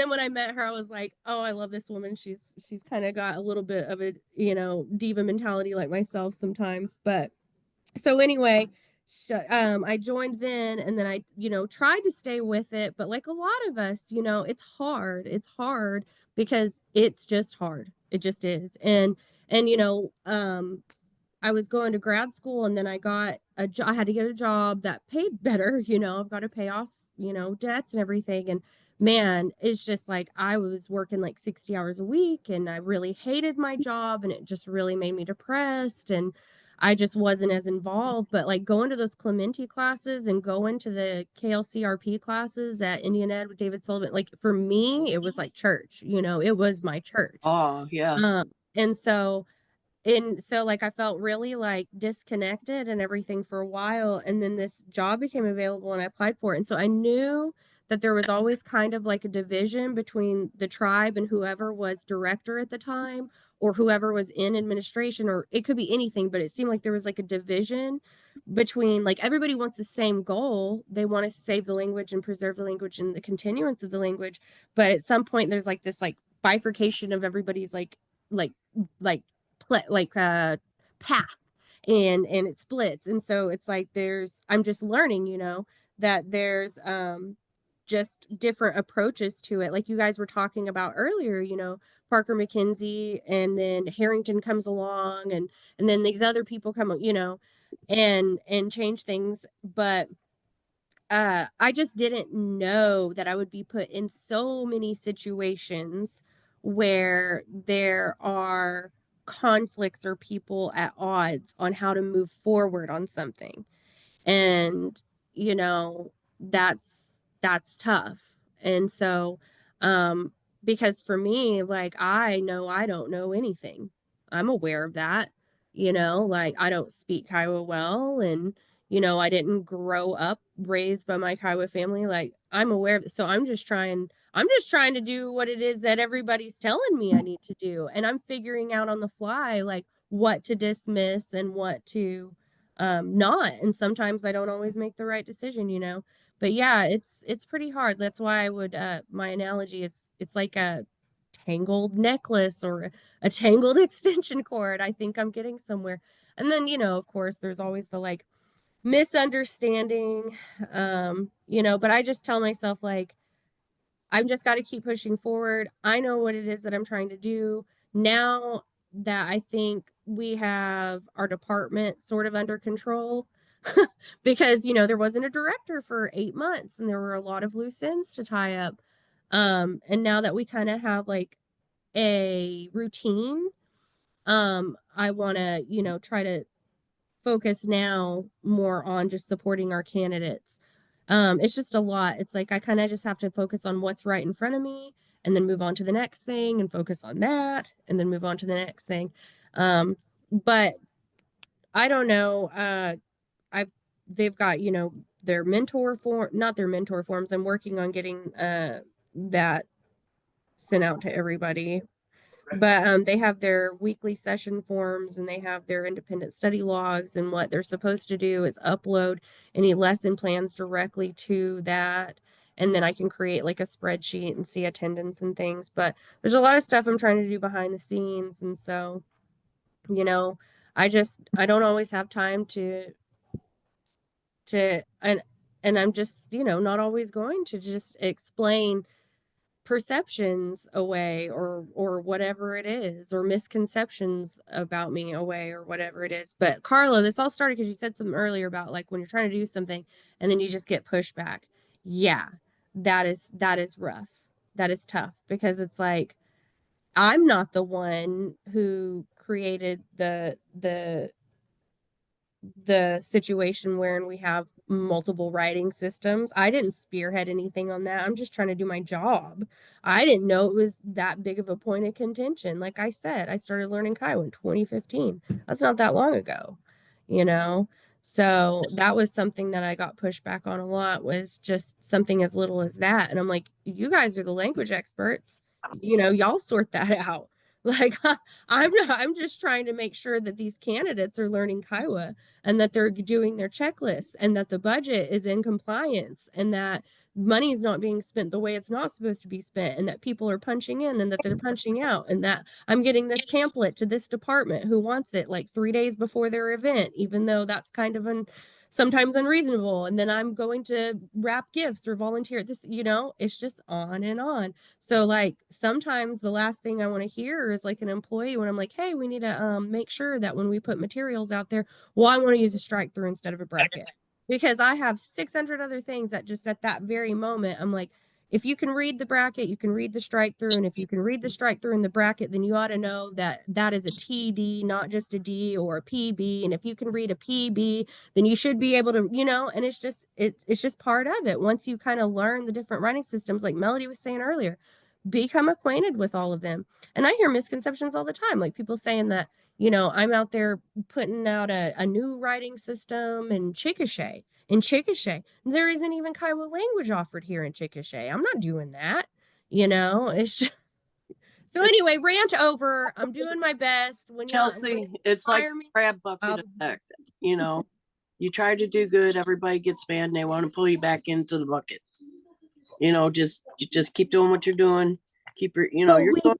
when I met her, I was like, oh, I love this woman. She's kind of got a little bit of a, you know, diva mentality like myself sometimes. But so anyway, I joined then, and then I, you know, tried to stay with it. But like a lot of us, you know, it's hard. It's hard because it's just hard. It just is. And you know, I was going to grad school, and then I got I had to get a job that paid better. You know, I've got to pay off, you know, debts and everything. And man, it's just like I was working like 60 hours a week, and I really hated my job, and it just really made me depressed, and I just wasn't as involved. But like going to those Clementi classes and going to the KLCRP classes at Indian Ed with David Sullivan, like for me, it was like church, you know, it was my church. Oh, yeah. And so like I felt really like disconnected and everything for a while. And then this job became available and I applied for it. And so I knew that there was always kind of like a division between the tribe and whoever was director at the time, or whoever was in administration, or it could be anything, but it seemed like there was like a division between, like, everybody wants the same goal. They want to save the language and preserve the language and the continuance of the language. But at some point there's like this like bifurcation of everybody's like path, and it splits. And so it's like I'm just learning, that there's just different approaches to it. Like you guys were talking about earlier, Parker McKenzie, and then Harrington comes along, and then these other people come, and change things. But I just didn't know that I would be put in so many situations where there are conflicts or people at odds on how to move forward on something. And, that's tough. And so, because for me, like, I know I don't know anything. I'm aware of that, like, I don't speak Kiowa well, and I didn't grow up raised by my Kiowa family. Like, I'm aware of it. So I'm just trying to do what it is that everybody's telling me I need to do. And I'm figuring out on the fly, like, what to dismiss and what to not. And sometimes I don't always make the right decision, but yeah, it's pretty hard. That's why I would my analogy is, it's like a tangled necklace or a tangled extension cord. I think I'm getting somewhere. And then, of course, there's always the like misunderstanding, but I just tell myself, like, I've just got to keep pushing forward. I know what it is that I'm trying to do now that I think we have our department sort of under control. Because, there wasn't a director for 8 months and there were a lot of loose ends to tie up. And now that we kind of have like a routine, I want to, try to focus now more on just supporting our candidates. It's just a lot. It's like I kind of just have to focus on what's right in front of me, and then move on to the next thing and focus on that, and then move on to the next thing. But I don't know. They've got, their not their mentor forms. I'm working on getting that sent out to everybody. But they have their weekly session forms, and they have their independent study logs, and what they're supposed to do is upload any lesson plans directly to that. And then I can create like a spreadsheet and see attendance and things. But there's a lot of stuff I'm trying to do behind the scenes. And so, I don't always have time and I'm just, not always going to just explain perceptions away, or whatever it is, or misconceptions about me away, or whatever it is. But Carla, this all started because you said something earlier about like when you're trying to do something and then you just get pushback. Yeah, that is rough. That is tough, because it's like, I'm not the one who created the situation wherein we have multiple writing systems. I didn't spearhead anything on that. I'm just trying to do my job. I didn't know it was that big of a point of contention. Like I said, I started learning Kiowa in 2015. That's not that long ago, So that was something that I got pushed back on a lot, was just something as little as that. And I'm like, you guys are the language experts. Y'all sort that out. Like, I'm just trying to make sure that these candidates are learning Kiowa, and that they're doing their checklists, and that the budget is in compliance, and that money is not being spent the way it's not supposed to be spent, and that people are punching in and that they're punching out, and that I'm getting this pamphlet to this department who wants it like 3 days before their event, even though that's kind of sometimes unreasonable. And then I'm going to wrap gifts or volunteer. It's just on and on. So like sometimes the last thing I want to hear is like an employee when I'm like, hey, we need to make sure that when we put materials out there, well, I want to use a strike through instead of a bracket, because I have 600 other things that just at that very moment, I'm like, if you can read the bracket, you can read the strike through. And if you can read the strike through in the bracket, then you ought to know that that is a TD, not just a D or a PB. And if you can read a PB, then you should be able to, and it's just part of it. Once you kind of learn the different writing systems, like Melody was saying earlier, become acquainted with all of them. And I hear misconceptions all the time, like people saying that, I'm out there putting out a new writing system in Chickasha. There isn't even Kiowa language offered here in Chickasha. I'm not doing that. It's just, So anyway, rant over. I'm doing my best. When Chelsea, it's like hire me, crab bucket effect. You know, you try to do good, everybody gets mad and they want to pull you back into the bucket. You know, just keep doing what you're doing. Keep your, you know,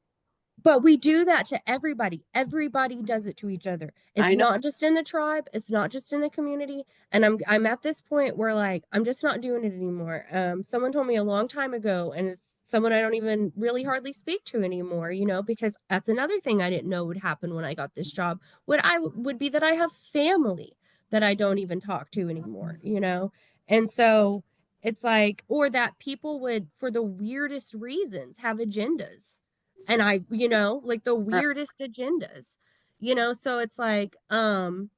but we do that to everybody. Everybody does it to each other. It's not just in the tribe. It's not just in the community. And I'm at this point where like, I'm just not doing it anymore. Someone told me a long time ago, and it's someone I don't even really hardly speak to anymore, you know, because that's another thing I didn't know would happen when I got this job. Would be that I have family that I don't even talk to anymore, you know? And so it's like, or that people would, for the weirdest reasons, have agendas. And I, you know, like the weirdest agendas, you know, so it's like, I'm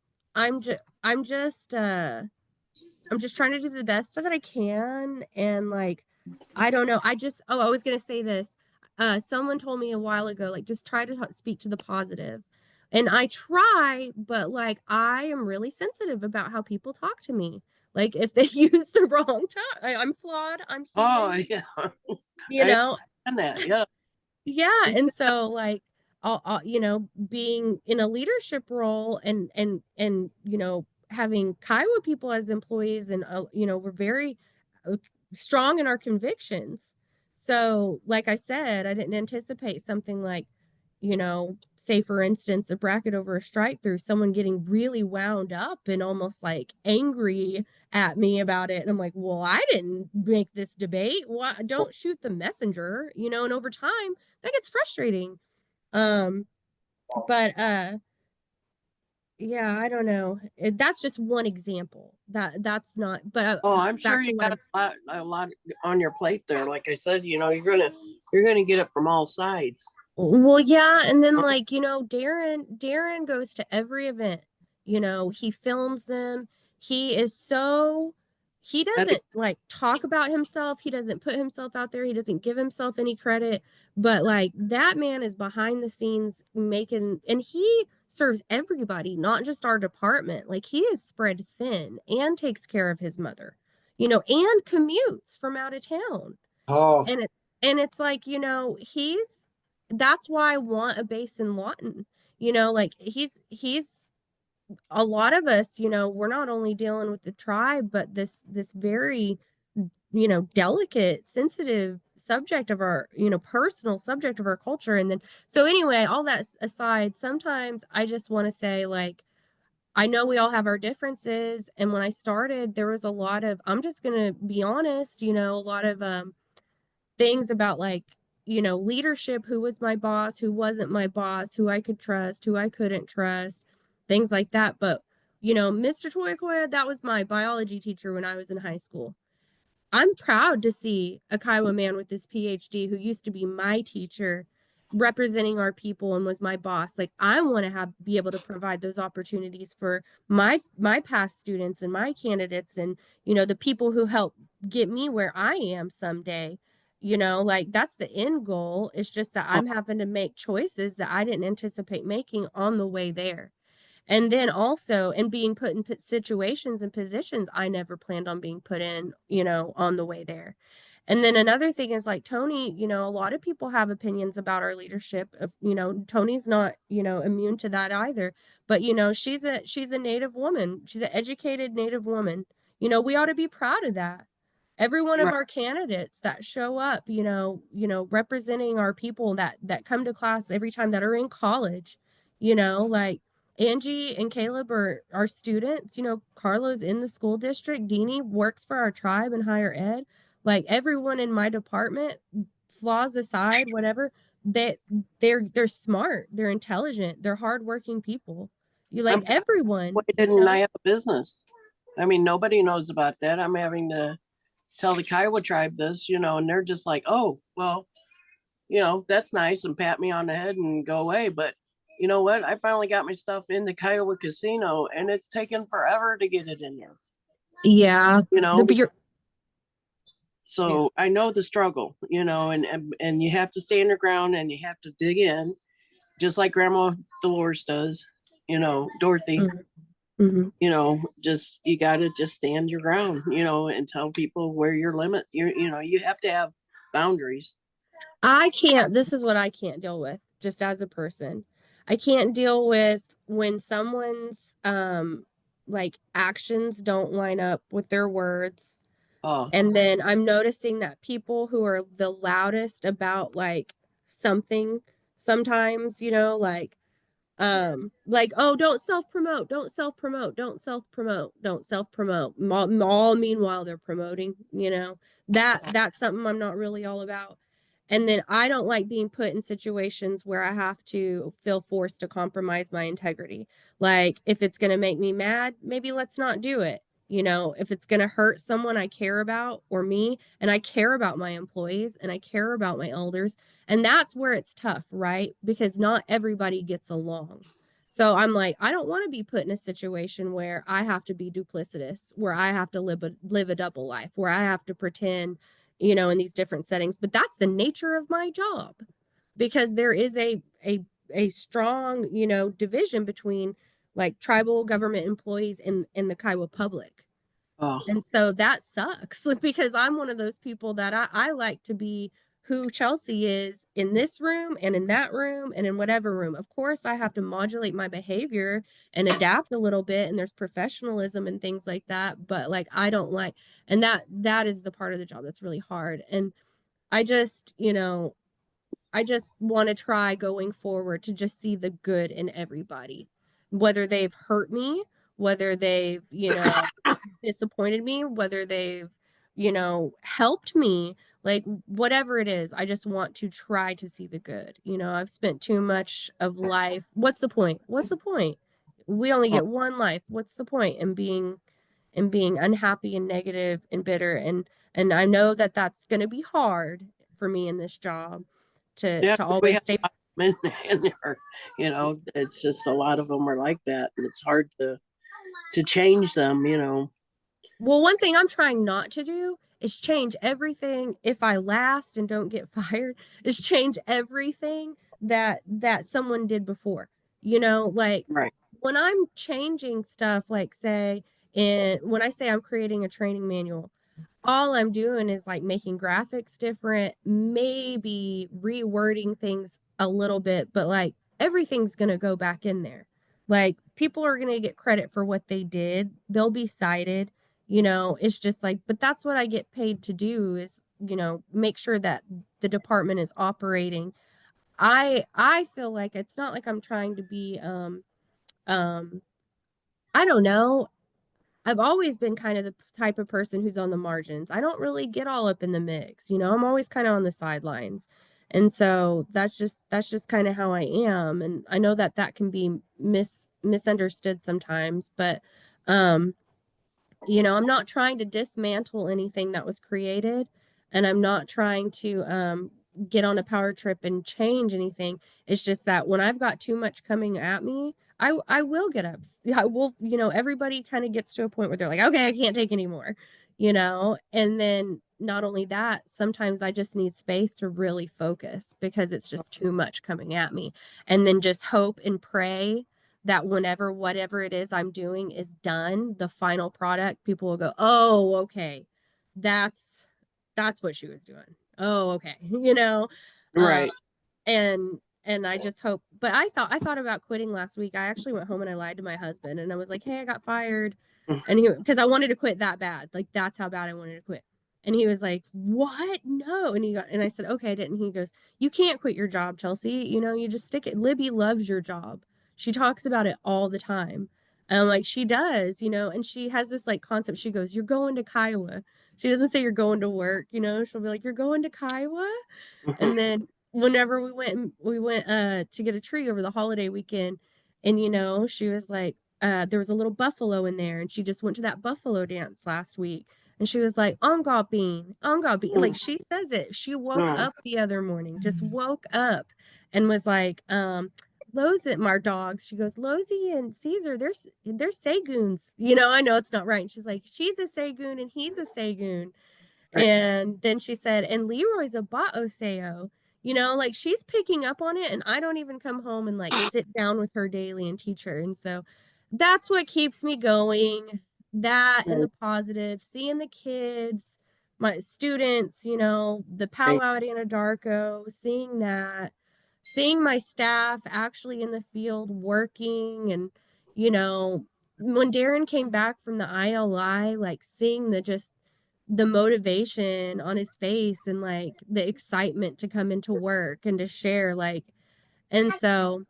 just trying to do the best that I can. And like, I don't know. I was going to say this. Someone told me a while ago, like, just try to speak to the positive. And I try, but like, I am really sensitive about how people talk to me. Like if they use the wrong time, I'm flawed. I'm human. Oh yeah. You know, that, yeah. Yeah. And so like, I'll, you know, being in a leadership role and, you know, having Kiowa people as employees and, you know, we're very strong in our convictions. So like I said, I didn't anticipate something like, you know, say for instance, a bracket over a strike through, someone getting really wound up and almost like angry at me about it. And I'm like, well, I didn't make this debate. Why don't shoot the messenger, you know, and over time that gets frustrating. But yeah, I don't know. That's just one example. That's not, but I'm sure you got a lot on your plate there. Like I said, you know, you're gonna get it from all sides. Well, yeah, and then like, you know, Darren goes to every event. You know, he films them. He doesn't like talk about himself. He doesn't put himself out there. He doesn't give himself any credit. But like that man is behind the scenes making, and he serves everybody, not just our department. Like he is spread thin and takes care of his mother, you know, and commutes from out of town. Oh, And it's like, you know, that's why I want a base in Lawton. You know, like he's a lot of us, you know, we're not only dealing with the tribe, but this very, you know, delicate, sensitive subject of our, you know, personal subject of our culture. And then so anyway, all that aside, sometimes I just want to say, like, I know we all have our differences. And when I started, there was a lot of, I'm just gonna be honest, you know, a lot of things about like, you know, leadership, who was my boss, who wasn't my boss, who I could trust, who I couldn't trust, things like that. But, you know, Mr. Toyakoya, that was my biology teacher when I was in high school. I'm proud to see a Kiowa man with his PhD who used to be my teacher representing our people and was my boss. Like I want to be able to provide those opportunities for my past students and my candidates and, you know, the people who help get me where I am someday. You know, like that's the end goal. It's just that I'm having to make choices that I didn't anticipate making on the way there. And then also, and being put in situations and positions I never planned on being put in, you know, on the way there. And then another thing is like Tony, you know, a lot of people have opinions about our leadership. Of, you know, Tony's not, you know, immune to that either. But, you know, she's a Native woman. She's an educated Native woman. You know, we ought to be proud of that. Every one of our candidates that show up, you know, representing our people that come to class every time, that are in college, you know, like Angie and Caleb are our students. You know, Carlo's in the school district. Deanie works for our tribe in higher ed. Like everyone in my department, flaws aside, whatever, they're smart, they're intelligent, they're hardworking people. You like everyone. Why didn't I have a business? I mean, nobody knows about that. I'm having to tell the Kiowa tribe this, you know, and they're just like, oh, well, you know, that's nice, and pat me on the head and go away. But you know what? I finally got my stuff in the Kiowa casino, and it's taken forever to get it in there. Yeah. You know, but so I know the struggle, you know, and you have to stay underground and you have to dig in, just like Grandma Dolores does, you know, Dorothy. Mm-hmm. You know, just you got to just stand your ground, you know, and tell people where your limit. You know, you have to have boundaries. I can't, this is what I can't deal with just as a person. I can't deal with when someone's like actions don't line up with their words. Oh, And then I'm noticing that people who are the loudest about like something sometimes, you know, like, oh, don't self-promote, don't self-promote, don't self-promote, don't self-promote. All meanwhile they're promoting, you know. That's something I'm not really all about. And then I don't like being put in situations where I have to feel forced to compromise my integrity. Like if it's going to make me mad, maybe let's not do it. You know, if it's going to hurt someone I care about or me, and I care about my employees and I care about my elders, and that's where it's tough, right? Because not everybody gets along. So I'm like, I don't want to be put in a situation where I have to be duplicitous, where I have to live a double life, where I have to pretend, you know, in these different settings. But that's the nature of my job, because there is a strong, you know, division between like tribal government employees and the Kiowa public. oh, And so that sucks because I'm one of those people that I like to be who Chelsea is in this room and in that room and in whatever room. Of course, I have to modulate my behavior and adapt a little bit, and there's professionalism and things like that. But like, I don't like, and that is the part of the job that's really hard. And I just, you know, I just want to try going forward to just see the good in everybody, whether they've hurt me, whether they've, you know, disappointed me, whether they've, you know, helped me, like whatever it is. I just want to try to see the good. You know, I've spent too much of life. What's the point? What's the point? We only oh, get one life. What's the point in being unhappy and negative and bitter? And I know that that's going to be hard for me in this job yeah. to We always have stay. a lot of them in there, you know. It's just a lot of them are like that, and it's hard to change them, you know. Well, one thing I'm trying not to do is change everything if I last and don't get fired, is change everything that someone did before. You know, like Right. when I'm changing stuff, like say when I say I'm creating a training manual, all I'm doing is like making graphics different, maybe rewording things a little bit, but like everything's going to go back in there. Like people are going to get credit for what they did. They'll be cited, you know, it's just like, but that's what I get paid to do is, you know, make sure that the department is operating. I feel like it's not like I'm trying to be um I don't know. I've always been kind of the type of person who's on the margins. I don't really get all up in the mix, you know. I'm always kind of on the sidelines. And so that's just kind of how I am, and I know that that can be misunderstood sometimes, but um you know, I'm not trying to dismantle anything that was created, and I'm not trying to get on a power trip and change anything. It's just that when I've got too much coming at me, I will get up. I will, you know, everybody kind of gets to a point where they're like, okay, I can't take anymore, you know. And then not only that, sometimes I just need space to really focus because it's just too much coming at me. And then just hope and pray that whenever whatever it is I'm doing is done, the final product, people will go, "Oh, okay. That's that's what she was doing. Oh, okay." You know, uh, Right. and I just hope, but I thought about quitting last week. I actually went home and I lied to my husband and I was like, "Hey, I got fired." And he, because I wanted to quit that bad. Like that's how bad I wanted to quit. And he was like, "What? No." And I said, "Okay, I didn't." He goes, "You can't quit your job, Chelsea. You know, you just stick it. Libby loves your job. She talks about it all the time." And I'm like, "She does, you know." And she has this like concept. She goes, "You're going to Kiowa." She doesn't say you're going to work, you know. She'll be like, "You're going to Kiowa." And then whenever we went to get a tree over the holiday weekend, and you know, she was like, there was a little buffalo in there, and she just went to that buffalo dance last week. And she was like, "Onga bean, onga bean." Like she says it. She woke up the other morning, just woke up and was like, Lozy, my dogs. She goes, Lozy and Caesar, they're Sagoons. You know, I know it's not right. And she's like, she's a Sagoon and he's a Sagoon. Right. And then she said, and Leroy's a Ba'oseo. You know, like she's picking up on it, and I don't even come home and like sit down with her daily and teach her. And so that's what keeps me going. That and the positive, seeing the kids my students, you know, the powwow at Anadarko, seeing my staff actually in the field working. And, you know, when Darren came back from the ILI, like seeing the motivation on his face and like the excitement to come into work and to share, like, and so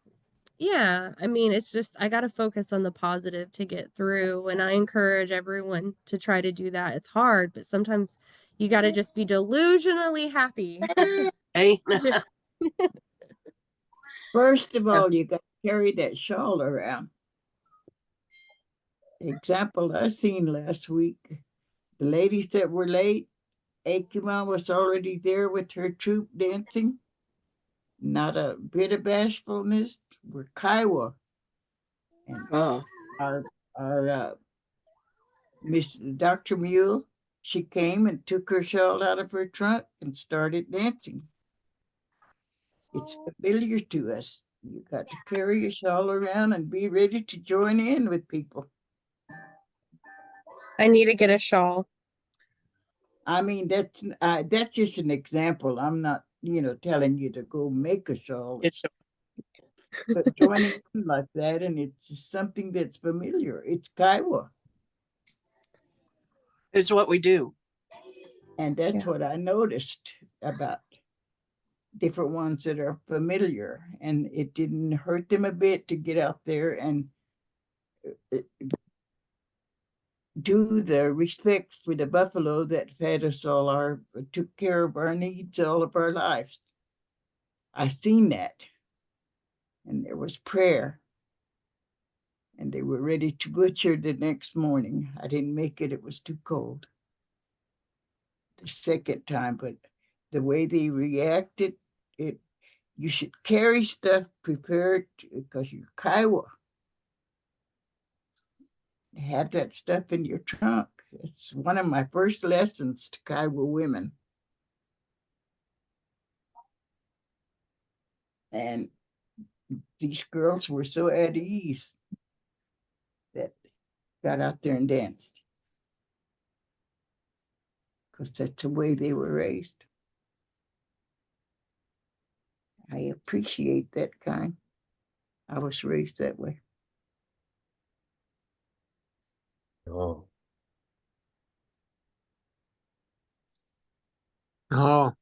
yeah, I mean, it's just, I got to focus on the positive to get through. And I encourage everyone to try to do that. It's hard, but sometimes you got to just be delusionally happy. Hey, First of all, you got to carry that shawl around. Example I seen last week, the ladies that were late, Akima was already there with her troop dancing. Not a bit of bashfulness. We're Kiowa. And our Miss Dr. Mule, she came and took her shawl out of her trunk and started dancing. It's familiar to us. You got to carry your shawl around and be ready to join in with people. I need to get a shawl. I mean, that's just an example. I'm not, telling you to go make a shawl. But joining in like that, and it's just something that's familiar. It's Kiowa. It's what we do. And that's what I noticed about different ones that are familiar. And it didn't hurt them a bit to get out there and do the respect for the buffalo that fed us took care of our needs all of our lives. I seen that. And there was prayer. And they were ready to butcher the next morning. I didn't make it. It was too cold. The second time, but the way they reacted, you should carry stuff prepared because you're Kiowa. Have that stuff in your trunk. It's one of my first lessons to Kiowa women. And these girls were so at ease that got out there and danced. Because that's the way they were raised. I appreciate that kind. I was raised that way. Oh. Oh,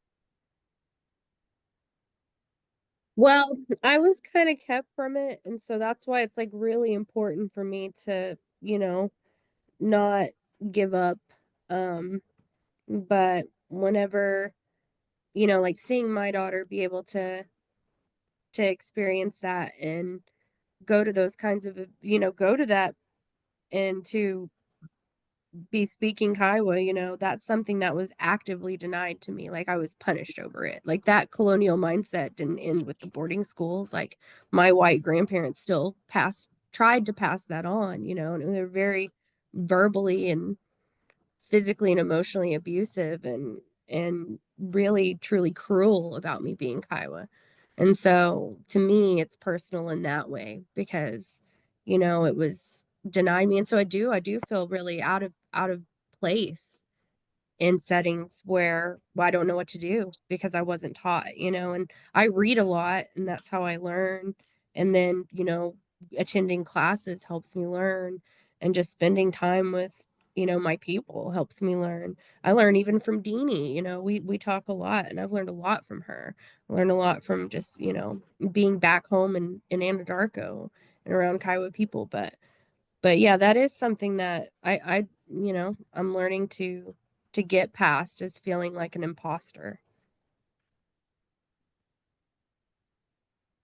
Well, I was kind of kept from it. And so that's why it's like really important for me to, not give up. But whenever, like seeing my daughter be able to experience that and go to those kinds of, go to that and to be speaking Kiowa, that's something that was actively denied to me. Like I was punished over it. Like that colonial mindset didn't end with the boarding schools. Like my white grandparents still tried to pass that on, and they're very verbally and physically and emotionally abusive and really truly cruel about me being Kiowa. And so to me it's personal in that way because it was denied me. And so I do feel really out of place in settings where I don't know what to do because I wasn't taught, and I read a lot and that's how I learn. And then, attending classes helps me learn, and just spending time with, my people helps me learn. I learn even from Deanie, we talk a lot and I've learned a lot from her. I learned a lot from just, being back home in Anadarko and around Kiowa people. But yeah, that is something that I'm learning to get past, is feeling like an imposter.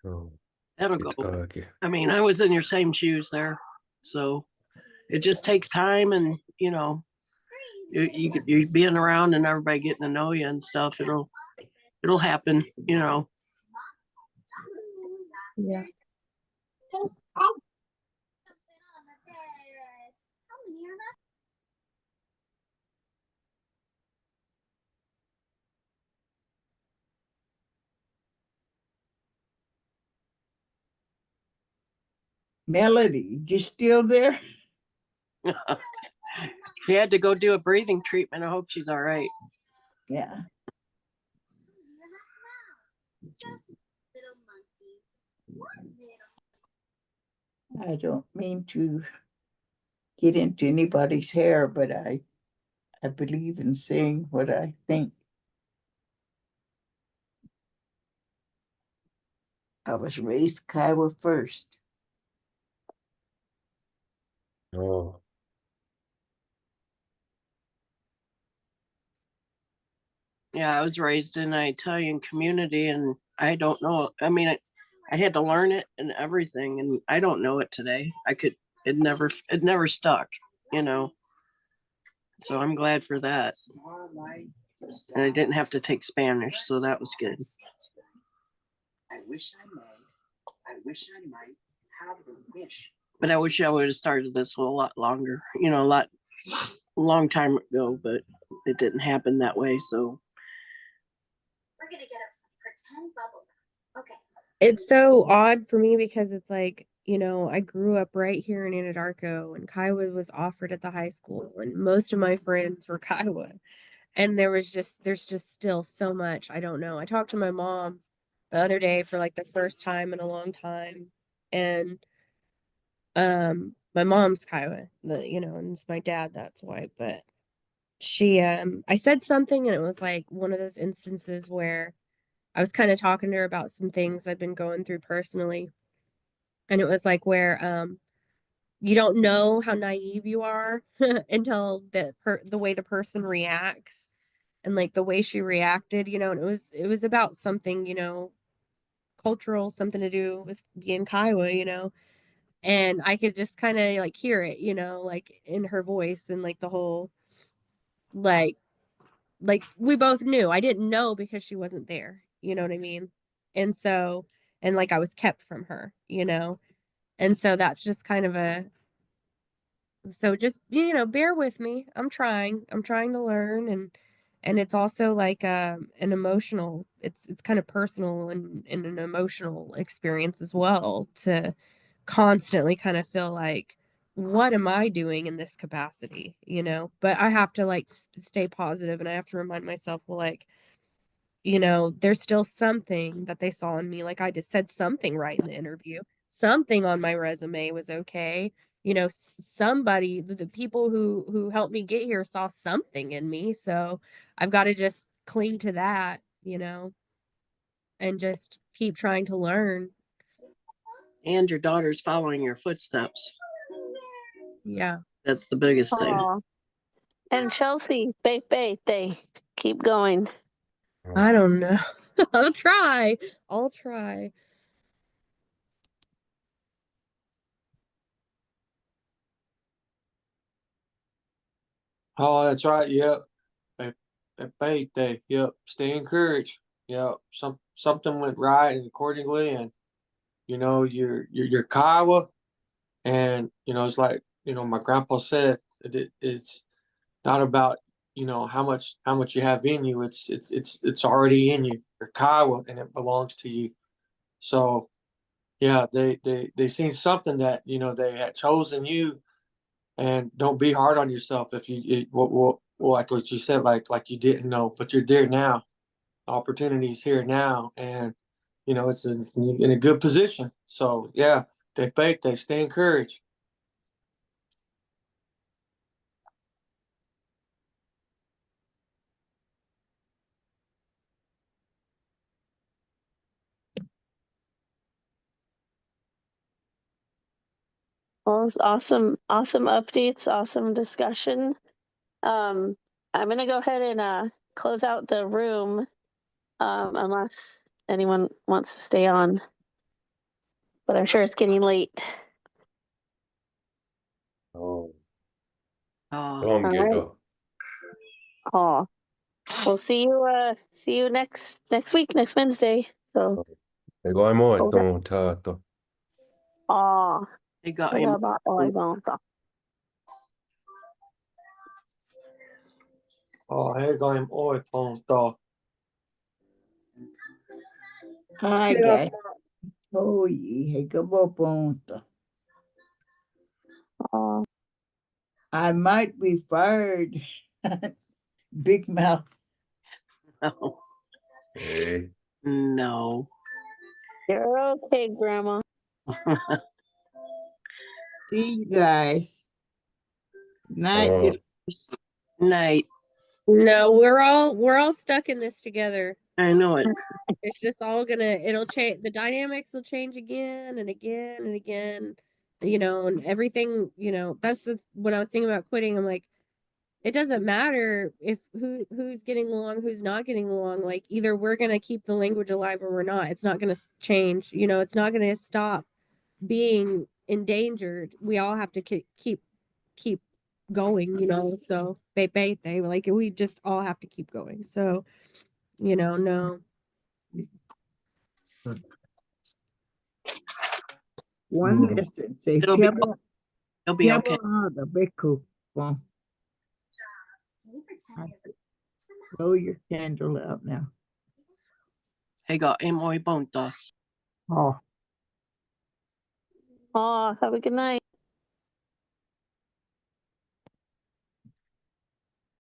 Oh. That'll It's go. ugly. I mean, I was in your same shoes there. So it just takes time and, you being around and everybody getting to know you and stuff. It'll happen, Yeah. Melody, you still there? He had to go do a breathing treatment. I hope she's all right. Yeah. I don't mean to get into anybody's hair, but I believe in saying what I think. I was raised Kiowa first. Oh, Yeah, I was raised in an Italian community, and I don't know. I mean, I had to learn it and everything, and I don't know it today. It never stuck, you know. So I'm glad for that. And I didn't have to take Spanish, so that was good. I wish I might have the wish. But I wish I would have started this a lot longer, you know, a long time ago, but it didn't happen that way, so. We're gonna get up some pretend bubble gum. Okay. It's so odd for me because it's like, you know, I grew up right here in Anadarko, and Kiowa was offered at the high school, and most of my friends were Kiowa. And there's just still so much I don't know. I talked to my mom the other day for like the first time in a long time. And my mom's Kiowa, you know, and it's my dad, that's why. But she I said something, and it was like one of those instances where I was kind of talking to her about some things I've been going through personally. And it was like where you don't know how naive you are until the way the person reacts, and like the way she reacted, you know, and it was about something, you know, cultural, something to do with being Kiowa, you know. And I could just kind of like hear it, you know, like in her voice, and like the whole like we both knew. I didn't know because she wasn't there, you know what I mean? And so, and like I was kept from her, you know. And so that's just kind of so just, you know, bear with me. I'm trying to learn. And it's also like an emotional, it's kind of personal and an emotional experience as well, to constantly kind of feel like, what am I doing in this capacity, you know? But I have to like stay positive, and I have to remind myself, well, like, you know, there's still something that they saw in me. Like I just said something right in the interview. Something on my resume was okay. You know, somebody, the people who helped me get here saw something in me. So I've got to just cling to that, you know, and just keep trying to learn. And your daughter's following your footsteps. Yeah. That's the biggest thing. Aw. And Chelsea, they keep going. I don't know. I'll try. I'll try. Oh, that's right. Yep. Yep. Stay encouraged. Yep. Something went right and accordingly, and you know you're Kiowa, and you know it's like you know my grandpa said it's not about you know how much you have in you. It's already in you. You're Kiowa, and it belongs to you. So yeah, they seen something that you know they had chosen you, and don't be hard on yourself if well, like what you said, like you didn't know, but you're there now. Opportunities here now, and you know it's in a good position. So yeah, they stay encouraged. Well, it's awesome updates, awesome discussion. I'm gonna go ahead and close out the room, unless anyone wants to stay on. But I'm sure it's getting late. oh. Oh. Don't get right. up. Oh, we'll see you next week, next Wednesday. So. Ego ai moi Okay. ton tato. Oh. Ego What ai about Oibonta? Oh, here going oi ponto. Hi, guys. Oh, hey, ponto. Oh. I might be fired. Big mouth. No. Hey. No. You're okay, Grandma. See you guys. Night. Oh. Night. No, we're all stuck in this together. I know it. It's just all it'll change. The dynamics will change again and again and again, and everything, that's when I was thinking about quitting, I'm like, it doesn't matter if who's getting along, who's not getting along. Like, either we're going to keep the language alive or we're not. It's not going to change. It's not going to stop being endangered. We all have to keep going, so they like, we just all have to keep going. So, no. One lesson say It'll be okay. Blow your candle out now. Hey, got emoy bonta. Oh. Oh, have a good night.